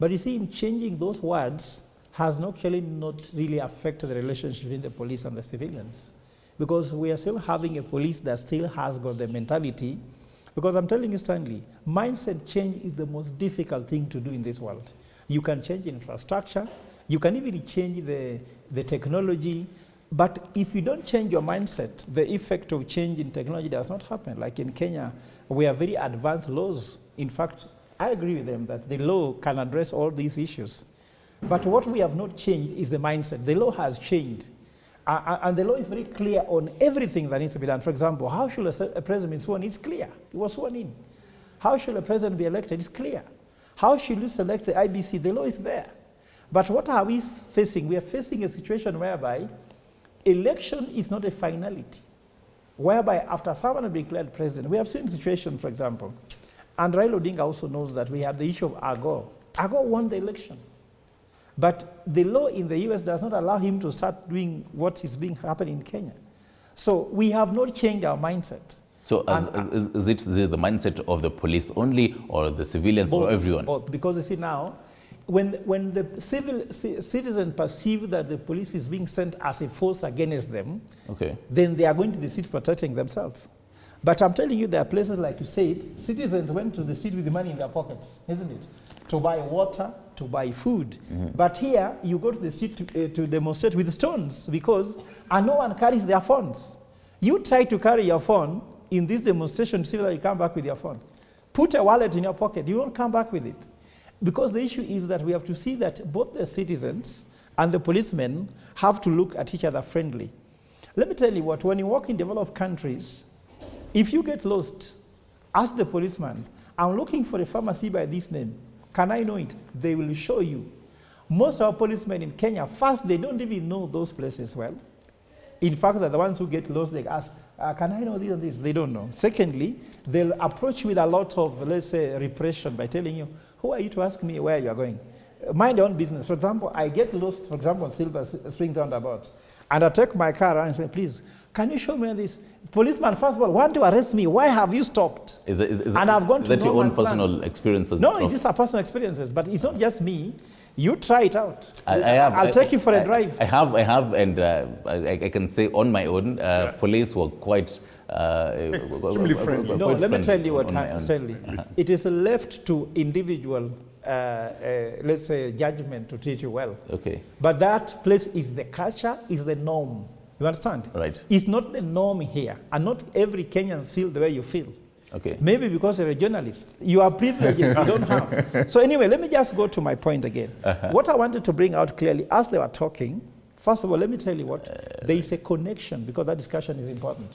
But you see, in changing those words has actually not really affected the relationship between the police and the civilians. Because we are still having a police that still has got the mentality. Because I'm telling you, Stanley, mindset change is the most difficult thing to do in this world. You can change infrastructure, you can even change the technology, but if you don't change your mindset, the effect of change in technology does not happen. Like in Kenya, we have very advanced laws. In fact, I agree with them that the law can address all these issues. But what we have not changed is the mindset. The law has changed. And the law is very clear on everything that needs to be done. For example, how should a president be sworn in? It's clear. He was sworn in. How should a president be elected? It's clear. How should we select the IBC? The law is there. But what are we facing? We are facing a situation whereby election is not a finality. Whereby after someone has been declared president, we have seen a situation, for example, and Raila Odinga also knows that we have the issue of Agor. Agor won the election. But the law in the US does not allow him to start doing what is happening in Kenya. So we have not changed our mindset. So is it the mindset of the police only, or the civilians, both, or everyone? Both, because you see now, when the citizen perceive that the police is being sent as a force against them, okay, then they are going to the street protecting themselves. But I'm telling you, there are places, like you said, citizens went to the street with the money in their pockets, isn't it? To buy water, to buy food. Mm-hmm. But here, you go to the street to demonstrate with stones, because no one carries their phones. You try to carry your phone in this demonstration to see whether you come back with your phone. Put a wallet in your pocket, you won't come back with it. Because the issue is that we have to see that both the citizens and the policemen have to look at each other friendly. Let me tell you what, when you walk in developed countries, if you get lost, ask the policeman, I'm looking for a pharmacy by this name. Can I know it? They will show you. Most of our policemen in Kenya, first, they don't even know those places well. In fact, they're the ones who get lost, they ask, can I know this and this? They don't know. Secondly, they'll approach you with a lot of, let's say, repression by telling you, who are you to ask me where you are going? Mind your own business. For example, I get lost, for example, on Silver Springs roundabout, and I take my car and say, please, can you show me this? Policeman, first of all, want to arrest me. Why have you stopped? And I've gone to that your own personal experiences? No, these are personal experiences, but it's not just me. You try it out. I have. I'll take you for a drive. I have, and I can say on my own, police were quite friendly. No, let me tell you what, Stanley. It is left to individual, let's say, judgment to treat you well. Okay. But that place is the culture, is the norm. You understand? Right. It's not the norm here, and not every Kenyan feel the way you feel. Okay. Maybe because you're a journalist. You are privileged, you don't have. So anyway, let me just go to my point again. What I wanted to bring out clearly as they were talking, first of all, let me tell you what, there is a connection, because that discussion is important.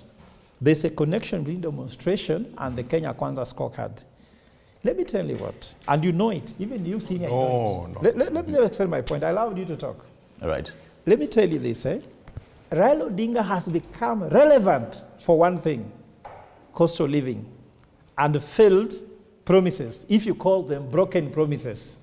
There's a connection between demonstration and the Kenya Kwanza scorecard. Let me tell you what, and you know it, even you senior, know it. Let me explain my point. I allowed you to talk. All right. Let me tell you this, Raila Odinga has become relevant for one thing, cost of living, and failed promises, if you call them broken promises.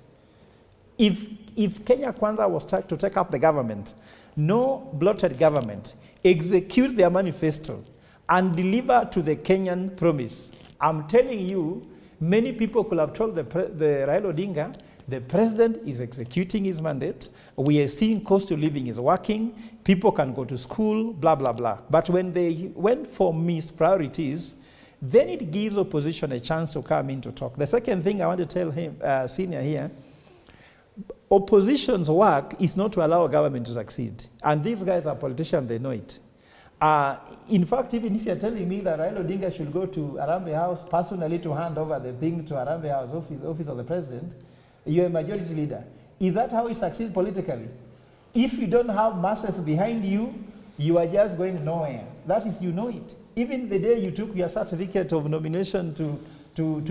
If Kenya Kwanza was to take up the government, no Blotted government execute their manifesto, and deliver to the Kenyan promise. I'm telling you, many people could have told the Raila Odinga, the president is executing his mandate. We are seeing cost of living is working. People can go to school, blah, blah, blah. But when they went for missed priorities, then it gives opposition a chance to come in to talk. The second thing I want to tell him, Senior here, opposition's work is not to allow government to succeed. And these guys are politicians, they know it. In fact, even if you're telling me that Raila Odinga should go to Harambee House personally to hand over the thing to Harambee House office of the president, you're a majority leader. Is that how you succeed politically? If you don't have masses behind you, you are just going nowhere. That is, you know it. Even the day you took your certificate of nomination to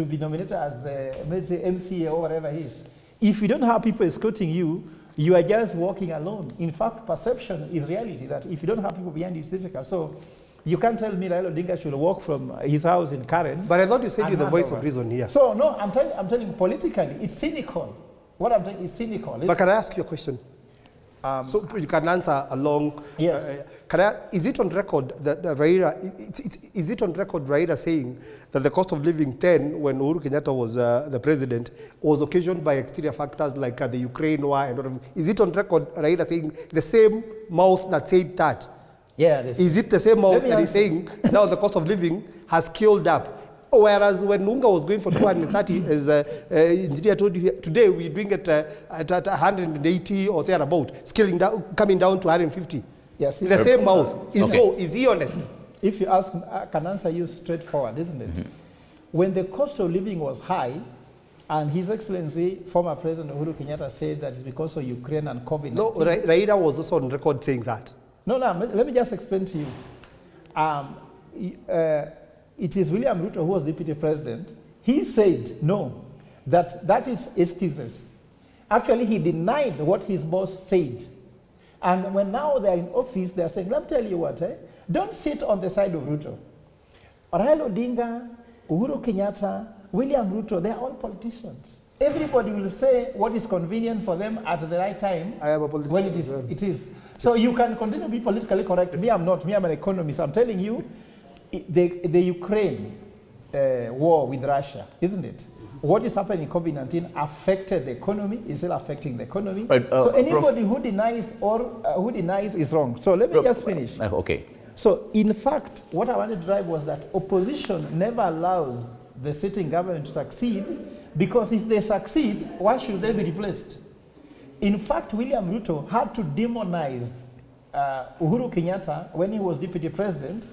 be nominated as the, let's say, MCA or whatever it is, if you don't have people escorting you, you are just walking alone. In fact, perception is reality, that if you don't have people behind you, it's difficult. So you can't tell me Raila Odinga should walk from his house in Karen. But I thought you said you're the voice of reason here. So no, I'm telling you, politically, it's cynical. What I'm saying is cynical. But can I ask you a question? So you can answer along. Yes. Is it on record that Raila, is it on record Raila saying that the cost of living then, when Uhuru Kenyatta was the president, was occasioned by exterior factors like the Ukraine war and whatever? Is it on record Raila saying the same mouth that said that? Yeah. Is it the same mouth that is saying now the cost of living has scaled up? Whereas when Unga was going for 230, as engineer told you here, today we're doing it at 180 or thereabout, scaling down, coming down to 150. Yes, the same mouth. So is he honest? If you ask, I can answer you straightforward, isn't it? Mm-hmm. When the cost of living was high, and His Excellency, former President Uhuru Kenyatta, said that it's because of Ukraine and COVID-19. No, Raila was also on record saying that. No, let me just explain to you. It is William Ruto who was deputy president. He said, no, that is excuses. Actually, he denied what his boss said. And when now they're in office, they're saying, let me tell you what, don't sit on the side of Ruto. Raila Odinga, Uhuru Kenyatta, William Ruto, they're all politicians. Everybody will say what is convenient for them at the right time. I am a politician. When it is. So you can continue to be politically correct. Me, I'm not. Me, I'm an economist. I'm telling you, the Ukraine war with Russia, isn't it? What is happening in COVID-19 affected the economy, is still affecting the economy. Right, so anybody who denies is wrong. So let me just finish. Okay. So in fact, what I wanted to drive was that opposition never allows the sitting government to succeed, because if they succeed, why should they be replaced? In fact, William Ruto had to demonize Uhuru Kenyatta when he was deputy president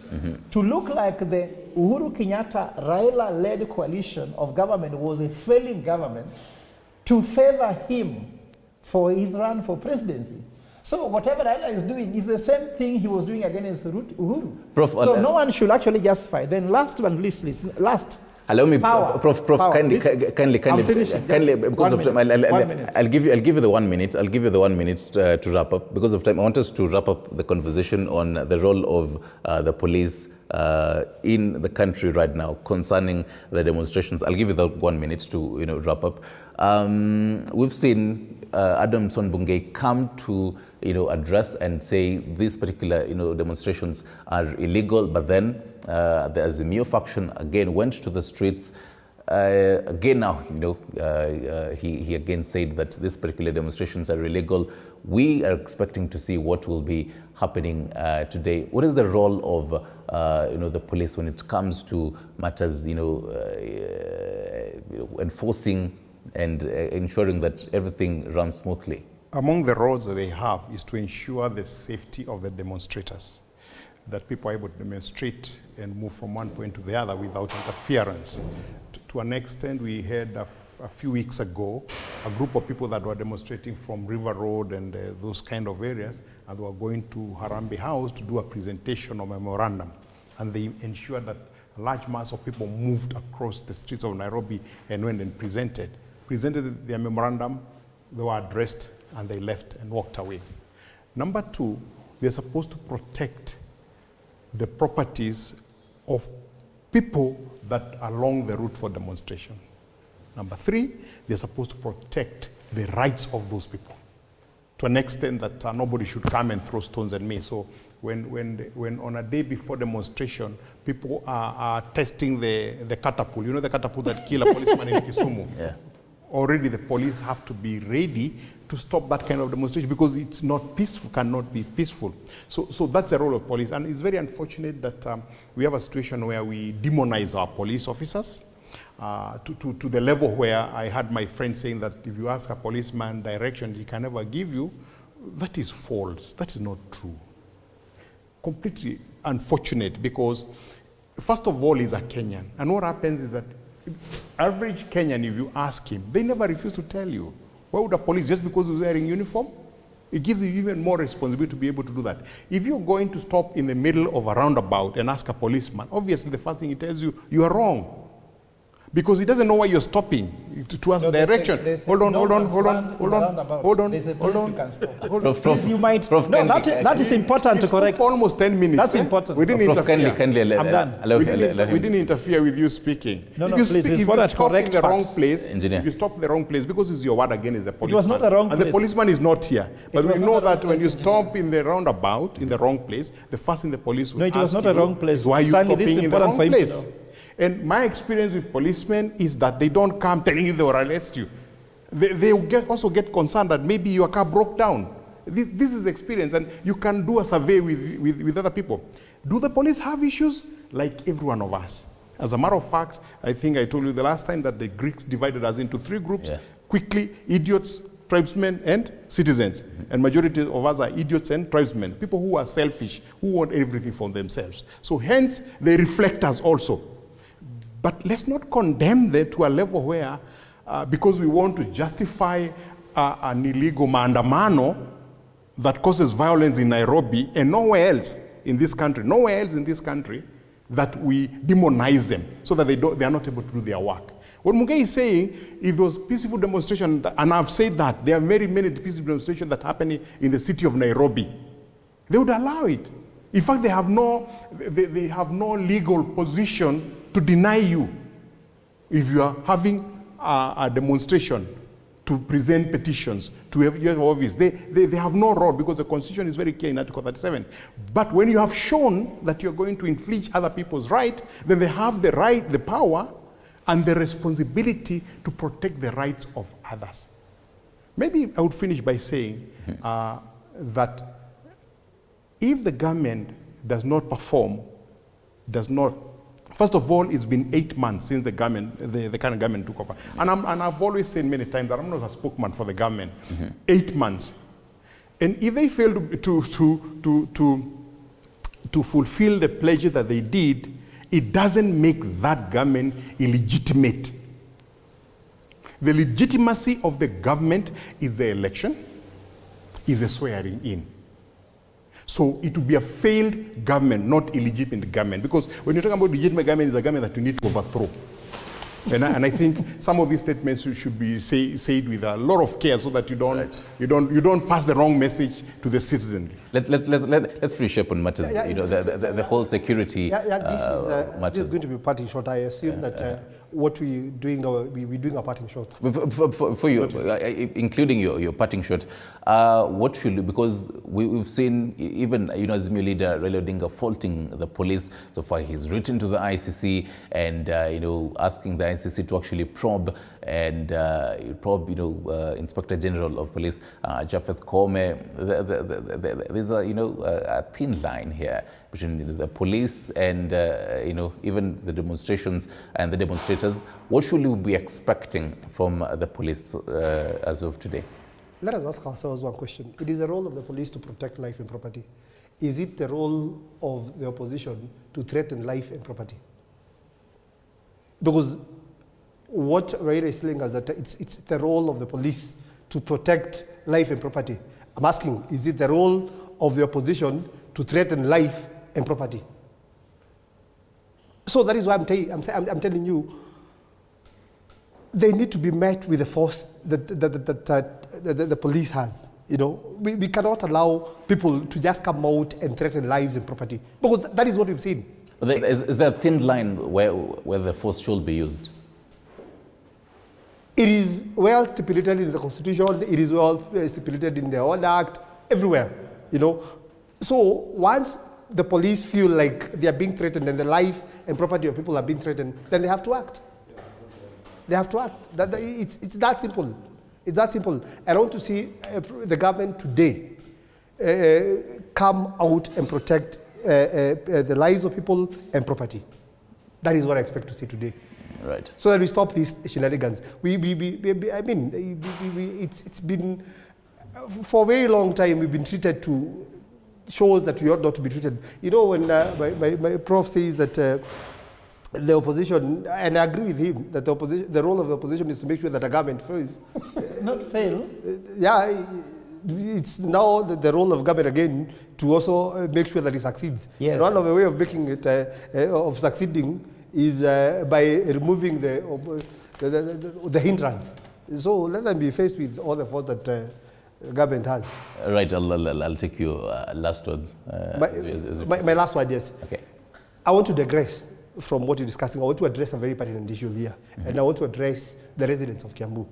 to look like the Uhuru Kenyatta Raila-led coalition of government was a failing government, to favor him for his run for presidency. So whatever Raila is doing is the same thing he was doing against Uhuru. Prof, so no one should actually justify. Then last one, last. Allow me, power. Prof, kindly, because of time, I'll give you the 1 minute. I'll give you the 1 minute to wrap up. Because of time, I want us to wrap up the conversation on the role of the police in the country right now concerning the demonstrations. I'll give you the 1 minute to wrap up. We've seen Adam Sonbungei come to address and say these particular demonstrations are illegal, but then the Azimio faction again went to the streets. Again now, he again said that these particular demonstrations are illegal. We are expecting to see what will be happening today. What is the role of the police when it comes to matters, enforcing and ensuring that everything runs smoothly? Among the roles that they have is to ensure the safety of the demonstrators, that people are able to demonstrate and move from one point to the other without interference. To an extent, we had a few weeks ago a group of people that were demonstrating from River Road and those kind of areas, and they were going to Harambee House to do a presentation of a memorandum. And they ensured that a large mass of people moved across the streets of Nairobi and went and presented their memorandum. They were addressed and they left and walked away. Number two, they're supposed to protect the properties of people that are along the route for demonstration. Number three, they're supposed to protect the rights of those people. to an extent that nobody should come and throw stones at me. So when on a day before demonstration, people are testing the catapult, you know the catapult that kill a policeman in Kisumu? Yeah. Already the police have to be ready to stop that kind of demonstration because it's not peaceful, cannot be peaceful. So that's the role of police. And it's very unfortunate that we have a situation where we demonize our police officers to the level where I had my friend saying that if you ask a policeman direction, he can never give you. That is false. That is not true. Completely unfortunate because, first of all, he's a Kenyan. And what happens is that average Kenyan, if you ask him, they never refuse to tell you. Why would a police, just because he's wearing uniform? It gives you even more responsibility to be able to do that. If you're going to stop in the middle of a roundabout and ask a policeman, obviously the first thing he tells you, you are wrong. Because he doesn't know why you're stopping to ask direction. Hold on. Please, you might. That is important to correct. For almost 10 minutes. That's important. We didn't interfere. I'm done. We didn't interfere with you speaking. No, if you please, speak, it's if for you that stop correct in the wrong facts. place, Engineer. if you stop in the wrong place, because it's your word again is the policeman. It was not a wrong And place. the policeman is not here. But was we not know a wrong that when place, you stop in the roundabout, in the wrong place, the first thing the police will No, it was ask not a you wrong place. is why are you Stanley, this is stopping in the important wrong for him to place? know. And my experience with policemen is that they don't come telling you they will arrest you. They also get concerned that maybe your car broke down. This is experience, and you can do a survey with other people. Do the police have issues? Like every one of us. As a matter of fact, I think I told you the last time that the Greeks divided us into 3 groups. Quickly, idiots, tribesmen, and citizens. And majority of us are idiots and tribesmen, people who are selfish, who want everything for themselves. So hence, they reflect us also. But let's not condemn them to a level where, because we want to justify an illegal maandamano that causes violence in Nairobi and nowhere else in this country, that we demonize them so that they are not able to do their work. What Mugai is saying, if there was peaceful demonstration, and I've said that, there are very many peaceful demonstrations that happen in the city of Nairobi, they would allow it. In fact, they have no legal position to deny you if you are having a demonstration to present petitions to your office. They have no role because the Constitution is very clear in Article 37. But when you have shown that you're going to infringe other people's right, then they have the right, the power, and the responsibility to protect the rights of others. Maybe I would finish by saying that if the government does not perform, first of all, it's been 8 months since the current government took over. And I've always said many times that I'm not a spokesman for the government. 8 months. And if they fail to fulfill the pledges that they did, it doesn't make that government illegitimate. The legitimacy of the government is the election, is the swearing in. So it would be a failed government, not illegitimate government. Because when you're talking about legitimate government, it's a government that you need to overthrow. And I think some of these statements should be said with a lot of care so that you don't pass the wrong message to the citizen. Let's finish up on matters. The whole security matters. This is going to be parting shot. I assume that what we're doing now, we're doing a parting shot. For you, including your parting shot, what should you, because we've seen even Azimio leader Raila Odinga faulting the police. So far, he's written to the ICC and asking the ICC to actually probe Inspector General of Police Japheth Koome. There's a thin line here between the police and even the demonstrations and the demonstrators. What should we be expecting from the police as of today? Let us ask ourselves one question. It is the role of the police to protect life and property. Is it the role of the opposition to threaten life and property? Because what Raila is telling us that it's the role of the police to protect life and property. I'm asking, is it the role of the opposition to threaten life and property? So that is why I'm telling you, they need to be met with the force that the police has. We cannot allow people to just come out and threaten lives and property, because that is what we've seen. Is there a thin line where the force should be used? It is well stipulated in the Constitution, it is well stipulated in the Order Act, everywhere, you know. So once the police feel like they are being threatened and the life and property of people are being threatened, then they have to act. They have to act. It's that simple. It's that simple. I want to see the government today come out and protect the lives of people and property. That is what I expect to see today. Right. So that we stop these shenanigans. It's been, for a very long time, we've been treated to shows that we ought not to be treated. You know, when my prof says that the opposition, and I agree with him, that the role of the opposition is to make sure that the government fails. Not fail. Yeah, it's now the role of government again to also make sure that it succeeds. Yes. And one of the way of making it, of succeeding, is by removing the hindrance. So let them be faced with all the fault that government has. Right, I'll take your last words. My last word, yes. Okay. I want to digress from what you're discussing. I want to address a very pertinent issue here. And I want to address the residents of Kiambu.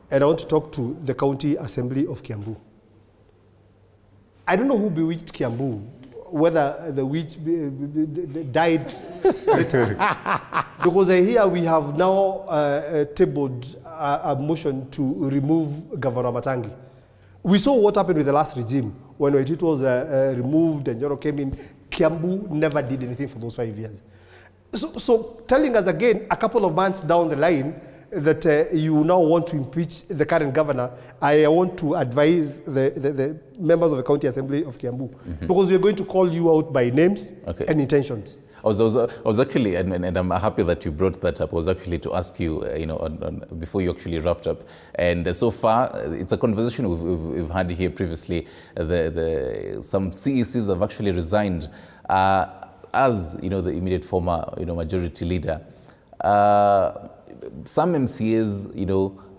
And I want to talk to the County Assembly of Kiambu. I don't know who bewitched Kiambu, whether the witch died. Because here we have now tabled a motion to remove Governor Matangi. We saw what happened with the last regime when it was removed and Yoro came in. Kiambu never did anything for those 5 years. So telling us again, a couple of months down the line, that you now want to impeach the current governor, I want to advise the members of the County Assembly of Kiambu, because we are going to call you out by names and intentions. I was actually, and I'm happy that you brought that up. I was actually to ask you, before you actually wrapped up. And so far, it's a conversation we've had here previously. Some CECs have actually resigned as the immediate former majority leader. Some MCAs,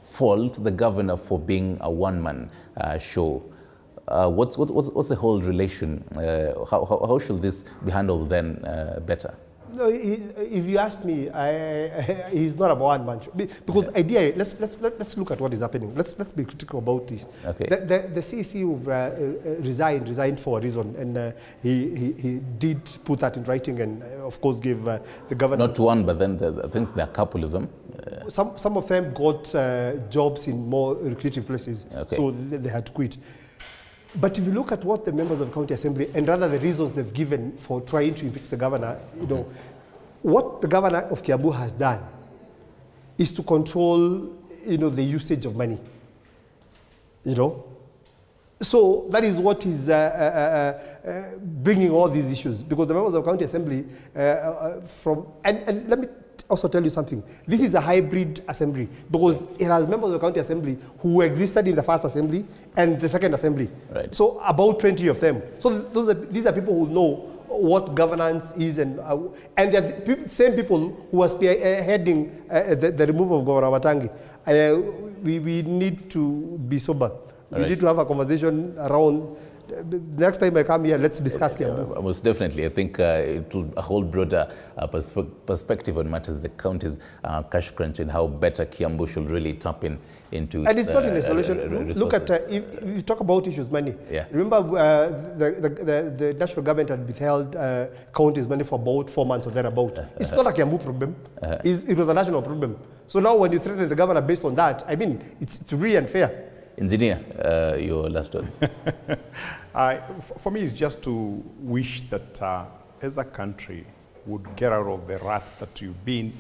fault the governor for being a one-man show. What's the whole relation? How should this be handled then better? No, if you ask me, he's not a one-man show. Because ideally, let's look at what is happening. Let's be critical about this. Okay. The CEC who resigned for a reason, and he did put that in writing, and of course gave the governor. Not one, but then I think there are a couple of them. Some of them got jobs in more lucrative places, so they had to quit. But if you look at what the members of the County Assembly, and rather the reasons they've given for trying to impeach the governor, what the governor of Kiambu has done is to control, the usage of money. So that is what is bringing all these issues, because the members of the County Assembly and let me also tell you something. This is a hybrid assembly, because it has members of the County Assembly who existed in the first assembly and the second assembly. Right. So about 20 of them. So these are people who know what governance is, and they're the same people who are spearheading the removal of Governor Matangi. We need to be sober. We need to have a conversation around. Next time I come here, let's discuss Kiambu. Most definitely. I think it will hold broader perspective on matters the county's cash crunch and how better Kiambu should really tap into. And it's not in isolation. Look at, if you talk about issues, money. Yeah. Remember the national government had withheld counties' money for about 4 months or thereabout. It's not a Kiambu problem. It was a national problem. So now when you threaten the governor based on that, it's really unfair. Engineer, your last words. For me, it's just to wish that as a country would get out of the rut that you've been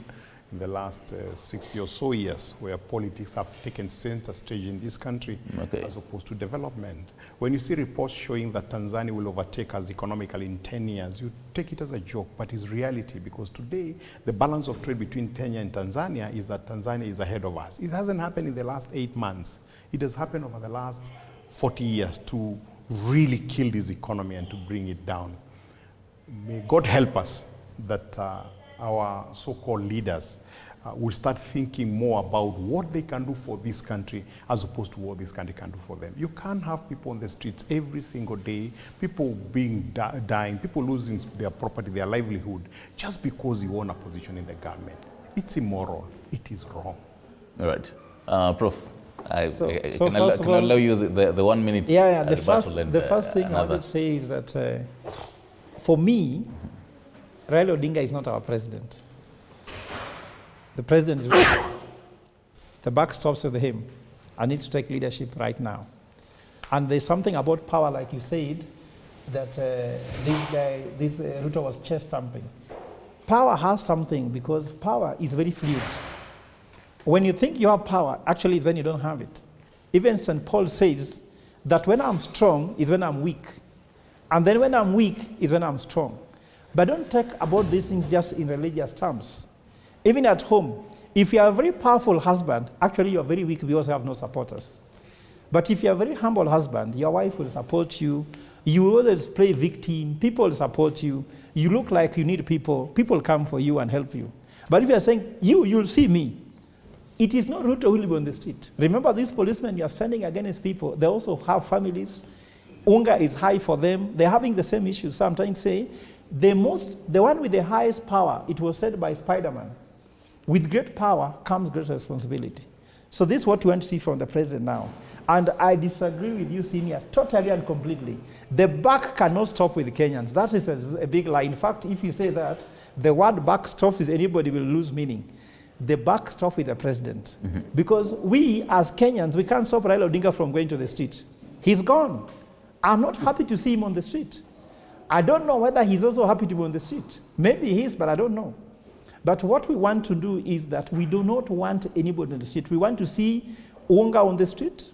in the last 60 or so years, where politics have taken center stage in this country as opposed to development. When you see reports showing that Tanzania will overtake us economically in 10 years, you take it as a joke, but it's reality, because today the balance of trade between Kenya and Tanzania is that Tanzania is ahead of us. It hasn't happened in the last 8 months. It has happened over the last 40 years to really kill this economy and to bring it down. May God help us that our so-called leaders will start thinking more about what they can do for this country as opposed to what this country can do for them. You can't have people on the streets every single day, people being dying, people losing their property, their livelihood, just because you own a position in the government. It's immoral. It is wrong. All right. Prof, I So can first of all- allow you the 1 minute Yeah, rebuttal and, the first thing I another. would say is that for me, Raila Odinga is not our president. The president is the buck stops with him and needs to take leadership right now. And there's something about power, like you said, that this Ruto was chest thumping. Power has something because power is very fluid. When you think you have power, actually it's when you don't have it. Even St. Paul says that when I'm strong is when I'm weak. And then when I'm weak is when I'm strong. But don't take about these things just in religious terms. Even at home, if you are a very powerful husband, actually you are very weak because you have no supporters. But if you are a very humble husband, your wife will support you. You will always play victim. People will support you. You look like you need people. People come for you and help you. But if you are saying, you'll see me, it is not Ruto who will be on the street. Remember, these policemen you are sending against people, they also have families. Hunger is high for them. They're having the same issues. So I'm trying to say, the one with the highest power, it was said by Spider-Man, with great power comes great responsibility. So this is what we want to see from the president now. And I disagree with you, Senior, totally and completely. The buck cannot stop with Kenyans. That is a big lie. In fact, if you say that, the word buck stop with anybody will lose meaning. The buck stop with the president. Because we, as Kenyans, we can't stop Raila Odinga from going to the street. He's gone. I'm not happy to see him on the street. I don't know whether he's also happy to be on the street. Maybe he is, but I don't know. But what we want to do is that we do not want anybody on the street. We want to see Unga on the street.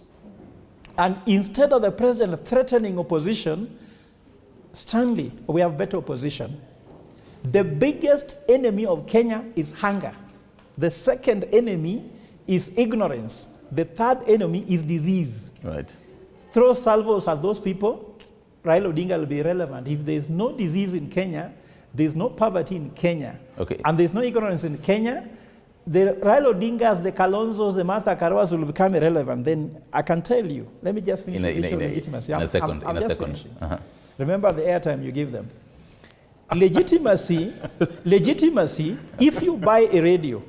And instead of the president threatening opposition, Stanley, we have better opposition. The biggest enemy of Kenya is hunger. The second enemy is ignorance. The third enemy is disease. Right. Throw salvos at those people, Raila Odinga will be irrelevant. If there's no disease in Kenya, there's no poverty in Kenya, and there's no ignorance in Kenya, the Raila Odingas, the Kalonzos, the Martha Karawas will become irrelevant. Then I can tell you, let me just finish the issue of legitimacy. In a second. Remember the airtime you give them. Legitimacy, if you buy a radio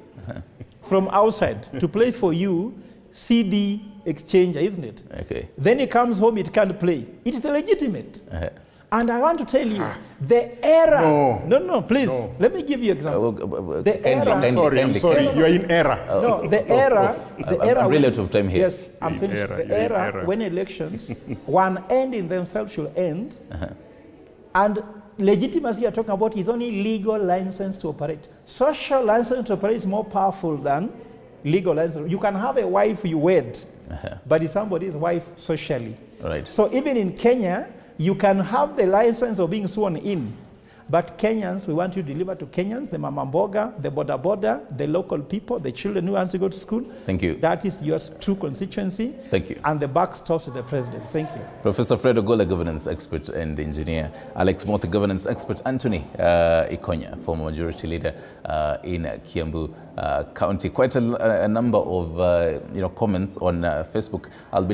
from outside to play for you, CD exchanger, isn't it? Okay. Then it comes home, it can't play. It is illegitimate. And I want to tell you, the era... No, please, let me give you an example. The era... I'm sorry, you're in error. No, the era... I'm really out of time here. Yes, I'm finished. The era when elections, one end in themselves should end, and legitimacy you're talking about is only legal license to operate. Social license to operate is more powerful than legal license. You can have a wife you wed, but it's somebody's wife socially. Right. So even in Kenya, you can have the license of being sworn in, but Kenyans, we want you to deliver to Kenyans, the mama mboga, the boda, the local people, the children who want to go to school. Thank you. That is your true constituency. Thank you. And the buck stops with the president. Thank you. Professor Fred Ogola, governance expert and engineer. Alex Mothi, governance expert. Anthony Ikonya, former majority leader in Kiambu County. Quite a number of comments on Facebook. I'll be